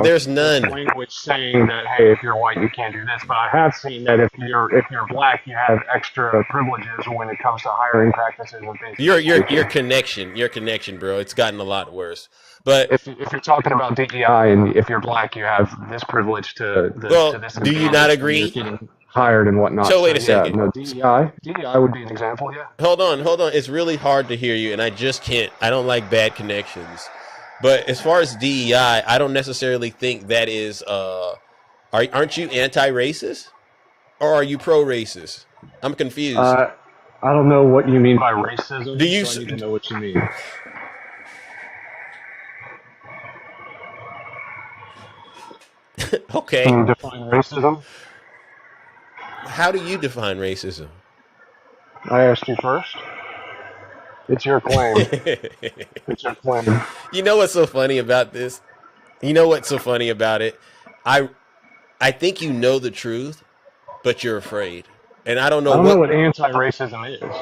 there's none language saying that, hey, if you're white you can't do this, but I have seen that if you're black you have extra privileges when it comes to hiring practices and things. Your connection, bro. It's gotten a lot worse. But if you're talking about DEI and if you're black you have this privilege to this. Do you not agree? Getting hired and whatnot. So wait a second. No, DEI would be an example. Yeah. Hold on. It's really hard to hear you, and I just can't. I don't like bad connections. But as far as DEI, I don't necessarily think that is. Aren't you anti-racist, or are you pro-racist? I'm confused. I don't know what you mean by racism. Do you? So I need to know what you mean. Okay. Can you define racism? How do you define racism? I asked you first. It's your claim. It's your claim. You know what's so funny about this? You know what's so funny about it? I think you know the truth, but you're afraid. And I don't know what anti-racism is.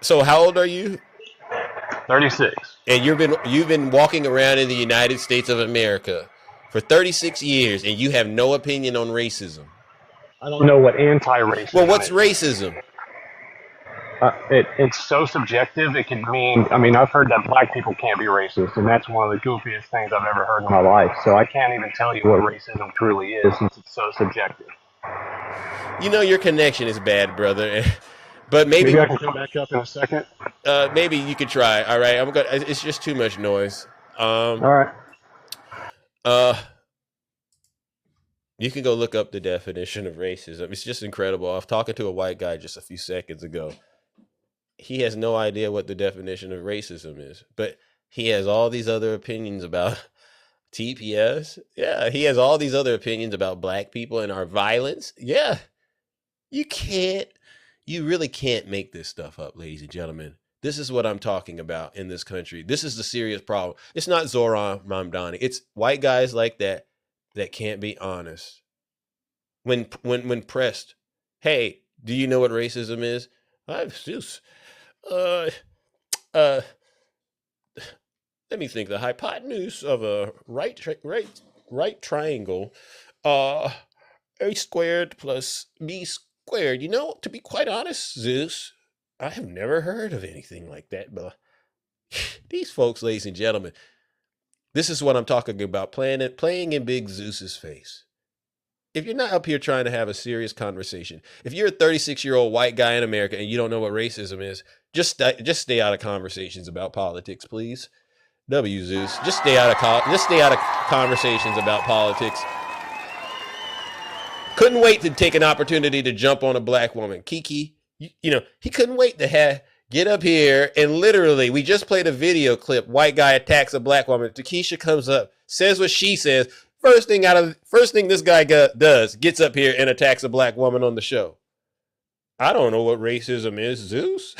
So how old are you? 36. And you've been walking around in the United States of America for 36 years, and you have no opinion on racism. I don't know what anti-racism is. Well, what's racism? It's so subjective. It can mean. I mean, I've heard that black people can't be racist, and that's one of the goofiest things I've ever heard in my life. So I can't even tell you what racism truly is, since it's so subjective. You know, your connection is bad, brother. But maybe I can come back up in a second. Maybe you could try. All right, I'm gonna. It's just too much noise. All right. You can go look up the definition of racism. It's just incredible. I was talking to a white guy just a few seconds ago. He has no idea what the definition of racism is, but he has all these other opinions about TPS. Yeah, he has all these other opinions about black people and our violence. Yeah, you really can't make this stuff up, ladies and gentlemen. This is what I'm talking about in this country. This is the serious problem. It's not Zoran Mamdani. It's white guys like that can't be honest. When pressed, hey, do you know what racism is? Let me think. The hypotenuse of a right triangle, a squared plus b squared. You know, to be quite honest, Zeus, I have never heard of anything like that. But these folks, ladies and gentlemen, this is what I'm talking about. Playing in Big Zeus's face. If you're not up here trying to have a serious conversation, if you're a 36-year-old white guy in America and you don't know what racism is, just stay out of conversations about politics, please. W Zeus, just stay out of conversations about politics. Couldn't wait to take an opportunity to jump on a black woman. Kiki, you know, he couldn't wait to get up here and literally, we just played a video clip. White guy attacks a black woman. Takesha comes up, says what she says. First thing this guy does, gets up here and attacks a black woman on the show. I don't know what racism is, Zeus.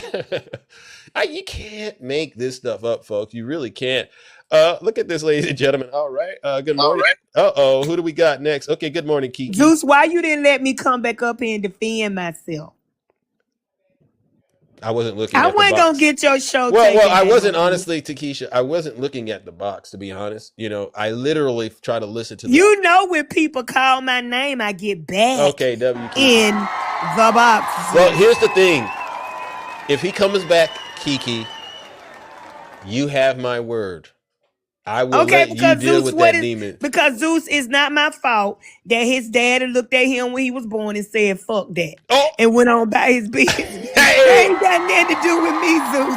You can't make this stuff up, folks. You really can't. Look at this, ladies and gentlemen. All right. Good morning. Uh-oh. Who do we got next? Okay, good morning, Kiki. Zeus, why you didn't let me come back up here and defend myself? I wasn't looking I at wasn't the box. gonna get your show Well, I wasn't, honestly, Takesha. I wasn't looking at the box, to be honest. You know, I literally try to listen to You know, when people call my name, I get back okay, in the box. Well, here's the thing. If he comes back, Kiki, you have my word. I will let you deal Zeus, with that demon. Because Zeus, is not my fault that his daddy looked at him when he was born and said, fuck that. And went on by his business. They ain't got nothing to do with me, Zeus.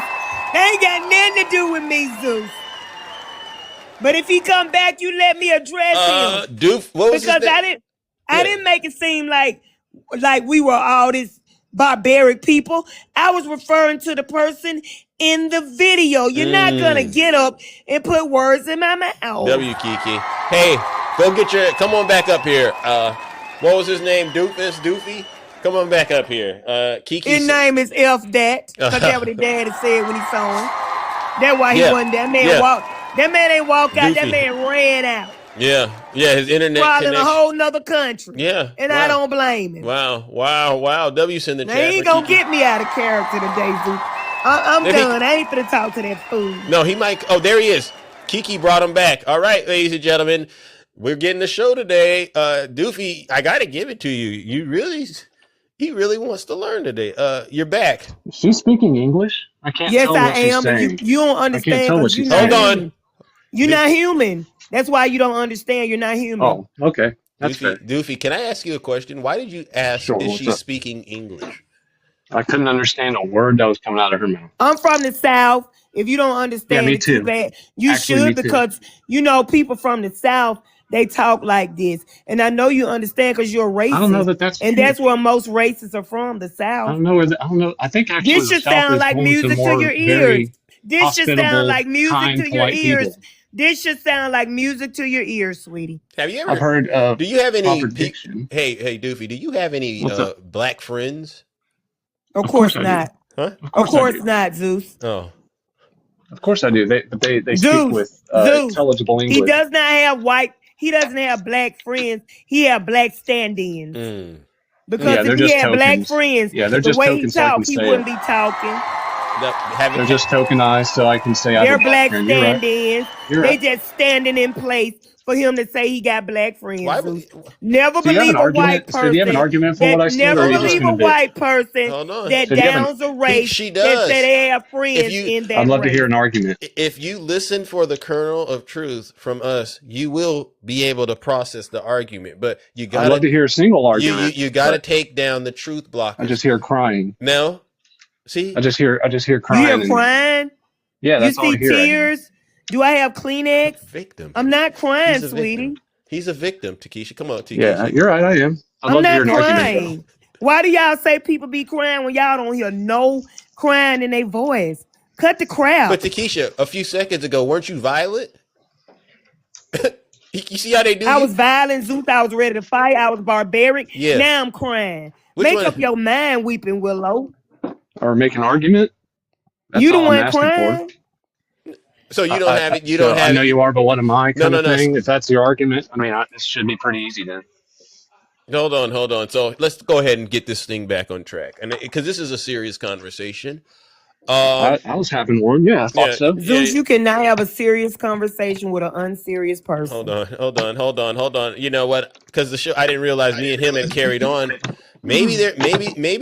They ain't got nothing to do with me, Zeus. But if he come back, you let me address him. Doof, what was because I didn't make it seem like we were all this barbaric people. I was referring to the person in the video. You're not gonna get up and put words in my mouth. W Kiki. Hey, come on back up here. What was his name? Doofy? Come on back up here. Kiki. His name is F that. Because that's what his daddy said when he saw him. That's why he wasn't there. That man ain't walk out. That man ran out. Yeah, his internet probably connection. in a whole nother country. Yeah. And I don't blame him. Wow. W's in the chat. They ain't gonna get me out of character today, Zeus. I'm done. I ain't finna talk to that fool. No, he might. Oh, there he is. Kiki brought him back. All right, ladies and gentlemen, we're getting the show today. Doofy, I gotta give it to you. He really wants to learn today. You're back. She's speaking English. I can't tell what she's saying. You don't understand. I can't tell what she's saying. Hold on. You're not human. That's why you don't understand. You're not human. Oh, okay. That's fair. Doofy, can I ask you a question? Why did you ask if she's speaking English? I couldn't understand a word that was coming out of her mouth. I'm from the South. If you don't understand me it too too. bad, you should, because you know people from the South, they talk like this. And I know you understand because you're racist. I don't know that's and true. That's where most racists are from, the South. I don't know. I think actually this should sound like music to your ears. This should sound like music to your ears. People. This should sound like music to your ears, sweetie. Have you ever? I've heard. Do you have any? Hey, Doofy, do you have any black friends? Of course not. Huh? Of course not, Zeus. Oh. Of course I do. They speak with intelligible English. He does not have he doesn't have black friends. He have black stand-ins. Because if he had black friends, they're the just way he tokens so I talk, can he say wouldn't it. be talking. They're just tokenized, so I can say I They're have a black black friend. You're right. stand-ins. You're They right. just standing in place for him to say he got black friends. Why Zeus. Never So you have believe an a white argument? So do you have an person argument for what that I said, or never are you just believe going a to bitch? white person Hold on. that So do you have downs a race She that does. say they have friends you, in that I'd love to race. hear an argument. If you listen for the kernel of truth from us, you will be able to process the argument. But you got I'd love to hear a single argument. You got to take down the truth blockers. I just hear crying. No, see, I just hear You crying. hear crying? Yeah, You that's all see I hear. tears? Do I have Kleenex? Victim. I'm not crying, He's a sweetie. victim. He's a victim, Takesha. Come on, Takesha. Yeah, you're right. I am. I'd I'm love to hear not an argument, though. crying. Why do y'all say people be crying when y'all don't hear no crying in their voice? Cut the crap. But Takesha, a few seconds ago, weren't you violent? You see how they do? I was violent, Zeus. I was ready to fight. I was barbaric. Yeah. Now I'm crying. Which Make one? up your mind, Weeping Willow. Or make an argument. That's You the all I'm one asking crying? for. So you don't have it. You so don't have. I know you are, but what am I? Kind of No. thing. If that's your argument, I mean, this should be pretty easy then. Hold on. So let's go ahead and get this thing back on track, and because this is a serious conversation. I was having one. Yeah, I thought so. Zeus, you cannot have a serious conversation with an unserious person. Hold on. You know what? Because the show, I didn't realize me and him had carried on. Maybe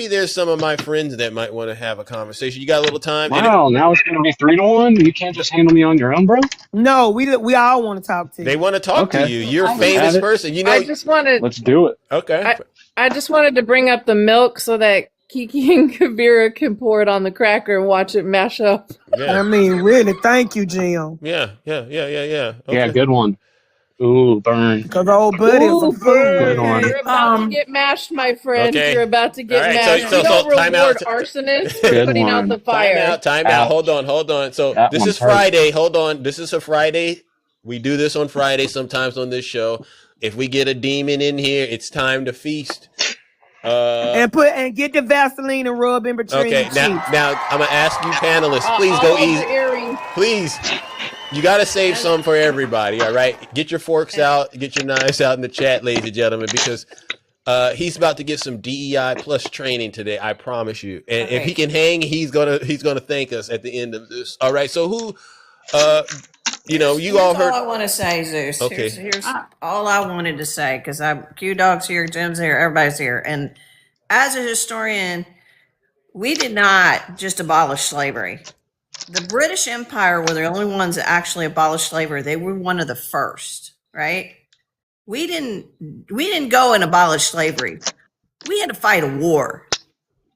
there's some of my friends that might want to have a conversation. You got a little time? Wow, now it's going to be 3-1. You can't just handle me on your own, bro. No, we all want to talk to you. They want to talk to you. You're a famous person. You know. I just wanted. Let's do it. Okay. I just wanted to bring up the milk so that Kiki and Kavira can pour it on the cracker and watch it mash up. Yeah. I mean, really, thank you, Jim. Yeah. Okay. Yeah, good one. Ooh, burn. Because old buddy is a fool. Good one. You're about to get mashed, my friend. Okay. You're about to get All right, mashed. so We don't time reward out. arsonists for putting out the fire. Time out. Hold on. So That this one's is Friday. Hold on. This is a Friday. We do this on Friday sometimes on this show. If we get a demon in here, it's time to feast. And get the Vaseline and rub in between. Okay, the cheeks. now I'm gonna ask you panelists, please go easy. Please, you gotta save some for everybody. All right, get your forks out, get your knives out in the chat, ladies and gentlemen, because he's about to get some DEI plus training today. I promise you. And if he can hang, he's gonna thank us at the end of this. All right. So who, you all heard. All I want to say, Zeus. Okay. Here's all I wanted to say, because Q Dog's here, Jim's here, everybody's here, and as a historian, we did not just abolish slavery. The British Empire were the only ones that actually abolished slavery. They were one of the first, right? We didn't go and abolish slavery. We had to fight a war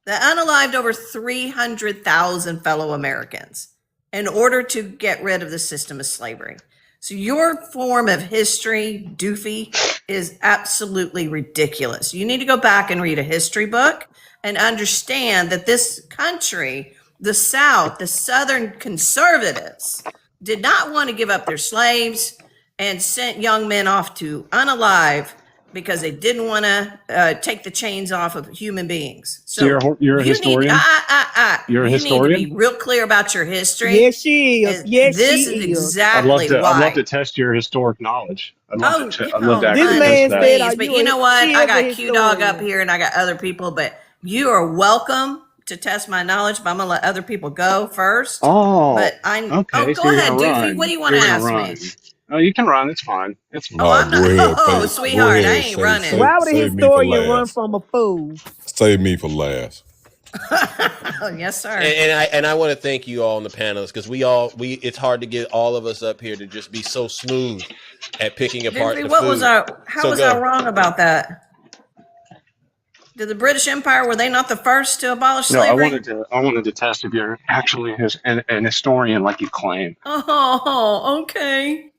that unalived over 300,000 fellow Americans in order to get rid of the system of slavery. So your form of history, doofy, is absolutely ridiculous. You need to go back and read a history book and understand that this country, the South, the Southern conservatives, did not want to give up their slaves and sent young men off to unalive because they didn't want to take the chains off of human beings. So you're a historian? You're a historian? You need to be real clear about your history. Yes, she is. Yes, this she is is. exactly why. I'd love to test your historic knowledge. I'd love to actually This man test said, that. But you know what? I got Q Dog up here and I got other people, but you are welcome to test my knowledge, but I'm going to let other people go first. Oh, but okay. Go ahead, Doofy. What do you want to ask me? Oh, you can run. It's fine. It's fine. Oh, I'm not. Sweetheart, I ain't running. Why would a historian run from a fool? Save me for last. Oh, yes, sir. And I want to thank you all on the panelists, because it's hard to get all of us up here to just be so smooth at picking apart Doofy, the what food. was I wrong about that? Did the British Empire, were they not the first to abolish slavery? I wanted to test if you're actually an historian like you claim. Oh, okay.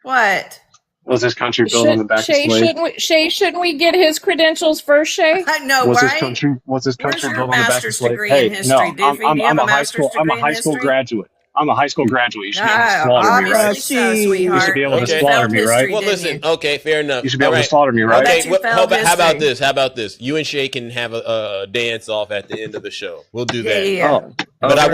What? Was this country built on the back of slaves? Shouldn't we get his credentials first, Shay? I know, was right? This country built on the back of master's slaves? degree Hey, in history, no, Doofy? Do you have a master's I'm a degree in high school history? graduate. I'm a high school graduate. You should be able to slaughter me, right? Obviously so, sweetheart. You should be able to slaughter me, right? Well, listen. Okay, fair enough. You should be able to slaughter me, right? Okay. How about this? You and Shay can have a dance off at the end of the show. We'll do that. Yeah. But I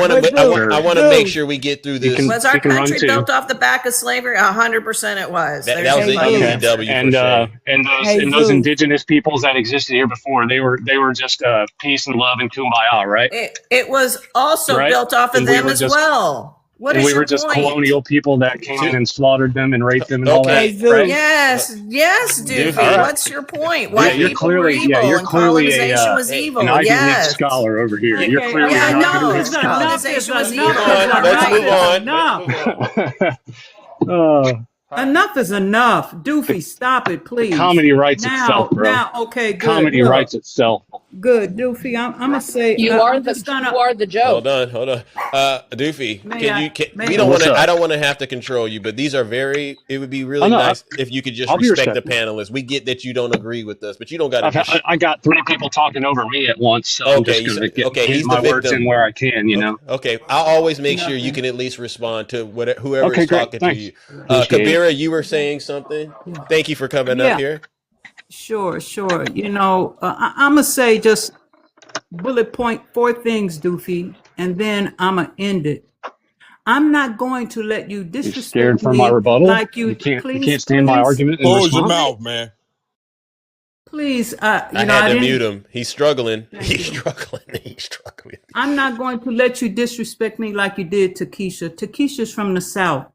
want to make sure we get through this. Was our country built off the back of slavery? 100% it was. That was an easy W for Shay. And those indigenous peoples that existed here before, they were just peace and love and kumbaya, right? It was also built off of them as well. What is we your were just point? colonial people that came in and slaughtered them and raped them and all that. Right? Yes, Doofy. Right. What's your point? White you're people were clearly, evil you're and clearly colonization was evil. an Ivy League Yes. scholar over here. You're clearly Yeah, an Ivy no, League scholar. colonization was evil. Enough is enough. Doofy, stop it, please. Comedy writes itself, bro. Okay, good. Comedy writes itself. Good, Doofy. I'm gonna say you are the joke. Hold on. Doofy, May we I? don't want to. I don't want to have to control you, but these are very. It would be really nice if you could just respect the panelists. We get that you don't agree with us, but you don't got to. I got 3 people talking over me at once, so I'm just gonna get my words in where I can. You know. Okay, I'll always make sure you can at least respond to whoever is talking to you. Kabira, you were saying something. Thank you for coming up here. Sure. You know, I'm going to say just bullet point 4 things, Doofy, and then I'm going to end it. I'm not going to let you disrespect You're scared for me my rebuttal? like you can't please, stand my argument. Close your mouth, man. Please, I had to mute him. He's struggling. He's struggling. I'm not going to let you disrespect me like you did to Keisha. Keisha's from the South.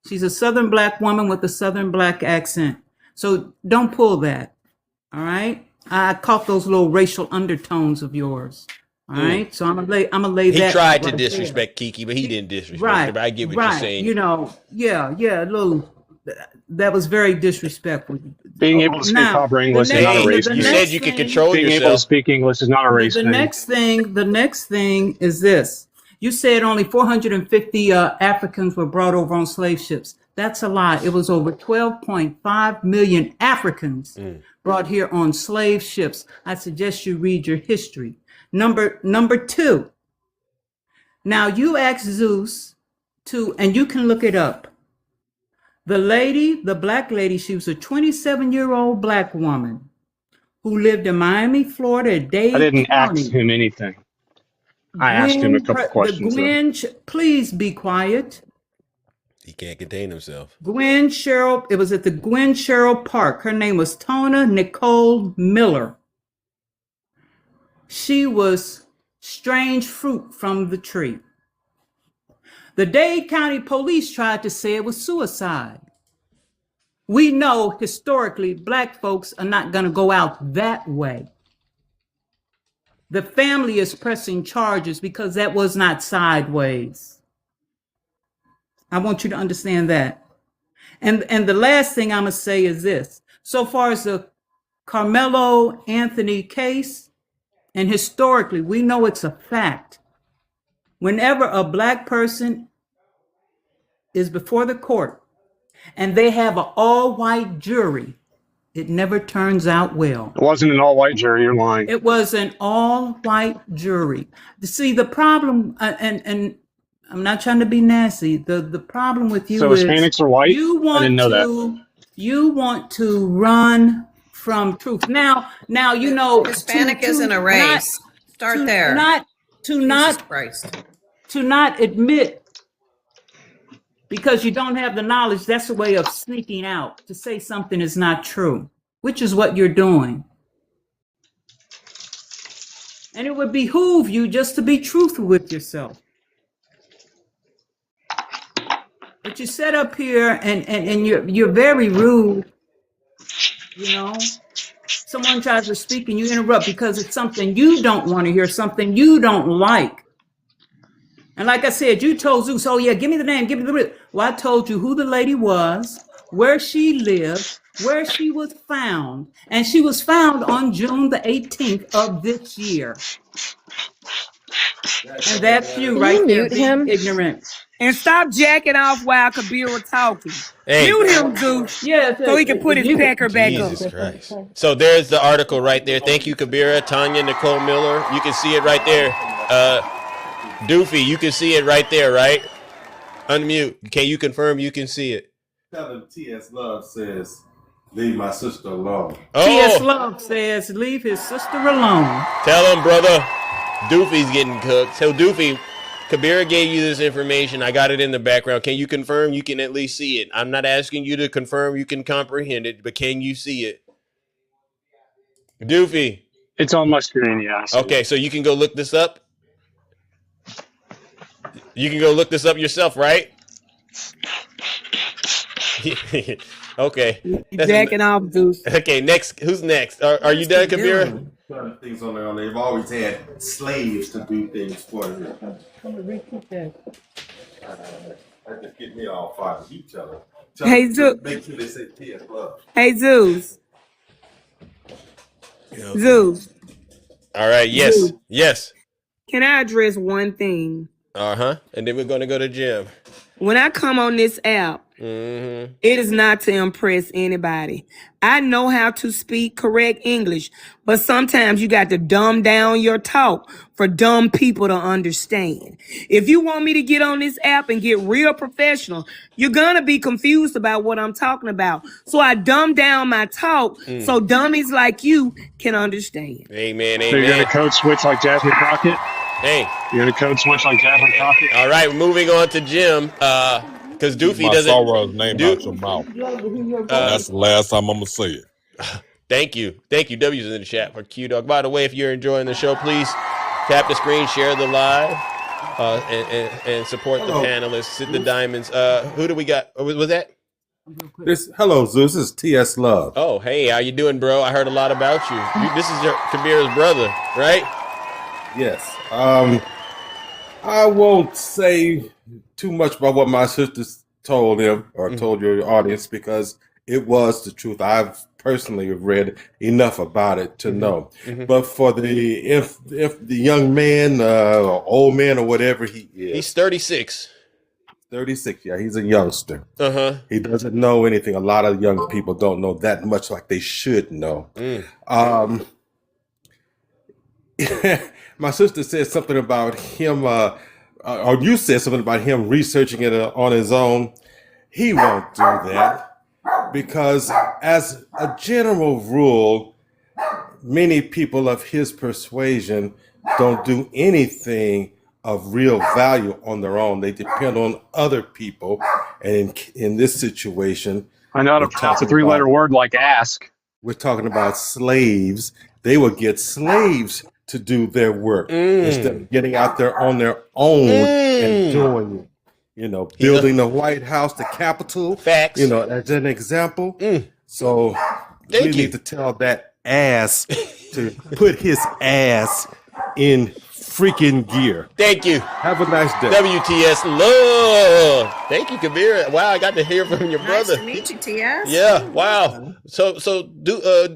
She's a Southern black woman with a Southern black accent. So don't pull that. All right. I caught those little racial undertones of yours. All right. So I'm gonna lay that. He tried to disrespect Kiki, but he didn't disrespect her. But I get what you're saying. You know, that was very disrespectful. Being able to speak proper English is not a race. You said you could control yourself. Being able to speak English is not a race. The next thing is this. You said only 450 Africans were brought over on slave ships. That's a lie. It was over 12.5 million Africans brought here on slave ships. I suggest you read your history. Number 2. Now you asked Zeus to, and you can look it up. The black lady, she was a 27-year-old black woman who lived in Miami, Florida, Dade County. I didn't ask him anything. I asked him a couple questions. Please be quiet. He can't contain himself. Gwen Cheryl, it was at the Gwen Cheryl Park. Her name was Tona Nicole Miller. She was strange fruit from the tree. The Dade County Police tried to say it was suicide. We know historically black folks are not going to go out that way. The family is pressing charges because that was not sideways. I want you to understand that. And the last thing I'm going to say is this. So far as the Carmelo Anthony case, and historically, we know it's a fact. Whenever a black person is before the court and they have an all-white jury, it never turns out well. It wasn't an all-white jury. You're lying. It was an all-white jury. See, the problem, and I'm not trying to be nasty. The problem with you is Hispanics are white? I didn't know that. You want to run from truth. Now you know Hispanic isn't a race. Start there. To not admit because you don't have the knowledge. That's a way of sneaking out to say something is not true, which is what you're doing. And it would behoove you just to be truthful with yourself. But you sit up here and you're very rude, you know. Someone tries to speak and you interrupt because it's something you don't want to hear, something you don't like. And like I said, you told Zeus, oh yeah, give me the name, give me the... Well, I told you who the lady was, where she lived, where she was found. And she was found on June the 18th of this year. And that's you right there, being ignorant. And stop jacking off while Kabir talking. Hey. Mute him, Zeus, so he can put his pecker back up. Jesus Christ. So there's the article right there. Thank you, Kabira, Tanya, Nicole Miller. You can see it right there. Doofy, you can see it right there, right? Unmute. Can you confirm you can see it? Tell him T.S. Love says, leave my sister alone. Oh. T.S. Love says, leave his sister alone. Tell him, brother. Doofy's getting cooked. So Doofy, Kabira gave you this information. I got it in the background. Can you confirm you can at least see it? I'm not asking you to confirm you can comprehend it, but can you see it? Doofy. It's on my screen, yeah. Okay, so you can go look this up? You can go look this up yourself, right? Okay. Jacking off, Zeus. Okay, next. Who's next? Are you done, Kabira? Things on there. They've always had slaves to do things for them. Come and repeat that. That just get me all fired. You tell them. Hey, Zeus. Make sure they say TS Love. Hey, Zeus. Zeus. All right. Yes. Zeus. Yes. Can I address one thing? And then we're going to go to Jim. When I come on this app, it is not to impress anybody. I know how to speak correct English, but sometimes you got to dumb down your talk for dumb people to understand. If you want me to get on this app and get real professional, you're going to be confused about what I'm talking about. So I dumb down my talk so dummies like you can understand. Amen. So you're going to code switch like Jasmine Crockett? Hey. You're going to code switch like Jasmine Crockett? All right, moving on to Jim. Because Doofy my doesn't. sorrow's name out your mouth. That's the last time I'm gonna say it. Thank you. W's in the chat for Q Dog. By the way, if you're enjoying the show, please tap the screen, share the live, and support the panelists. Hit the diamonds. Who do we got? Was that? Hello, Zeus. This is TS Love. Oh, hey, how you doing, bro? I heard a lot about you. This is your Kabira's brother, right? Yes. I won't say too much about what my sisters told him or told your audience because it was the truth. I've personally read enough about it to know. But for if the young man, or old man, or whatever he is, he's 36. 36, yeah, he's a youngster. He doesn't know anything. A lot of young people don't know that much like they should know. My sister said something about him, or you said something about him researching it on his own. He won't do that because, as a general rule, many people of his persuasion don't do anything of real value on their own. They depend on other people. And in this situation, I know how to pronounce a three-letter word like ask. We're talking about slaves. They would get slaves to do their work instead of getting out there on their own and doing it. You know, building the White House, the Capitol. Facts. You know, as an example. So we need to tell that ass to put his ass in freaking gear. Thank you. Have a nice day. WTS love. Thank you, Kabira. Wow, I got to hear from your brother. Nice to meet you, TS. Yeah. Wow. So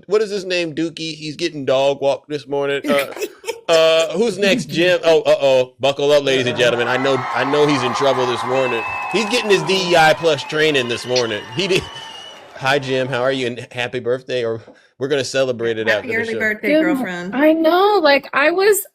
what is his name? Dookie. He's getting dog walked this morning. Who's next, Jim? Buckle up, ladies and gentlemen. I know he's in trouble this morning. He's getting his DEI plus training this morning. He did. Hi, Jim. How are you? And happy birthday, or we're gonna celebrate it after the show. Happy early birthday, girlfriend. I know. Like I was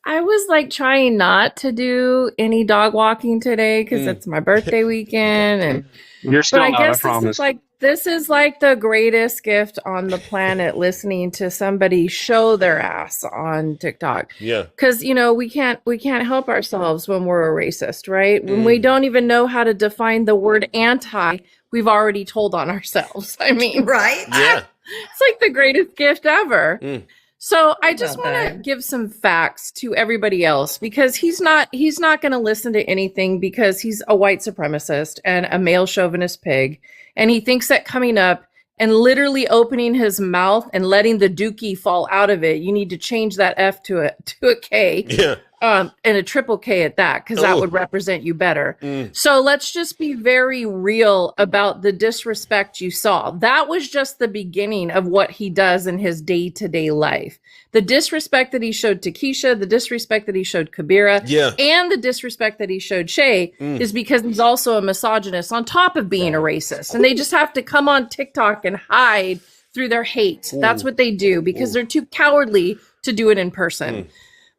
like trying not to do any dog walking today because it's my birthday weekend, and you're still but not, I guess I promise. this is like the greatest gift on the planet. Listening to somebody show their ass on TikTok. Yeah. Because we can't help ourselves when we're a racist, right? When we don't even know how to define the word anti, we've already told on ourselves. I mean, right? Yeah. It's like the greatest gift ever. So I just want to give some facts to everybody else because he's not going to listen to anything because he's a white supremacist and a male chauvinist pig. And he thinks that coming up and literally opening his mouth and letting the dookie fall out of it, you need to change that F to a K. Yeah. And a triple K at that, because that would represent you better. So let's just be very real about the disrespect you saw. That was just the beginning of what he does in his day-to-day life. The disrespect that he showed to Keisha, the disrespect that he showed Kabira, and the disrespect that he showed Shay is because he's also a misogynist on top of being a racist. And they just have to come on TikTok and hide through their hate. That's what they do because they're too cowardly to do it in person.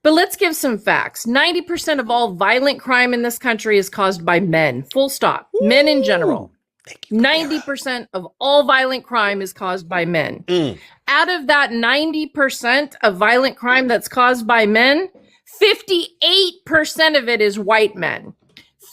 But let's give some facts. 90% of all violent crime in this country is caused by men. Full stop. Men in general. 90% of all violent crime is caused by men. Out of that 90% of violent crime that's caused by men, 58% of it is white men.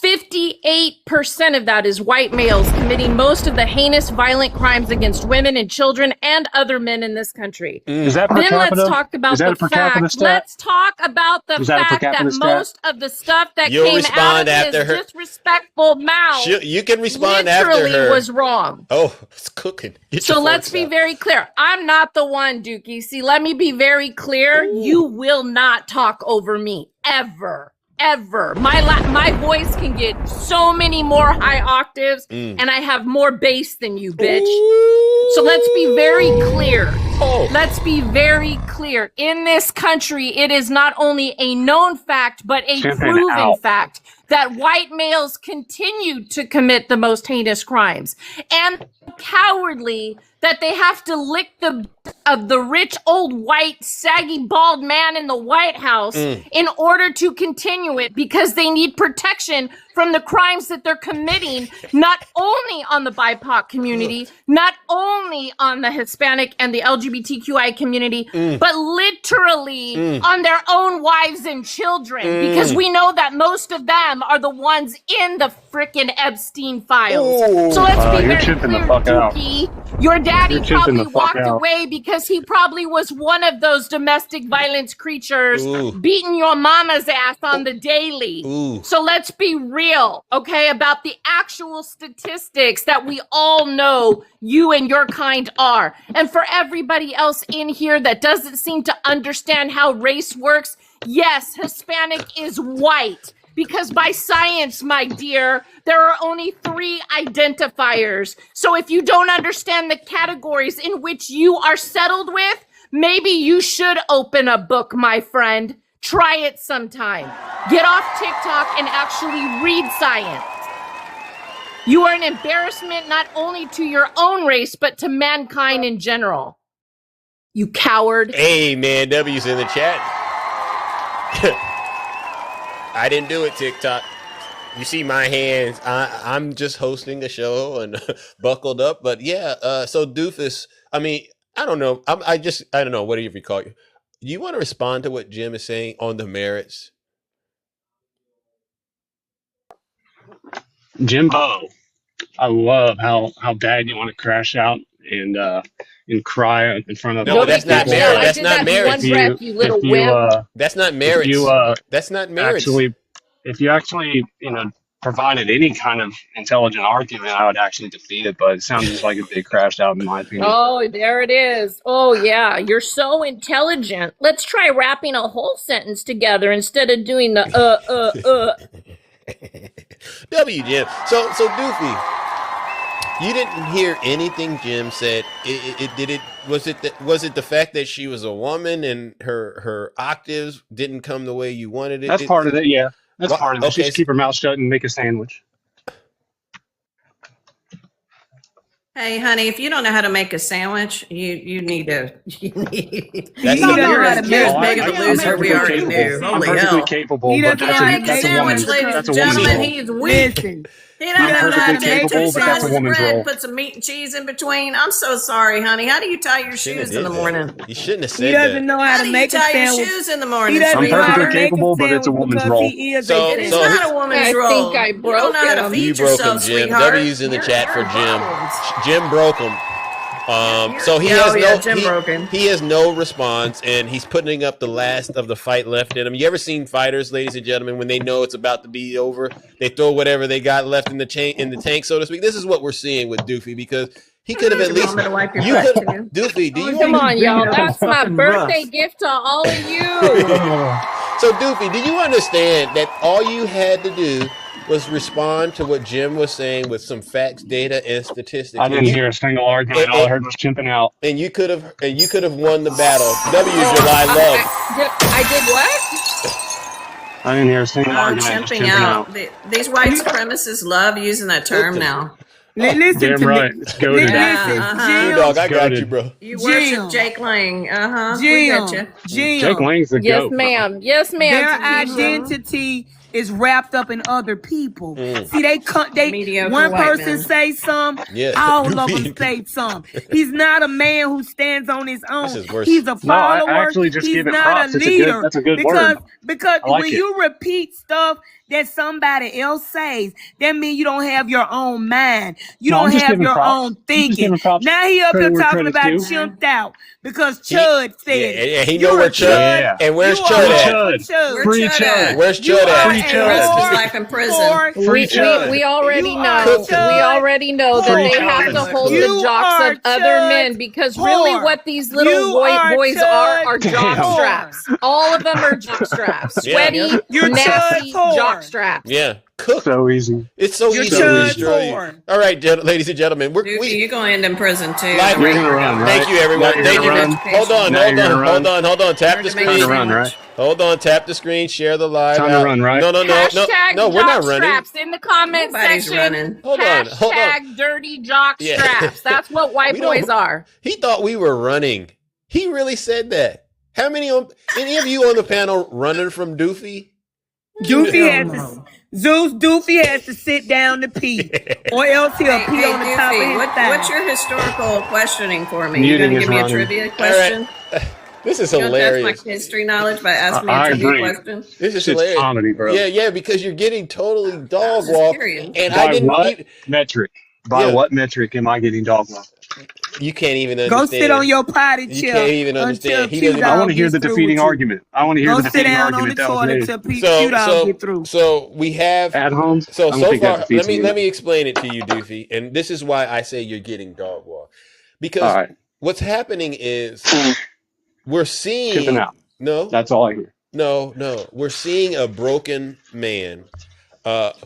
58% of that is white males committing most of the heinous violent crimes against women and children and other men in this country. Is that per Then capita? let's talk about Is that the a per capita fact. stat? Let's talk about the Is that a per fact that capita stat? most of the stuff that You'll came out respond of after his her. disrespectful mouth You can respond after literally her. was wrong. Oh, it's cooking. Get So your let's forks be out. very clear. I'm not the one, Dookie. See, let me be very clear. You will not talk over me ever. Ever. My voice can get so many more high octaves, and I have more bass than you, bitch. So let's be very clear. Let's be very clear. In this country, it is not only a known fact, but a Champagne proven out. fact that white males continue to commit the most heinous crimes, and cowardly that they have to lick the rich old white saggy bald man in the White House in order to continue it, because they need protection from the crimes that they're committing, not only on the BIPOC community, not only on the Hispanic and the LGBTQI community, but literally on their own wives and children, because we know that most of them are the ones in the frickin' Epstein files. So let's be You're very chipping clear, the fuck out. Dookie. Your daddy You're chipping probably the fuck walked out. away because he probably was one of those domestic violence creatures beating your mama's ass on the daily. So let's be real, okay, about the actual statistics that we all know you and your kind are. And for everybody else in here that doesn't seem to understand how race works, yes, Hispanic is white. Because by science, my dear, there are only 3 identifiers. So if you don't understand the categories in which you are settled with, maybe you should open a book, my friend. Try it sometime. Get off TikTok and actually read science. You are an embarrassment not only to your own race, but to mankind in general. You coward. Hey, man, W's in the chat. I didn't do it, TikTok. You see my hands. I'm just hosting a show and buckled up. But yeah, so Doofus, I mean, I don't know. I don't know. Whatever you call it. Do you want to respond to what Jim is saying on the merits? Jimbo, I love how bad you want to crash out and cry in front of No, all that's these not people. merit. I That's did not that in merits. one breath, you little If you, wimp. That's not if merits. you That's not merits. if you actually provided any kind of intelligent argument, I would actually defeat it. But it sounds just like a big crash out, in my opinion. Oh, there it is. Oh, yeah. You're so intelligent. Let's try wrapping a whole sentence together instead of doing the W, Jim. So Doofy, you didn't hear anything Jim said. Was it the fact that she was a woman and her octaves didn't come the way you wanted it? That's part of it. Yeah, that's part of it. Okay. Just keep her mouth shut and make a sandwich. Hey, honey, if you don't know how to make a sandwich, you need to. That's You're the- as big of a loser we already knew. I'm Holy perfectly hell. capable, He but doesn't that's know how a to make a that's a sandwich, woman's ladies that's a and woman's gentlemen. role. He's weak. Listen, He doesn't know how to perfectly take two capable, but that's a slices of woman's bread role. and put some meat and cheese in between. I'm so sorry, honey. How do you tie your shoes in the morning? You shouldn't have he said doesn't that. know how How to do you make a tie your sandwich. shoes in the He morning, doesn't know how to sweetheart? make capable, a but it's a sandwich woman's because role. he is So- a It is so not he- a woman's I role. think I You don't broke know how to him. feed You broke him, yourself, Jim. sweetheart. W's in the chat for You're Jim. problems. Jim broke him. So he Yeah, has oh, yeah, no Jim broke him. he has no response, and he's putting up the last of the fight left in him. You ever seen fighters, ladies and gentlemen, when they know it's about to be over, they throw whatever they got left in the tank, so to speak. This is what we're seeing with Doofy, because he could have at least Want me to wipe your you butt, could too? Doofy. Do you Come on, y'all. up That's my fucking birthday rough. gift to all of you. So Doofy, do you understand that all you had to do was respond to what Jim was saying with some facts, data, and statistics? I didn't hear a single argument. All I heard was chimping out. And you could have won the battle. W, July love. I did what? I didn't hear a single Oh, argument. Just chimping chimping out. out. These white supremacists love using that term now. Listen Damn to right. me. It's goated. Yeah, Blue Jim. Dog, I got Goated. you, bro. You worship Jim. Jake Lang. We Jim. get you. Jim. Jake Lang's the Yes, goat, bro. ma'am. Yes, ma'am. Their Takesha. identity is wrapped up in other people. See, Mediocre one white person men. say some, Yeah. all of them say some. He's not a man who stands on his own. is worse. He's a No, I follower. actually just He's give it not props. a leader. That's a good word. Because I like when it. you repeat stuff that somebody else says, that means you don't have your own mind. You No, I'm don't just have giving your props. own I'm just thinking. giving props. Now he up Credit here where talking credit's about due. chimped out because Chud said it. Yeah, he You're know where a Chud. Yeah. And where's You Chud are at? a Chud. Where Free Chud at? Chud. Where's You Chud are at? Free a Chud. He's whore, like in prison. whore, Free Chud. We already You are know. Chud. We already know that Free they have Chud. to hold You the jocks are of other Chud men because really whore. what these little You are boys Chud are jock Damn. straps. All of them are jock straps. Yeah. Sweaty, You're nasty Chud jock whore. straps. Yeah. Cook. So easy. It's so You're easy to Chud destroy you. whore. All right, ladies and gentlemen. Doofy, you're going to end in prison too. Live- The You're rate gonna you're run, going. right? Thank you, everyone. Now you're Thank you. gonna run. Hold on, Now hold you're on, gonna hold run. on, hold on. Tap Learn the to make a Time to screen. run, sandwich. right? Hold on, tap the screen, share the live. Time to out. run, right? No. Hashtag No, we're jock not running. straps in the comment Nobody's section. running. Hold on. Hashtag dirty jock Yeah. straps. That's what white We don't- boys are. He thought we were running. He really said that. How many any of you on the panel running from Doofy? Doofy has to, Zeus Doofy has to sit down to pee, or else he'll Hey, pee on the top of Doofy, his thigh. what's your historical questioning for me? You Muting going to is give me a running. trivia question? This is You gonna test hilarious. my history knowledge by asking me I a trivia agree. question? This is Shit's hilarious. comedy, bro. Yeah, because you're getting totally dog just walked, curious. and By I didn't. what metric? By Yeah. what metric am I getting dog walked? You can't even Go understand. sit on your potty You chair can't even until understand. He Q doesn't. I want Dog to hear gets the through defeating with you. argument. I want to hear Go the sit defeating down on the argument that was toilet made. till Q Dog get through. So we have At home. So I don't so think that far. defeats me. Let me explain it to you, Doofy, and this is why I say you're getting dog walk, because All right. what's happening is we're Chipping seeing out. no, That's all I hear. no, we're seeing a broken man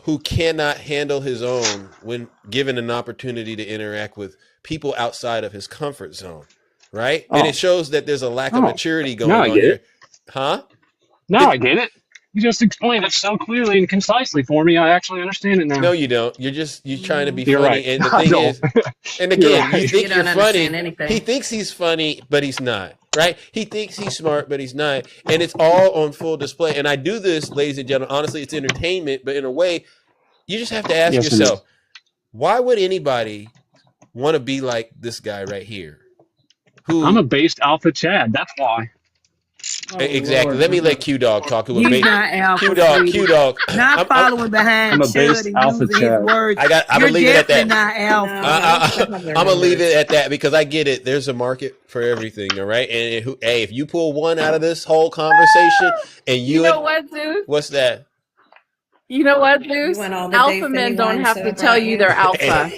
who cannot handle his own when given an opportunity to interact with people outside of his comfort zone, right? And Oh. it shows that there's a lack of Oh. maturity going Now I on get here, it. huh? Now I get it. You just explained it so clearly and concisely for me. I actually understand it now. No, you don't. You're trying to be You're funny, right. and the I thing don't. is, and You're again, you right. think You don't you're funny. understand anything. He thinks he's funny, but he's not. Right? He thinks he's smart, but he's not, and it's all on full display. And I do this, ladies and gentlemen. Honestly, it's entertainment, but in a way, you just have to ask Yes, it yourself, is. why would anybody want to be like this guy right here? Who I'm a based alpha Chad. That's why. exactly? Let me let Q Dog talk. Who a He's bait? not alpha, Q Dog, sweetie. Q Dog. Not following behind I'm a Chud based and alpha using his Chad. words. I'm You're gonna leave it at definitely that. not alpha. I'm gonna leave it at that because I get it. There's a market for everything, all right. And hey, if you pull one out of this whole conversation, and You know what, dude? what's that? You know what, Zeus? went all the Alpha Dave men Finney don't lines have that to I tell brought you you. they're alpha.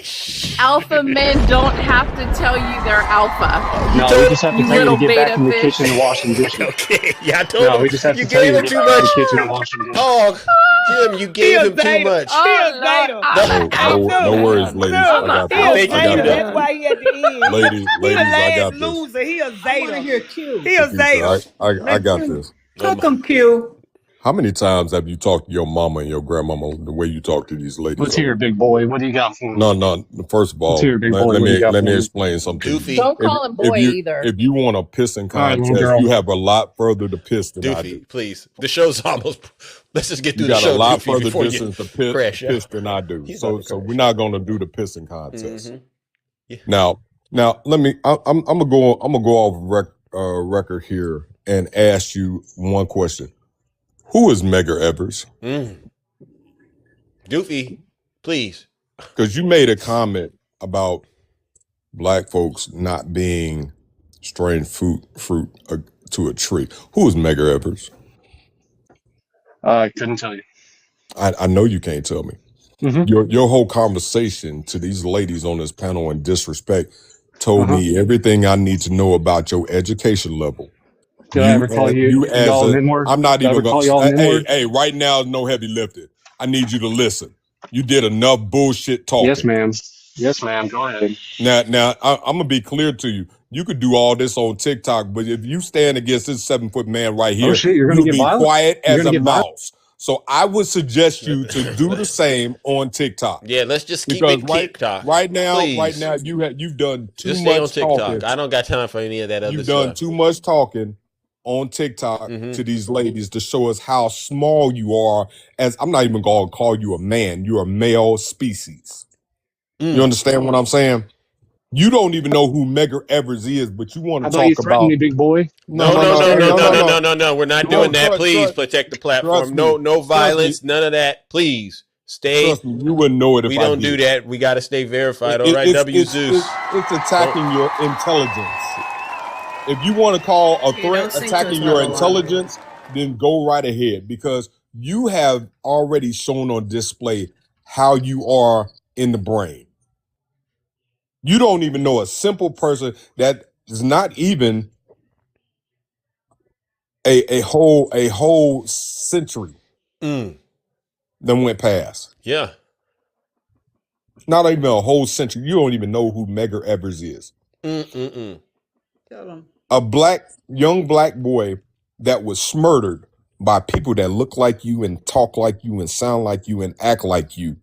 Alpha men don't have to tell you they're alpha. No, we just have to You tell you to little get back beta in the fish. kitchen and wash some dishes. Okay, yeah, I told No, him. we just have You to tell you gave to him get too back in much. the kitchen and wash some dishes. Oh, Jim, you gave him too much. No worries, ladies. I got this. Thank I got you, this. That's why he at the end. Ladies, He the I last got this. loser. He a I want Zeta. to hear Q. He a Zeta. I got this. Cook 'em, Q. How many times have you talked to your mama and your grandmama the way you talk to these ladies? Let's hear it, big boy. What do you got for me? No. First of all, Let's hear it, big boy. let What do you got me for me? explain something. Doofy. Don't call him boy either. If you want a pissing All right, little contest, girl. you have a lot further to piss than I do. Doofy, please. The show's almost. Let's just get You through the got show, a lot Doofy, further before you distance to crash piss out. than I do. He's So about to crash. we're not going to do the pissing contest. Mhm. Yeah. Now let me. I'm gonna go off record here and ask you one question. Who is Medgar Evers? Doofy, please. Because you made a comment about black folks not being strange fruit to a tree. Who is Medgar Evers? I couldn't tell you. I know you can't tell me. Mm-hmm. Your whole conversation to these ladies on this panel in disrespect told Uh-huh. me everything I need to know about your education level. Did I ever call y'all an N-word? I'm not Did I even ever call going y'all an N-word? Hey, right now, no heavy lifting. I need you to listen. You did enough bullshit talking. Yes, ma'am. Yes, ma'am. Go ahead. Now, I'm gonna be clear to you. You could do all this on TikTok, but if you stand against this 7-foot man right here, Oh, shit, you're gonna you'll get be violent? quiet You're as gonna a get violent? mouse. So I would suggest you to do the same on TikTok. Yeah, let's just keep Because it TikTok. right now, Please. you've done too Just stay on much TikTok. talking. I don't got time for any of that other You've stuff. done too much talking on TikTok to these ladies to show us how small you are. As I'm not even going to call you a man. You're a male species. You understand what I'm saying? You don't even know who Medgar Evers is, but you want I to thought you talk threatened about me, big boy. no. We're not doing that. Please protect the platform. No violence. None of that. Please stay. Trust me, you wouldn't know it if I did. We don't do that. We got to stay verified. All right, It's attacking your intelligence. If you want to call a threat attacking your intelligence, then go right ahead, because you have already shown on display how you are in the brain. You don't even know a simple person that is not even a whole century that went past. Yeah. Not even a whole century. You don't even know who Medgar Evers is. Tell them. A young black boy that was murdered by people that look like you and talk like you and sound like you and act like you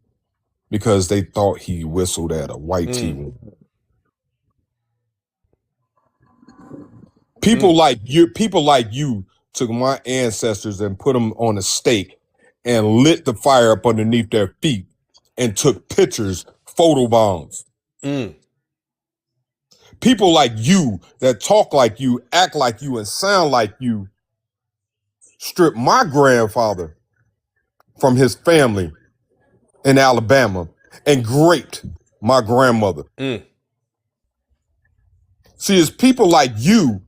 because they thought he whistled at a white TV. People like you took my ancestors and put them on a stake and lit the fire up underneath their feet and took pictures, photo bombs. People like you that talk like you, act like you, and sound like you stripped my grandfather from his family in Alabama and raped my grandmother. See, it's people like you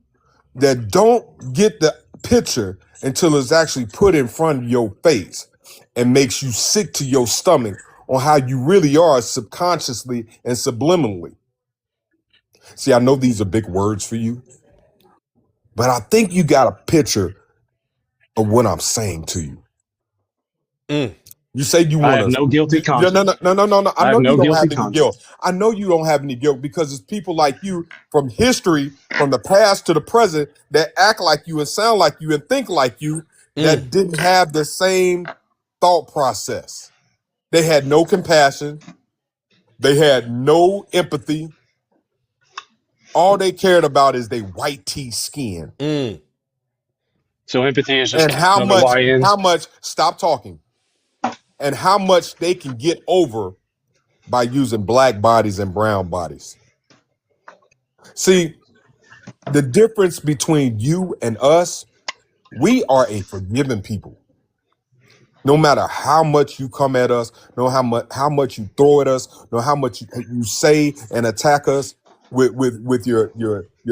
that don't get the picture until it's actually put in front of your face and makes you sick to your stomach on how you really are subconsciously and subliminally. See, I know these are big words for you, but I think you got a picture of what I'm saying to you. You say you want to. I have no guilty conscience. No. I know you don't have any guilt. conscience. I know you don't have any guilt because it's people like you from history, from the past to the present, that act like you and sound like you and think like you, that didn't have the same thought process. They had no compassion. They had no empathy. All they cared about is their white tea skin. So empathy is just And how another Y-in. much, stop talking, and how much they can get over by using black bodies and brown bodies. See, the difference between you and us, we are a forgiving people. No matter how much you come at us, no how much you throw at us, no how much you say and attack us with your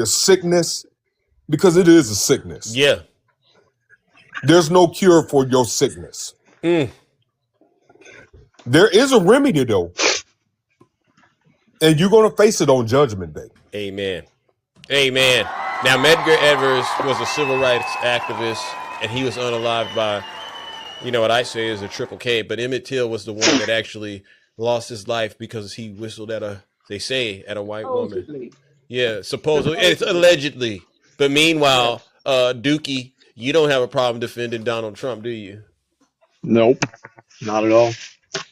sickness, because it is a sickness. Yeah. There's no cure for your sickness. There is a remedy though. And you're going to face it on Judgment Day. Amen. Now, Medgar Evers was a civil rights activist, and he was unalived by, what I say is a triple K. But Emmett Till was the one that actually lost his life because he whistled at a white woman. Yeah, supposedly. It's allegedly. But meanwhile, Dookie, you don't have a problem defending Donald Trump, do you? Nope, not at all.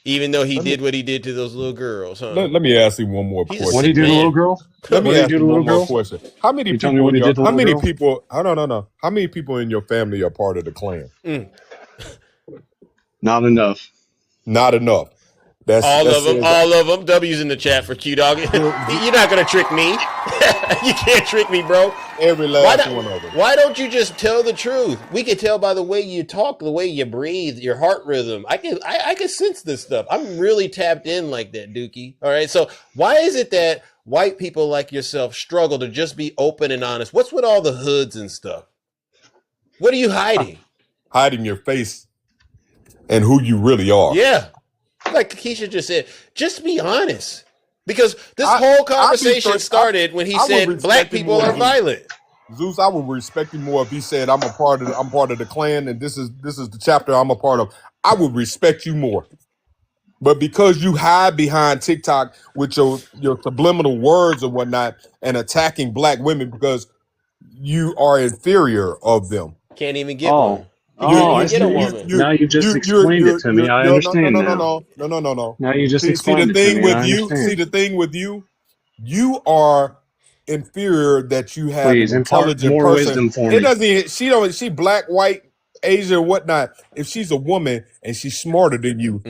Even though he did what he did to those little girls, huh? Let me ask you one more question. What did he do to the little girl? Let me ask you one more girl? question. How many You people? tell me what he did to the How little many girl? people? I don't know. How many people in your family are part of the Klan? Not enough. Not enough. All of them. W's in the chat for Q Dog. You're not gonna trick me. You can't trick me, bro. Every last one of them. Why don't you just tell the truth? We can tell by the way you talk, the way you breathe, your heart rhythm. I can sense this stuff. I'm really tapped in like that, Dookie. All right. So why is it that white people like yourself struggle to just be open and honest? What's with all the hoods and stuff? What are you hiding? Hiding your face and who you really are. Yeah. Like Keisha just said, just be honest. Because this whole conversation started when he said black people are violent. Zeus, I would respect him more if he said I'm part of the Klan and this is the chapter I'm a part of. I would respect you more. But because you hide behind TikTok with your subliminal words and whatnot and attacking black women because you are inferior of them. Can't even get one. I see. Now you just explained it to me. I understand now. No. Now you just See explained the it to thing me. with I you. understand. See the thing with you. You are inferior that you have Please an impart intelligent more person. wisdom for It me. doesn't. She black, white, Asian, or whatnot. If she's a woman and she's smarter than you,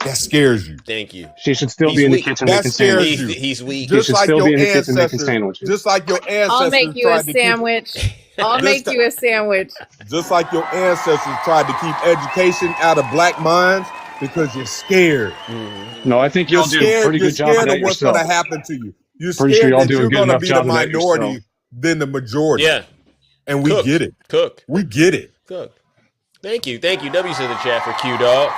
that scares you. Thank you. She should still He's be in the weak. kitchen That making scares sandwiches. you. He's weak. She Just should like still be your in the kitchen making ancestors. sandwiches. Just like your I'll make ancestors you a tried to keep. sandwich. I'll make Just, you a sandwich. just like your ancestors tried to keep education out of black minds because you're scared. No, I think You're y'all do a scared. pretty You're good job of scared that of what's going yourself. to happen to you. You're Pretty sure scared y'all that do a you're good going to enough be the job of that yourself. minority than the majority. Yeah. And we get it. Cooked. We get it. Cooked. Thank you. W's in the chat for Q Dog.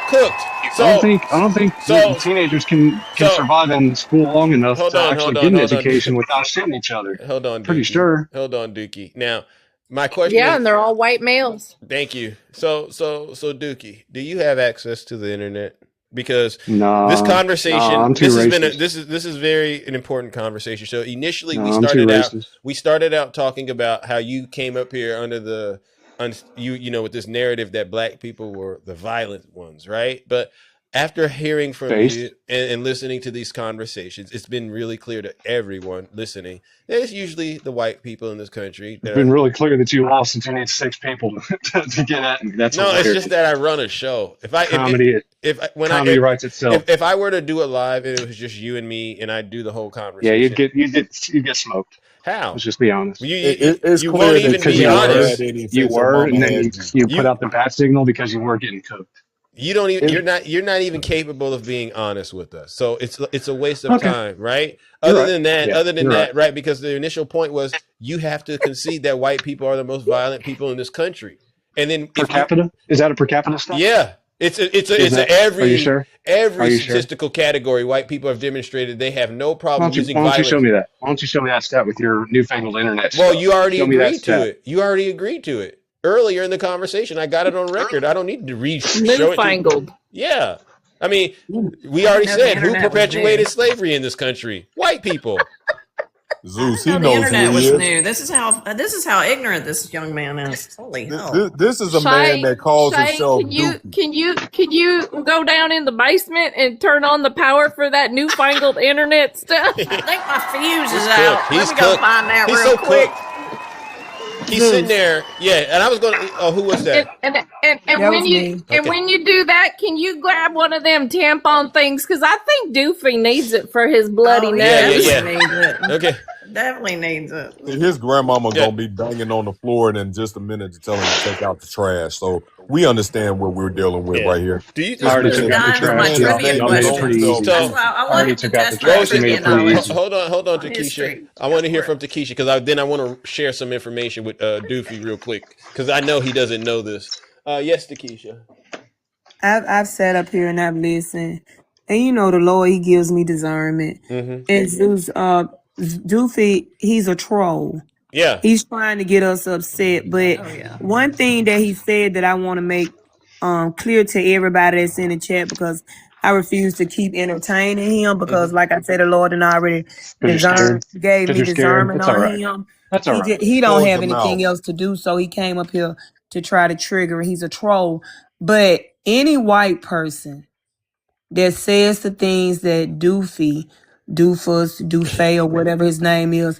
Cooked. So I don't think teenagers can survive in school long enough to actually get an education without shitting each other. Hold on, Pretty Dookie. sure. Hold on, Dookie. Now, my question Yeah, is, and they're all white males. thank you. So Dookie, do you have access to the internet? Because No, this conversation, I'm too racist. this is very an important conversation. So initially, No, we I'm too started out talking about how you came up here under the you know, with this narrative that black people were the violent ones, right? But after hearing from you and listening to these conversations, it's been really clear to everyone listening that it's usually the white people in this country. It's been really clear that you lost and you need 6 people to get at me. That's no, hilarious. it's just that I run a show. Comedy writes itself. If I were to do it live and it was just you and me and I do the whole conversation, Yeah, you get smoked. How? Let's just be honest. It's you clear won't that even be honest. You were, and then you put out the bat signal because you were getting cooked. You don't even. You're not even capable of being honest with us. So it's a waste of time, right? Other than that, right? Because the initial point was you have to concede that white people are the most violent people in this country, and then Per capita? Is that a per capita stat? Yeah, it's Are you sure? every statistical category. White people have demonstrated they have no problem using Why don't you violence. show me that? Why don't you show me that stat with your newfangled internet? Well, stuff? you already Show me that agreed to stat. it. You already agreed to it earlier in the conversation. I got it on record. I don't need to show it. Newfangled. Yeah. I mean, we already said who internet was perpetuated new. slavery in this country? White people. Zeus, he The knows internet who was he is. new. This is how ignorant this young man is. Holy hell! This is a man that calls himself Dookie. Can you go down in the basement and turn on the power for that newfangled internet stuff? I think my fuse is He's out. cooked. Let He's me go cooked. find that He's real so quick. cooked. He's sitting there, yeah. And I was going to. Oh, who was that? And That when was you me. and Okay. when you do that, can you grab one of them tampon things? Because I think Doofy needs it for his bloody Oh, nose. Yeah. Needs it. Okay. Definitely needs it. His grandmama gonna be banging on the floor in just a minute to tell him to take out the trash. So we understand what we're dealing with right here. Do you I already took out the Done with my trash. trivia Y'all made it pretty easy. So- That's why I I already wanted to took out the test my trash. You made trivia it pretty knowledge. easy. Hold on, Takesha. History. I want to hear from Takesha because I want to share some information with Doofy real quick because I know he doesn't know this. Yes, Takesha. I've sat up here and I've listened, and you know the Lord, He gives me discernment. Mm-hmm. And Zeus, Doofy, he's a troll. Yeah. He's trying to get us upset. But one thing that he said that I want to make clear to everybody that's in the chat, because I refuse to keep entertaining him, because like I said, the Lord and already gave me Because you're scared. discernment It's all on right. him. That's all right. He don't Close have your anything mouth. else to do, so he came up here to try to trigger. He's a troll. But any white person that says the things that Doofus, Doofay, or whatever his name is,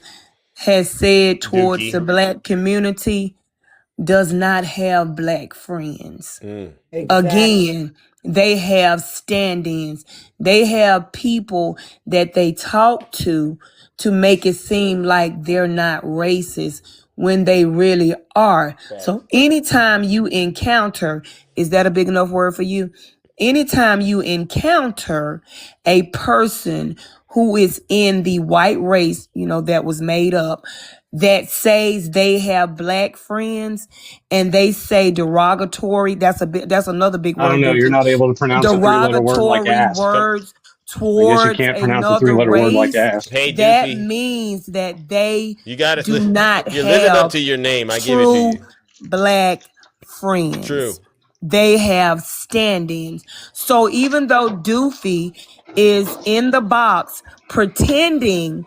has said towards Dookie. the black community does not have black friends. Again, they have stand-ins. They have people that they talk to make it seem like they're not racist when they really are. So anytime you encounter, is that a big enough word for you? Anytime you encounter a person who is in the white race, that was made up, that says they have black friends and they say derogatory, that's another big word. I don't know. You're not able to pronounce a 3-letter word like Derogatory ass. words I guess you towards can't pronounce a another 3-letter word like race. ass. Hey, That Doofy. means that they You got to do not You're living up have to your name. I give it to true you. black friends. True. They have stand-ins. So even though Doofy is in the box pretending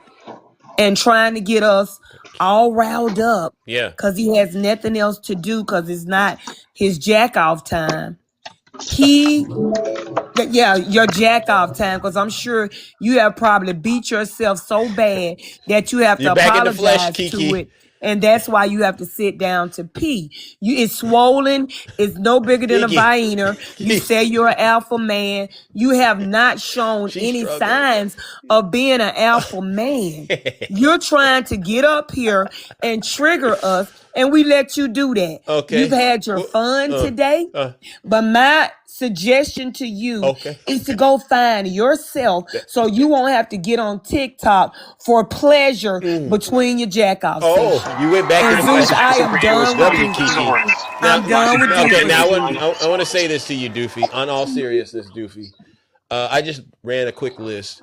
and trying to get us all riled up Yeah. because he has nothing else to do, because it's not his jack off time, he Yeah, your jack off time, because I'm sure you have probably beat yourself so bad that you have to You're back in the flesh, apologize to Kiki. it. And that's why you have to sit down to pee. It's swollen. It's no bigger than a Kiki. hyena. You say you're an alpha man. You have not shown any signs of being an alpha man. You're trying to get up here and trigger us, and we let you do that. Okay. You've had your fun today, but my suggestion to you is to go find yourself so you won't have to get on TikTok for pleasure between your jack-off sessions. You went back and to the Zeus, I am done with you. I'm done with you. Okay, now I want to say this to you, Doofy. On all seriousness, Doofy. I just ran a quick list.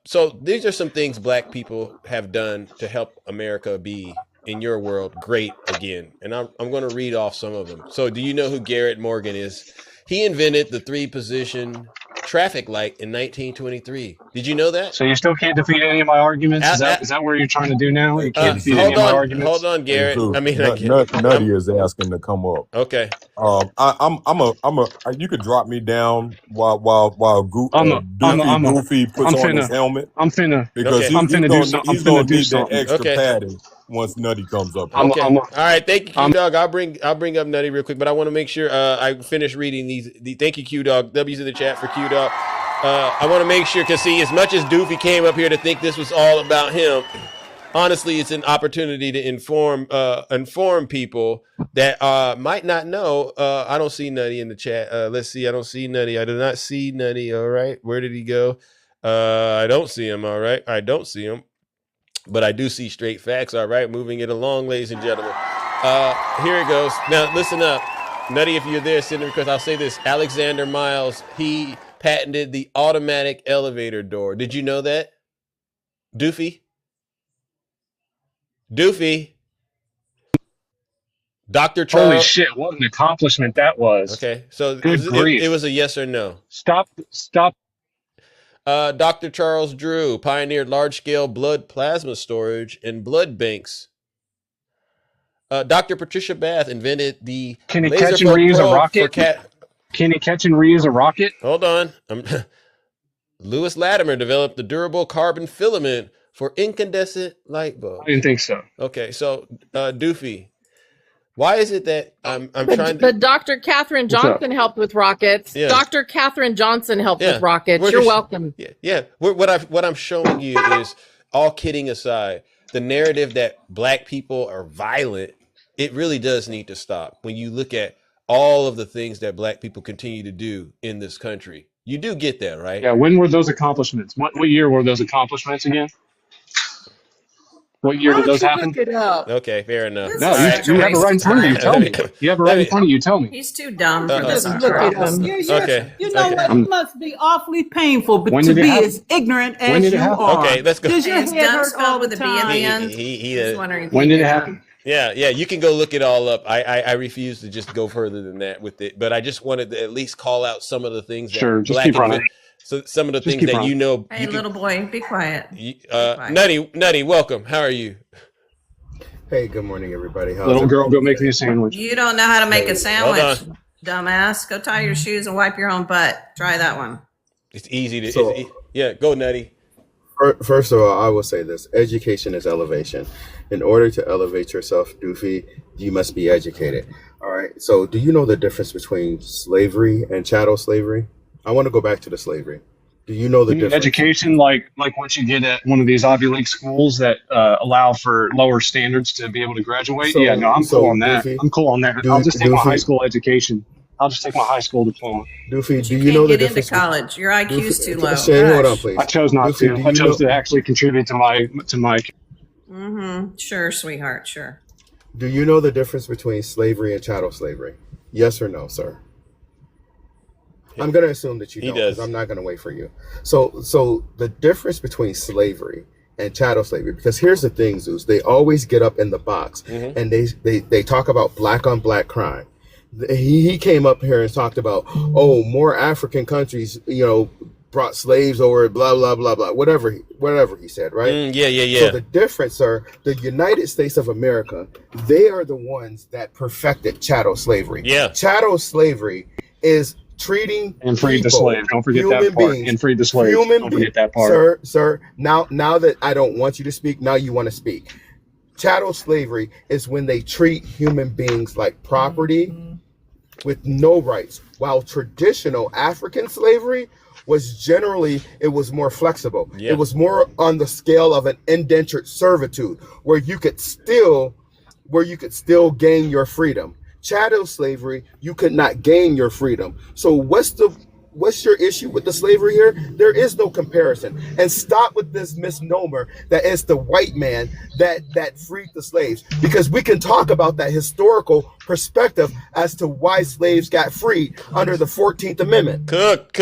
So these are some things black people have done to help America be, in your world, great again. And I'm going to read off some of them. So do you know who Garrett Morgan is? He invented the 3-position traffic light in 1923. Did you know that? So you still can't defeat any of my arguments? Is that what you're trying to do now? You can't defeat any of my arguments? Hold on, Garrett. Zeus, I mean, Nutty is asking to come up. Okay. You could drop me down while Goofy puts on his helmet. I'm finna he's gonna need that extra Okay. padding once Nutty comes up. Okay. All right. Thank you, Q Dog. I'll bring up Nutty real quick, but I want to make sure I finish reading these. Thank you, Q Dog. W's in the chat for Q Dog. I want to make sure, because see, as much as Doofy came up here to think this was all about him, honestly, it's an opportunity to inform people that might not know. I don't see Nutty in the chat. Let's see. I don't see Nutty. I do not see Nutty. All right. Where did he go? I don't see him. All right. I don't see him. But I do see Straight Facts. All right. Moving it along, ladies and gentlemen. Here it goes. Now, listen up. Nutty, if you're there, send a request. I'll say this. Alexander Miles, he patented the automatic elevator door. Did you know that? Doofy? Dr. Charles. Holy shit, what an accomplishment that was. Okay, so Good it was a yes or no. Stop. Dr. Charles Drew pioneered large-scale blood plasma storage and blood banks. Dr. Patricia Bath invented the Can he catch and reuse a rocket? Can he catch and reuse a rocket? Hold on. Lewis Latimer developed the durable carbon filament for incandescent light bulbs. I didn't think so. Okay, so Doofy, why is it that I'm trying to... But Dr. Katherine Johnson helped with rockets. Yeah. Dr. Katherine Johnson helped with rockets. You're welcome. Yeah. What I'm showing you is, all kidding aside, the narrative that black people are violent, it really does need to stop. When you look at all of the things that black people continue to do in this country, you do get that, right? Yeah, when were those accomplishments? What year were those accomplishments again? What year did those happen? Look it up. Okay, fair enough. No, you have it right in front of you. Tell me. You have it right in front of you. Tell me. He's too dumb for this. Okay. You know what? It must be awfully painful When to did it be happen? as ignorant When as did it you happen? are. Okay, let's go. Does your His head dumb hurt spelled all with the a B at the time? end. He Just wondering if When he did it knew happen? Yeah, you can go look it all up. I refuse to just go further than that with it, but I just wanted to at least call out some of the things that Sure, just keep running. So some of the Just things keep that running. you know. Hey, little boy, be quiet. Nutty, welcome. How are you? Hey, good morning, everybody. How's Little girl, everybody go make me today? a sandwich. You don't know how to make a Hold sandwich, on. dumbass. Go tie your shoes and wipe your own butt. Try that one. It's easy to. So- Yeah, go Nutty. First of all, I will say this. Education is elevation. In order to elevate yourself, Doofy, you must be educated. All right. So do you know the difference between slavery and chattel slavery? I want to go back to the slavery. Do you know the difference? Education, like what you get at one of these Ivy League schools that allow for lower standards to be able to graduate. So- I'm so, cool on that. Doofy, I'm cool on that. I'll just take my high school education. I'll just take my high school diploma. Doofy, do You you know can't the get into difference? college. Your IQ's too low. Shay, hold on, please. I chose not Doofy, to. do I you chose know- to actually contribute to my. Mm-hmm. Sure, sweetheart. Sure. Do you know the difference between slavery and chattel slavery? Yes or no, sir? I'm going to assume that you He don't, does. because I'm not going to wait for you. So the difference between slavery and chattel slavery, because here's the thing, Zeus, they always get up in the box Mm-hmm. and they talk about black on black crime. He came up here and talked about, more African countries, brought slaves over, blah, blah, blah, blah, whatever he said, right? Yeah. So the difference, sir, the United States of America, they are the ones that perfected chattel slavery. Yeah. Chattel slavery is treating and freed the people, slaves. Don't forget human that part. beings, And freed the slaves. human Don't beings. forget that part. Sir, now that I don't want you to speak, now you want to speak. Chattel slavery is when they treat human beings like property with no rights, while traditional African slavery was generally, it was more flexible. Yeah. It was more on the scale of an indentured servitude, where you could still gain your freedom. Chattel slavery, you could not gain your freedom. So what's your issue with the slavery here? There is no comparison. And stop with this misnomer that it's the white man that freed the slaves, because we can talk about that historical perspective as to why slaves got freed under the 14th Amendment. Cooked.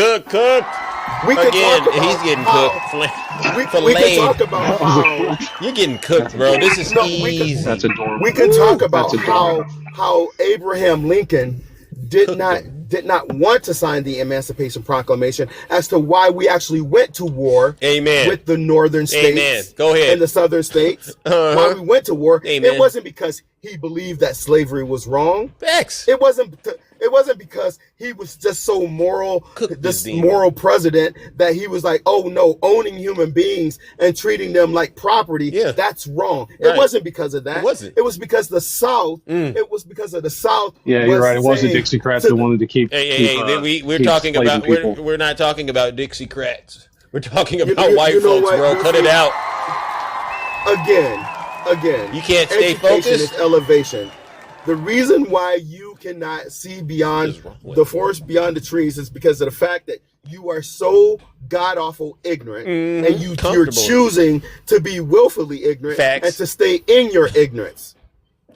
We can Again, talk about he's getting how, cooked. we can talk about how You're getting cooked, bro. This is easy. That's adorable. we can talk about That's adorable. how Abraham Lincoln did not want to sign the Emancipation Proclamation, as to why we actually went to war Amen. with the northern states Amen. Go ahead. and the southern states. Uh-huh. Why we went to war, Amen. it wasn't because he believed that slavery was wrong. Facts. It wasn't because he was just so moral, this demon. moral president, that he was like, oh no, owning human beings and treating them like property, that's wrong. Right. It wasn't because of that. It wasn't. It was because the South, it was because of the South. Yeah, you're right. It was the saying Dixiecrats to that wanted to keep. We're keep talking slaving about people. we're not talking about Dixiecrats. We're talking You- about you- white you know folks, what, bro. Cut it Goofy? out. Again. You can't stay education focused? is elevation. The reason why you cannot see beyond the forest beyond the trees is because of the fact that you are so god awful ignorant, and you're Comfortable. choosing to be willfully ignorant Facts. and to stay in your ignorance.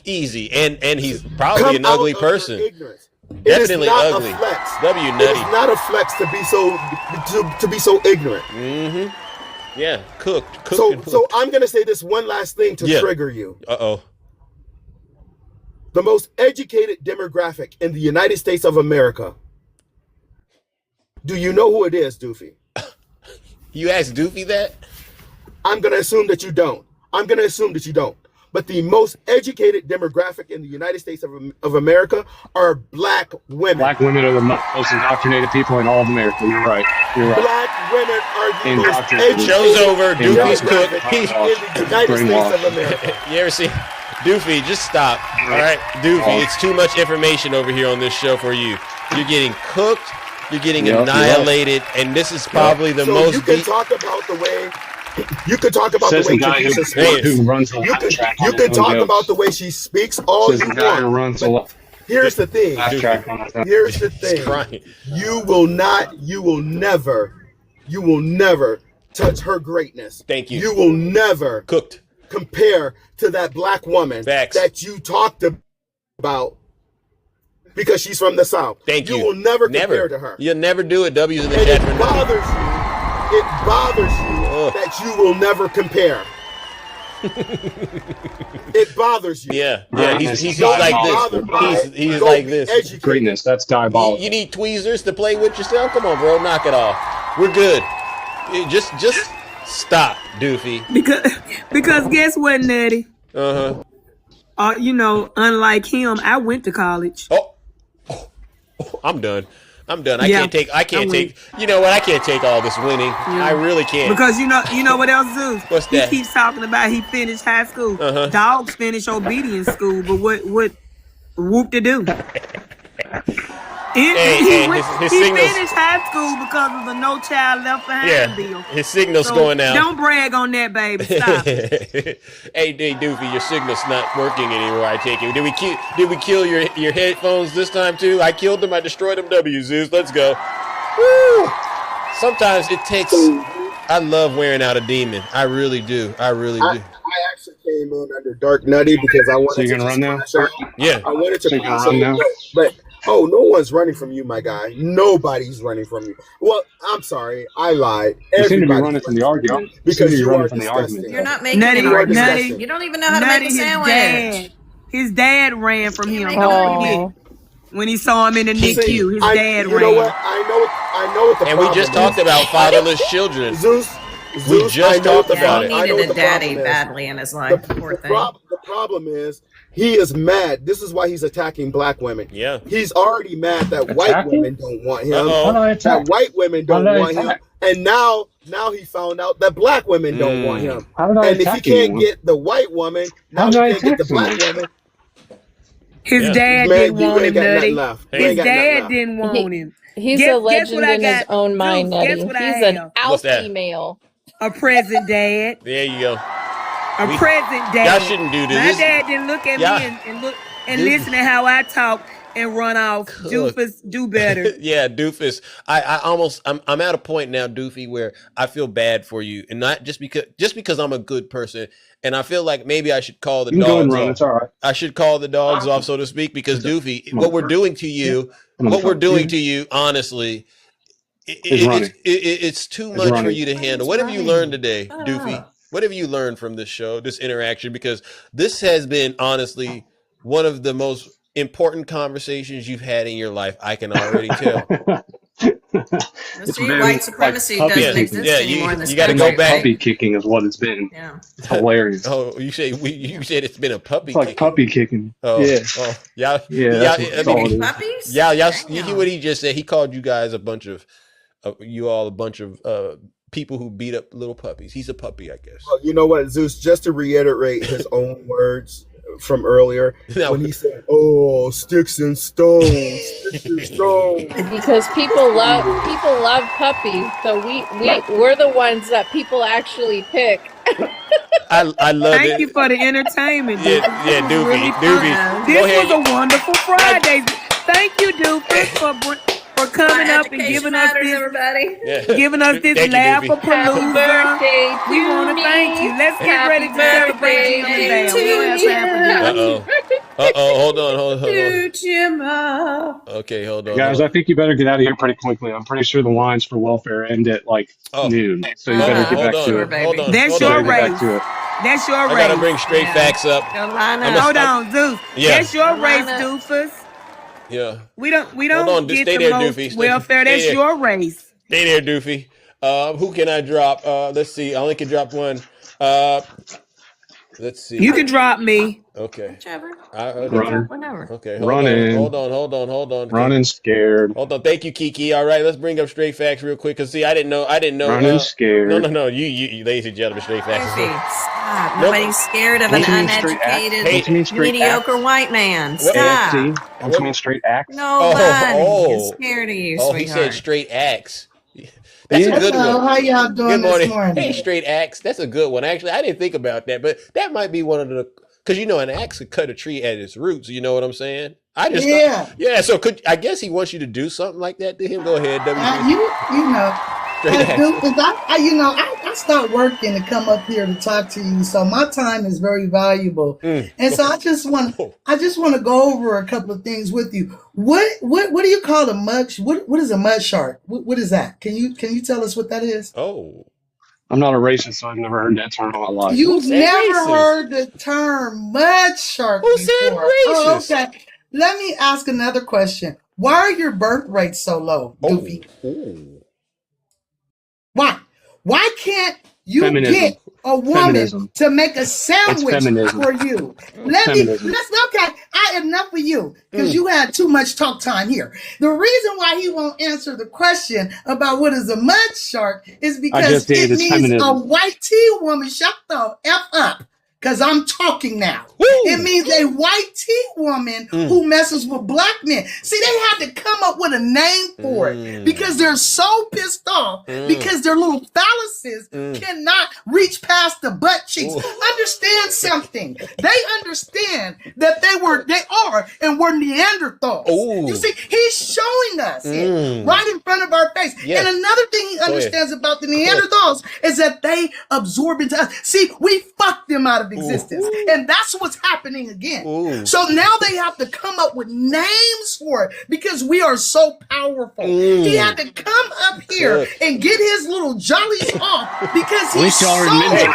Easy. And he's probably Come an out ugly of your person. ignorance. Definitely it is not ugly. A flex. W It nutty. is not a flex to be so ignorant. Yeah, cooked. So I'm gonna say this one last thing to trigger you. Uh-oh. The most educated demographic in the United States of America. Do you know who it is, Doofy? You asked Doofy that? I'm going to assume that you don't. But the most educated demographic in the United States of America are black women. Black women are the most indoctrinated people in all of America. You're right. Black women are the most Indoctrinated. educated Show's over. Doofy's cooked. demographic in the United States of America. You ever see Doofy? Just stop. All right, Doofy. It's too much information over here on this show for you. You're getting cooked. You're getting annihilated, and this is probably the most. You can talk about the way. You can talk about Says the way the guy Teresa who speaks. runs the You laugh track on can his own talk jokes. about the way she speaks all Says you the guy who want. runs the But here's the thing. laugh track on his own. Here's the thing. You will never touch her greatness. Thank you. You will never cooked compare to that black woman that you talked about because she's from the South. Thank you. You will never compare to her. You'll never do it. W's in the And chat it for nothing. bothers you that you will never compare. It bothers you. Yeah, he's Don't like be bothered by this. it. He's Go like be this. educated. Greatness. That's diabolical. You need tweezers to play with yourself? Come on, bro. Knock it off. We're good. Just stop, Doofy. Because guess what, Nutty? Uh-huh. Unlike him, I went to college. I'm done. I can't take. You know what? I can't take all this winning. I really can't. Because you know what else, Zeus? What's that? He keeps talking about he finished high school. Uh-huh. Dogs finish obedience school, but what whoop to do? He signals. finished high school because of the No Child Left Behind bill. His signal's So going out. Don't brag on that, baby. Stop. Hey, Doofy, your signal's not working anymore. I take it. Did we kill your headphones this time too? I killed them. I destroyed them. Zeus. Let's go. Woo! Sometimes it takes. I love wearing out a demon. I really do. I actually came in under Dark Nutty because I wanted So you're to gonna run now? Yeah. I wanted to So you're gonna run now? but no one's running from you, my guy. Nobody's running from you. Well, I'm sorry, I lied. You seem to be Everybody's running from the argument. because you are from the disgusting. argument. You're not making Nutty, an argument. Nutty, You don't even know how to make a sandwich. His dad ran from him. make Don't a forget. When he saw him in the NICU, his dad You ran. know what? I know what the And we problem just talked is. about fatherless children. Zeus, We Zeus, just talked about it. He needed a daddy badly in his life. Poor thing. The problem is he is mad. This is why he's attacking black women. Yeah. He's already mad that white women don't want him. Uh-oh. That white women don't want him. And now he found out that black women don't want him. How did I And if he attack can't anyone? get the white woman, now How did I he can't get the attack black woman. His dad Man, didn't you want ain't him, got nothing Nutty. left. You His ain't got nothing dad left. didn't want him. He's Guess a what legend I in his got? own mind, Zeus, guess Nettie. what I He's an have? What's that? alpha male. A present dad. There you go. A present dad. Y'all shouldn't do this. My This- dad didn't look at Y'all- me and look and this- listen to how I talk and run off. Doofus, do better. Yeah, Doofus. I'm at a point now, Doofy, where I feel bad for you, and not just because I'm a good person, and I feel like maybe I should call the You can go and dogs run. off. It's all right. I should call the dogs off, so to speak, because Doofy, what we're doing to you, honestly, it's too It's much for running. you to handle. What have you learned today, Doofy? What have you learned from this show, this interaction? Because this has been honestly one of the most important conversations you've had in your life. I can already tell. It's See, been white supremacy like puppy doesn't kicking. exist anymore in this you got to country. go back. Puppy kicking is what it's been. Yeah. It's hilarious. Oh, you said it's been a puppy. It's like kicking. puppy kicking. Oh, Yeah. oh, y'all. Yeah, that's all it is. Puppies? Y'all. You hear what he just said? He called you guys a bunch of people who beat up little puppies. He's a puppy, I guess. Well, you know what, Zeus? Just to reiterate his own words from earlier, when he said, "Oh, sticks and stones, sticks and stones." Because people love puppies, so we're the ones that people actually pick. I love it. Thank you for the entertainment. Yeah, This was Doofy, really Doofy. fun. Go This ahead. was a wonderful Friday. Thank you, Doofus, for coming up and Education giving us matters, this, everybody. giving us this Thank you, laugh Doofy. of palooza. birthday We to want to me. thank you. Let's get Happy ready to celebrate birthday Jim and Dale. We don't have time for Uh oh. Hold on. To Jimma. Okay, hold on. Guys, I think you better get out of here pretty quickly. I'm pretty sure the lines for welfare end at like noon. So you better get back to it. Hold on. That's hold your on. Get race. back to it. That's your I race. gotta bring straight facts up. Hold on, Zeus. Yeah. That's your race, Doofus. Yeah. We don't Hold on, get stay the there, most Doofy. welfare. Stay That's there. your race. Stay there, Doofy. Who can I drop? Let's see. I only can drop one. Let's see. You can drop me. Okay. Whichever. Runner. Whenever. Okay. Running. Hold on. Running scared. Hold on. Thank you, Kiki. All right, let's bring up straight facts real quick. Cause see, I didn't know. Running scared. No. You, ladies and gentlemen, straight facts. Doofy, stop. Nope. Nobody's scared of an Don't you mean straight act? uneducated, Don't you mean straight mediocre act? white man. See? Stop. Don't you mean straight act? Nobody is scared of you, Oh, sweetheart. he said straight acts. That's a good Hello, one. how y'all doing Good morning. this morning? Hey, straight axe. That's a good one. Actually, I didn't think about that, but that might be one of the because an axe could cut a tree at its roots. You know what I'm saying? I just Yeah. So I guess he wants you to do something like that to him. Go ahead, WC. You know, Straight axe. I start working to come up here to talk to you, so my time is very valuable, and so I just want to go over a couple of things with you. What do you call a mud? What is a mud shark? What is that? Can you tell us what that is? Oh, I'm not a racist, so I've never heard that term in my life. You've said never racist? heard the term mud shark Who before. said Oh, racist? okay. Let me ask another question. Why are your birth rates so low, Doofy? Why? Why can't you Feminism. get a woman Feminism. to make a sandwich feminism. for you? Feminism. Enough for you, because you had too much talk time here. The reason why he won't answer the question about what is a mud shark is because just did. it It's means feminism. a white tea woman. Shut the F up. Because I'm talking now. It means a white tea woman who messes with black men. See, they had to come up with a name for it because they're so pissed off because their little phalluses cannot reach past the butt cheeks. Understand something. They understand that they are and were Neanderthals. You see, he's showing us it right in front of our face. Yeah. And another thing he understands about the Neanderthals is that they absorb into us. See, we fucked them out of existence. And that's what's happening again. So now they have to come up with names for it because we are so powerful. He had to come up here and get his little jollies off because he's so mediocre.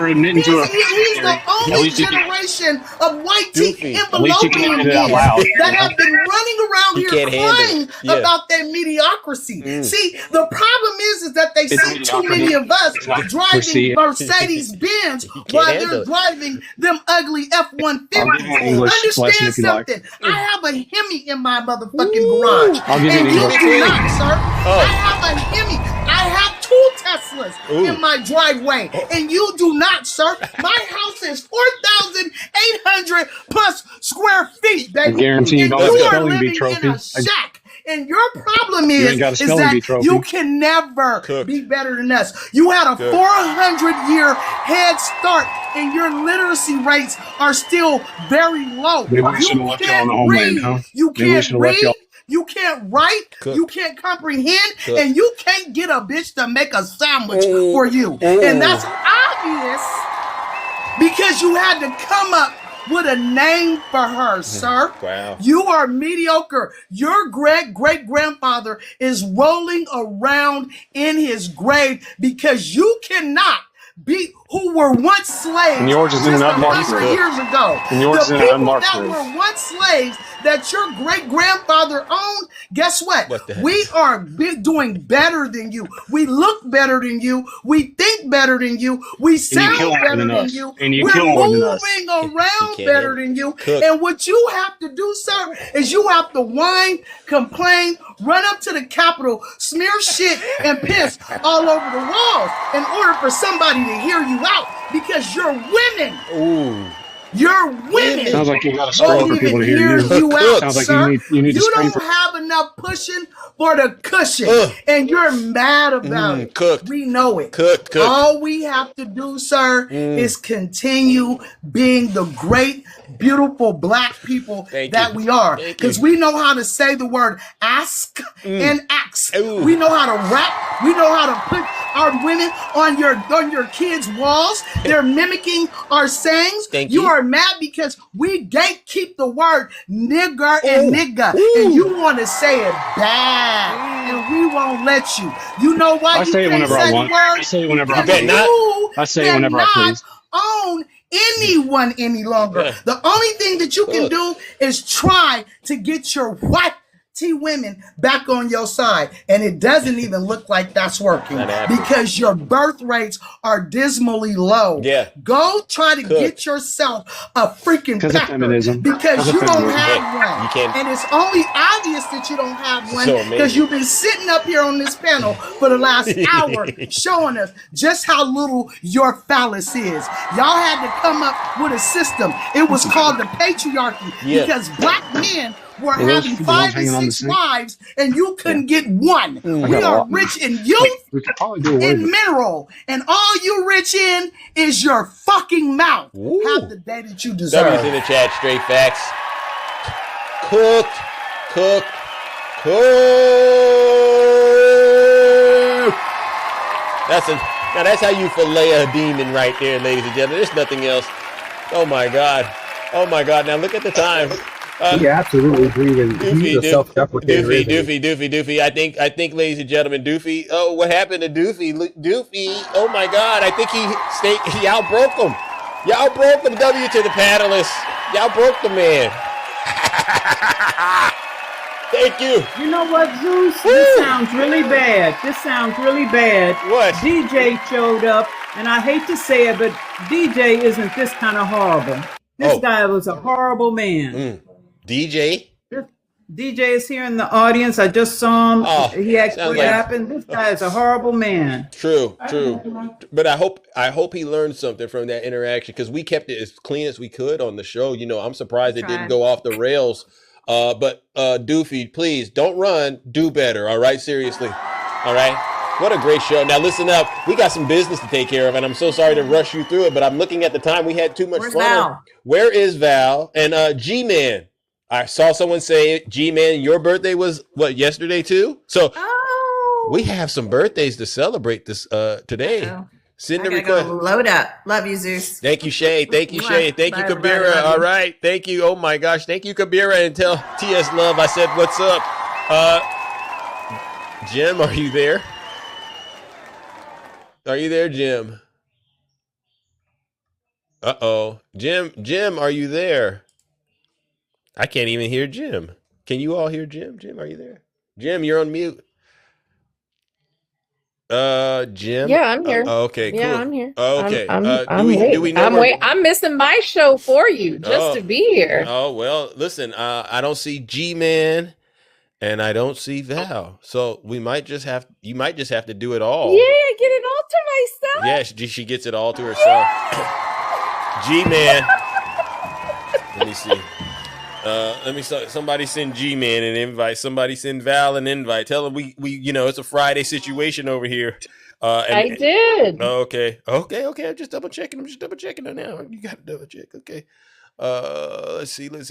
He's the only generation of white teeth enveloping that have been running around here crying about their mediocrity. See, the problem is that they see too many of us driving Mercedes-Benz while they're driving them ugly F-150s. Understand something. I have a Hemi in my motherfucking garage. And you do not, sir. I have a Hemi. I have 2 Teslas in my driveway. And you do not, sir. My house is 4,800 plus square feet, baby. I guarantee you don't have a spelling bee trophy. In a shack. And your problem is that you can never be better than us. You had a 400-year head start, and your literacy rates are still very low. Maybe we should have left y'all in the homeland, huh? You can't read. You can't write. You can't comprehend. And you can't get a bitch to make a sandwich for you. And that's obvious because you had to come up with a name for her, sir. Wow. You are mediocre. Your great-great-grandfather is rolling around in his grave because you cannot beat who were once slaves and yours is just in an unmarked 100 years ago. And yours the is in an people unmarked that were once slaves that your great-grandfather owned, guess what? We are doing better than you. We look better than you. We think better than you. We sound better than you. We're moving around better than you. And what you have to do, sir, is you have to whine, complain, run up to the Capitol, smear shit and piss all over the walls in order for somebody to hear you out because you're winning. You're women. Sounds like you got to scream for people to hear you. Out, Sounds like sir. you need to scream don't have enough pushing for the cushion, and you're mad about it. We know it. All we have to do, sir, is continue being the great, beautiful black people that we are. Because we know how to say the word ask and ask. We know how to rap. We know how to put our women on your kids' walls. They're mimicking our sayings. You are mad because we gatekeep the word nigger and nigga, and you want to say it bad, and we won't let you. You know why? I say it whenever I want. I say it whenever I please. I say it whenever I please. Own anyone any longer. The only thing that you can do is try to get your white women back on your side, and it doesn't even look like that's working because your birth rates are dismally low. Go try to get yourself a freaking pecker because you don't have one. And it's only obvious that you don't have one because you've been sitting up here on this panel for the last hour showing us just how little your phallus is. Y'all had to come up with a system. It was called the patriarchy because black men were having 5 and 6 wives, and you couldn't get one. We are rich in youth and mineral, and all you rich in is your fucking mouth. Have the day that you deserve. W's in the chat, straight facts. Cooked. That's how you fillet a demon right there, ladies and gentlemen. There's nothing else. Oh my God. Now look at the time. He absolutely agreed, and he's a self-deprecating. Doofy. I think, ladies and gentlemen, Doofy. Oh, what happened to Doofy? Doofy. Oh my God! I think he outbroke him. Y'all broke him. W to the panelists. Y'all broke the man. Thank you. You know what, Zeus? This sounds really bad. What? DJ showed up, and I hate to say it, but DJ isn't this kind of horrible. This guy was a horrible man. DJ is here in the audience. I just saw him. He asked what happened. This guy is a horrible man. True. But I hope he learned something from that interaction because we kept it as clean as we could on the show. You know, I'm surprised it didn't go off the rails. But Doofy, please don't run. Do better. All right, seriously. All right. What a great show. Now listen up. We got some business to take care of, and I'm so sorry to rush you through it, but I'm looking at the time. We had too much fun. Val? Where is Val? And G-Man. I saw someone say, G-Man, your birthday was, yesterday too? So we have some birthdays to celebrate this today. Send I the gotta request. go load up. Love you, Zeus. Thank you, Shay. Thank you, Mwah. Shay. Thank Bye, you, everybody. Kabira. Love All you. right. Thank you. Oh my gosh. Thank you, Kabira. And tell TS Love I said what's up. Jim, are you there? Are you there, Jim? Uh-oh. Jim, are you there? I can't even hear Jim. Can you all hear Jim? Jim, are you there? Jim, you're on mute. Jim. Yeah, I'm here. Okay, cool. Yeah, I'm here. Okay. I'm waiting. I'm missing my show for you just to be here. Oh, well, listen, I don't see G-Man and I don't see Val. So you might just have to do it all. Yeah, get it all to myself. Yeah, she gets it all to herself. G-Man. Let me see. Somebody send G-Man an invite. Somebody send Val an invite. Tell them we it's a Friday situation over here. I did. Okay. I'm just double checking it now. You got to double check. Okay. Let's see. Let's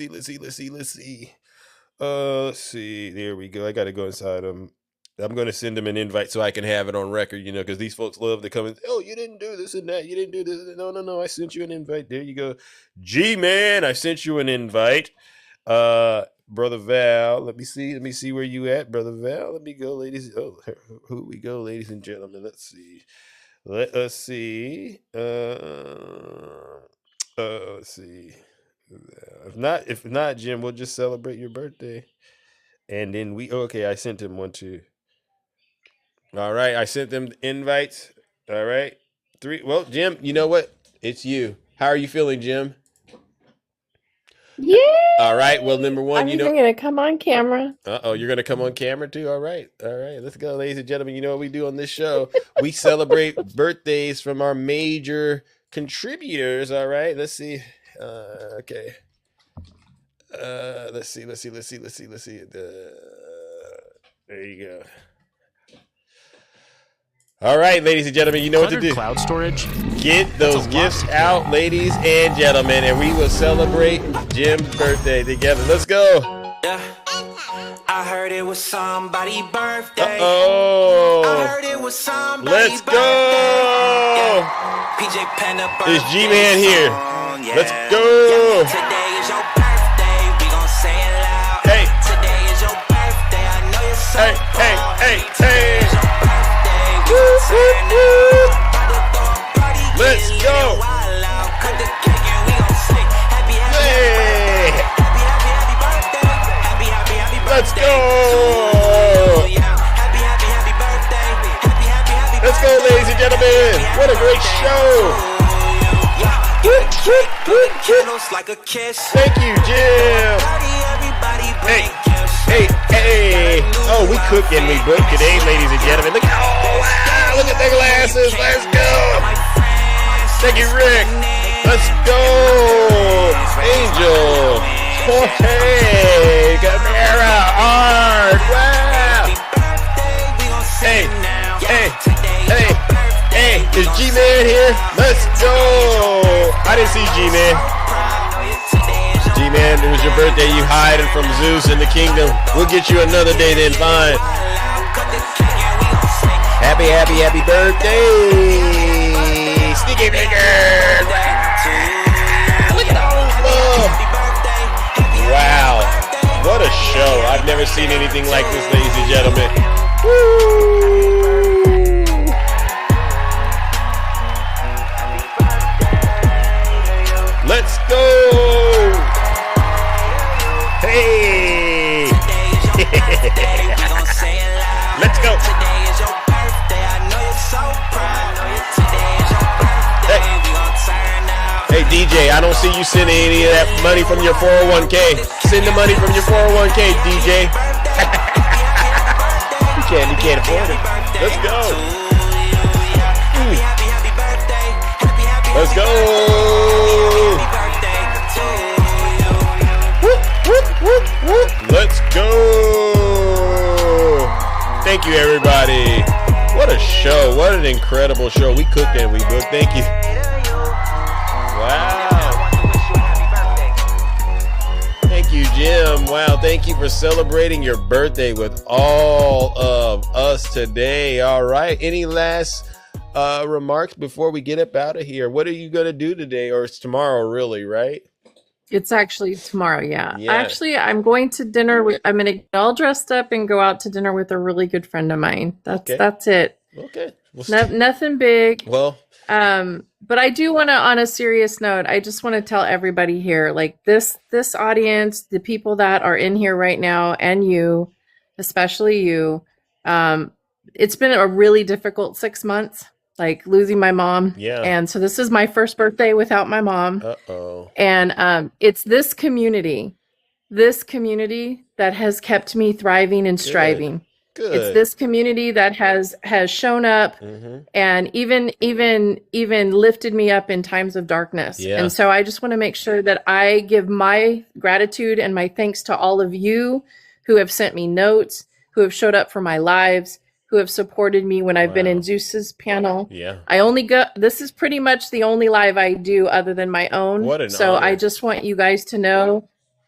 see. There we go. I got to go inside them. I'm going to send them an invite so I can have it on record, because these folks love to come and, oh, you didn't do this and that. You didn't do this. No. I sent you an invite. There you go. G-Man, I sent you an invite. Brother Val, let me see where you at, Brother Val. Let me go, ladies. Oh, who we go, ladies and gentlemen. Let's see. Let us see. Let's see. If not, Jim, we'll just celebrate your birthday. And then I sent him one too. All right, I sent them invites. All right. 3. Well, Jim, you know what? It's you. How are you feeling, Jim? Yeah. All right. Well, number one, I'm even gonna come on camera. You're gonna come on camera too. All right. Let's go, ladies and gentlemen. You know what we do on this show? We celebrate birthdays from our major contributors. All right. Let's see. Okay. Let's see. There you go. All right, ladies and gentlemen, you know what to do. Cloud storage. Get those gifts out, ladies and gentlemen, and we will celebrate Jim's birthday together. Let's go. Yeah. I heard it was somebody's birthday. Uh-oh. I heard it was somebody's Let's birthday. go. Yeah. PJ Panda birthday. Is G-Man here? Yeah. Let's go. Yeah. Today is your birthday. We gon' say it loud. Hey. Today is your birthday. I know you're so proud. Hey. Today is your birthday. We gon' turn up. Let's go. Cut the cake and we gon' sing. Happy birthday. Happy birthday. Happy birthday. Let's go. Happy birthday. Happy Let's go, ladies and gentlemen. What a great show. Like a kiss. Thank you, Jim. Hey. Oh, we cook and we book today, ladies and gentlemen. Look at the glasses. Let's go. Thank you, Rick. Let's go. Angel. Jorge. Camara. Art. Wow. Hey. Is G-Man here? Let's go. I didn't see G-Man. G-Man, it was your birthday. You hiding from Zeus in the kingdom. We'll get you another day then, fine. Happy birthday. Sneaky finger. Look at all this love. Wow. What a show. I've never seen anything like this, ladies and gentlemen. Woo. Let's go. Hey. Let's go. Today is your birthday. I know you're so proud. Today is your birthday. We gon' turn out. Hey DJ, I don't see you sending any of that money from your 401k. Send the money from your 401k, DJ. You can't afford it. Let's go. Let's go. Let's go. Thank you, everybody. What a show. What an incredible show. We cooked and we booked. Thank you. Wow. Thank you, Jim. Wow. Thank you for celebrating your birthday with all of us today. All right. Any last remarks before we get up out of here? What are you going to do today? Or it's tomorrow, really, right? It's actually tomorrow, yeah. Yeah. Actually, I'm going to dinner with, I'm going to get all dressed up and go out to dinner with a really good friend of mine. That's it. Okay. Nothing big. Well, but I do want to, on a serious note, I just want to tell everybody here, like this audience, the people that are in here right now, and you, especially you, it's been a really difficult 6 months, like losing my mom. Yeah. And so this is my first birthday without my mom. Uh-oh. And it's this community that has kept me thriving and striving. Good. It's this community that has shown up and even lifted me up in times of darkness. Yeah. And so I just want to make sure that I give my gratitude and my thanks to all of you who have sent me notes, who have showed up for my lives, who have supported me when I've been in Zeus's panel. Yeah. This is pretty much the only live I do other than my own. What an so honor. I just want you guys to know,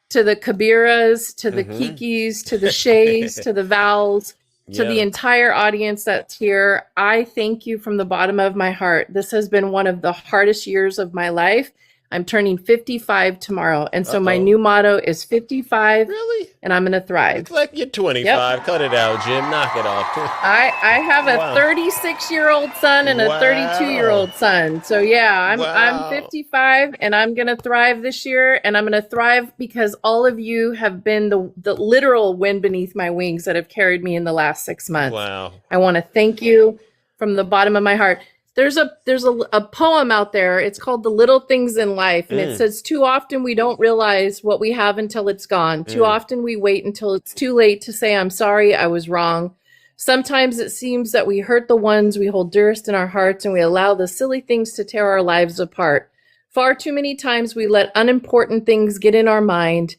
to the Kabiras, to the Kikis, to the Shays, to the Vals, to the entire audience that's here, I thank you from the bottom of my heart. This has been one of the hardest years of my life. I'm turning 55 tomorrow. And so my new motto is 55. Really? And I'm going to thrive. It's like you're 25. Cut it out, Jim. Knock it off. I have a 36-year-old son and a 32-year-old son. So yeah, I'm 55 and I'm going to thrive this year. And I'm going to thrive because all of you have been the literal wind beneath my wings that have carried me in the last 6 months. Wow. I want to thank you from the bottom of my heart. There's a poem out there. It's called The Little Things in Life. And it says, too often we don't realize what we have until it's gone. Too often we wait until it's too late to say, I'm sorry, I was wrong. Sometimes it seems that we hurt the ones we hold dearest in our hearts and we allow the silly things to tear our lives apart. Far too many times we let unimportant things get in our mind.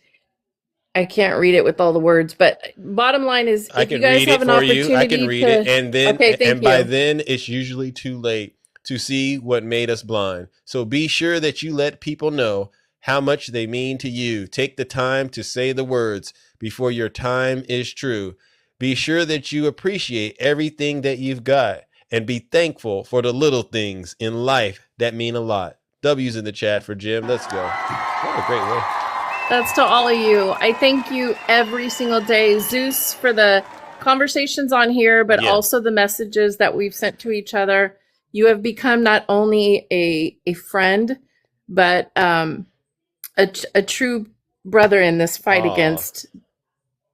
I can't read it with all the words, but bottom line is, I if you can guys read have it an for you. opportunity I can read it, and then thank by you. then it's usually too late to see what made us blind. So be sure that you let people know how much they mean to you. Take the time to say the words before your time is true. Be sure that you appreciate everything that you've got and be thankful for the little things in life that mean a lot. W's in the chat for Jim. Let's go. What a great way. That's to all of you. I thank you every single day, Zeus, for the conversations on here, but also the messages that we've sent to each other. You have become not only a friend, but a true brother in this fight against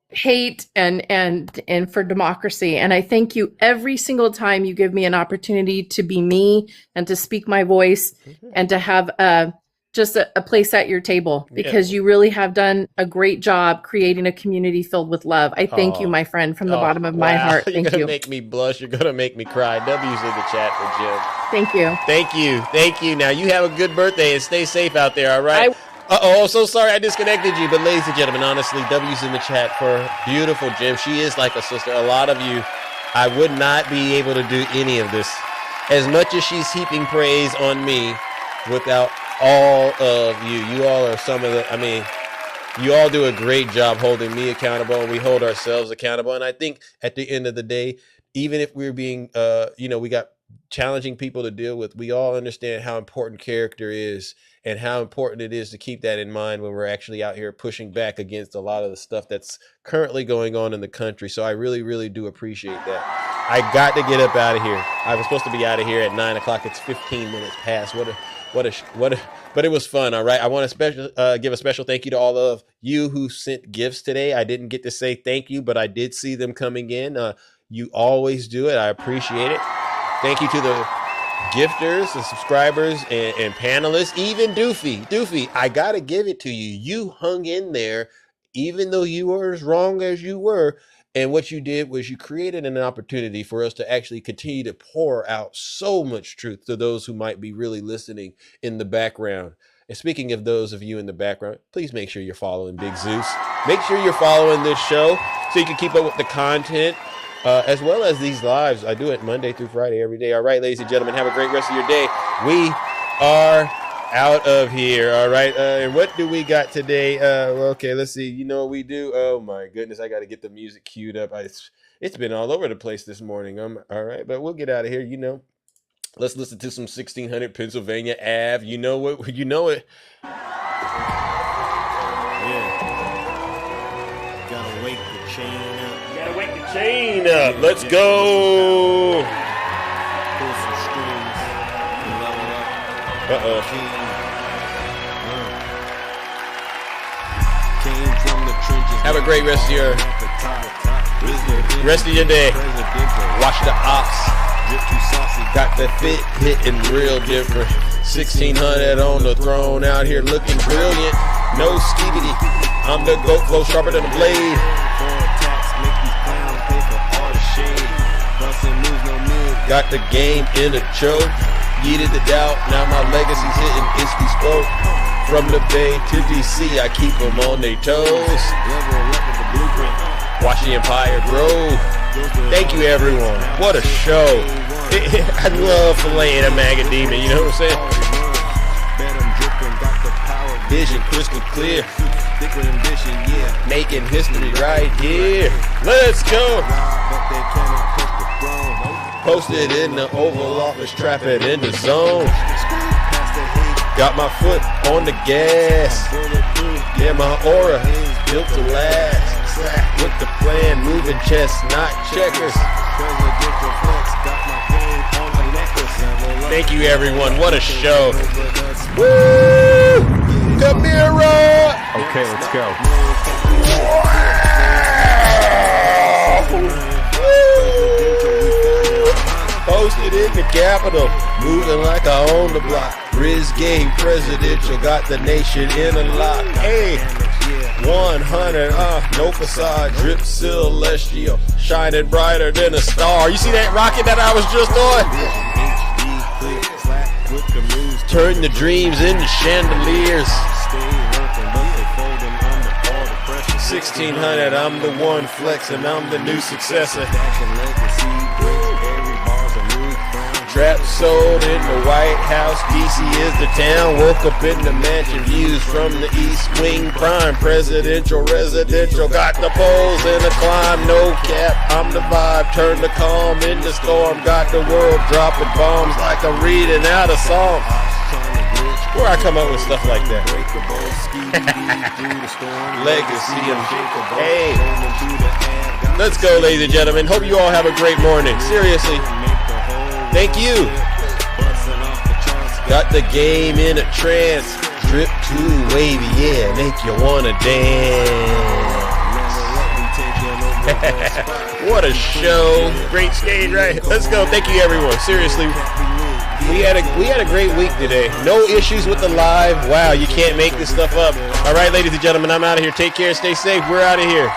hate and for democracy. And I thank you every single time you give me an opportunity to be me and to speak my voice and to have just a place at your table, because you really have done a great job creating a community filled with love. I thank you, my friend, from the bottom of my heart. Thank You're going you. to make me blush. You're going to make me cry. W's in the chat for Jim. Thank you. Thank you. Thank you. Now, you have a good birthday and stay safe out there, all right? Uh-oh, so sorry I disconnected you. But ladies and gentlemen, honestly, W's in the chat for beautiful Jim. She is like a sister. A lot of you, I would not be able to do any of this. As much as she's heaping praise on me without all of you. You all are some of the, you all do a great job holding me accountable, and we hold ourselves accountable. And I think at the end of the day, even if we're being, we got challenging people to deal with, we all understand how important character is and how important it is to keep that in mind when we're actually out here pushing back against a lot of the stuff that's currently going on in the country. So I really, really do appreciate that. I got to get up out of here. I was supposed to be out of here at 9 o'clock. It's 15 minutes past. But it was fun. All right. I want to give a special thank you to all of you who sent gifts today. I didn't get to say thank you, but I did see them coming in. You always do it. I appreciate it. Thank you to the gifters, the subscribers, and panelists, even Doofy. Doofy, I got to give it to you. You hung in there, even though you were as wrong as you were. And what you did was you created an opportunity for us to actually continue to pour out so much truth to those who might be really listening in the background. And speaking of those of you in the background, please make sure you're following Big Zeus. Make sure you're following this show so you can keep up with the content as well as these lives. I do it Monday through Friday every day. All right, ladies and gentlemen, have a great rest of your day. We are out of here. All right. And what do we got today? Okay, let's see. You know what we do? Oh my goodness. I got to get the music queued up. It's been all over the place this morning. All right, but we'll get out of here. Let's listen to some 1600 Pennsylvania Ave. You know what? You know it. Gotta wake the chain up. Gotta wake the chain up. Let's go. Pull some strings and level up. Uh-oh. Came from the trenches. Have a great rest of your day. Watch the ops. Got the fit hitting real different. 1600 on the throne, out here looking brilliant. No skibidi. I'm the goat, flow sharper than a blade. Got the game in a choke. Yeeted the doubt. Now my legacy's hitting Iski spoke. From the Bay to DC, I keep them on their toes. Watch the empire grow. Thank you, everyone. What a show. I love filleting a MAGA demon, you know what I'm saying? Vision crystal clear. Making history right here. Let's go. Posted in the Oval Office, trap it in the zone. Got my foot on the gas. Yeah, my aura built to last. With the plan, moving chess, not checkers. Thank you, everyone. What a show. Woo! Camira! Okay, let's go. Posted in the Capitol, moving like I own the block. Riz game presidential, got the nation in a lock. Hey, 100, no facade, drip celestial, shining brighter than a star. You see that rocket that I was just on? Turn the dreams into chandeliers. 1600, I'm the one flexing, I'm the new successor. Trap sold in the White House, DC is the town. Woke up in the mansion, views from the East Wing. Prime presidential, residential. Got the poles in the climb, no cap. I'm the vibe, turn the calm in the storm. Got the world dropping bombs like I'm reading out a song. Where I come up with stuff like that? Legacy of hey. Let's go, ladies and gentlemen. Hope you all have a great morning. Seriously. Thank you. Got the game in a trance. Drip too wavy, yeah, make you wanna dance. What a show. Great stage, right? Let's go. Thank you, everyone. Seriously. We had a great week today. No issues with the live. Wow, you can't make this stuff up. All right, ladies and gentlemen, I'm out of here. Take care. Stay safe. We're out of here.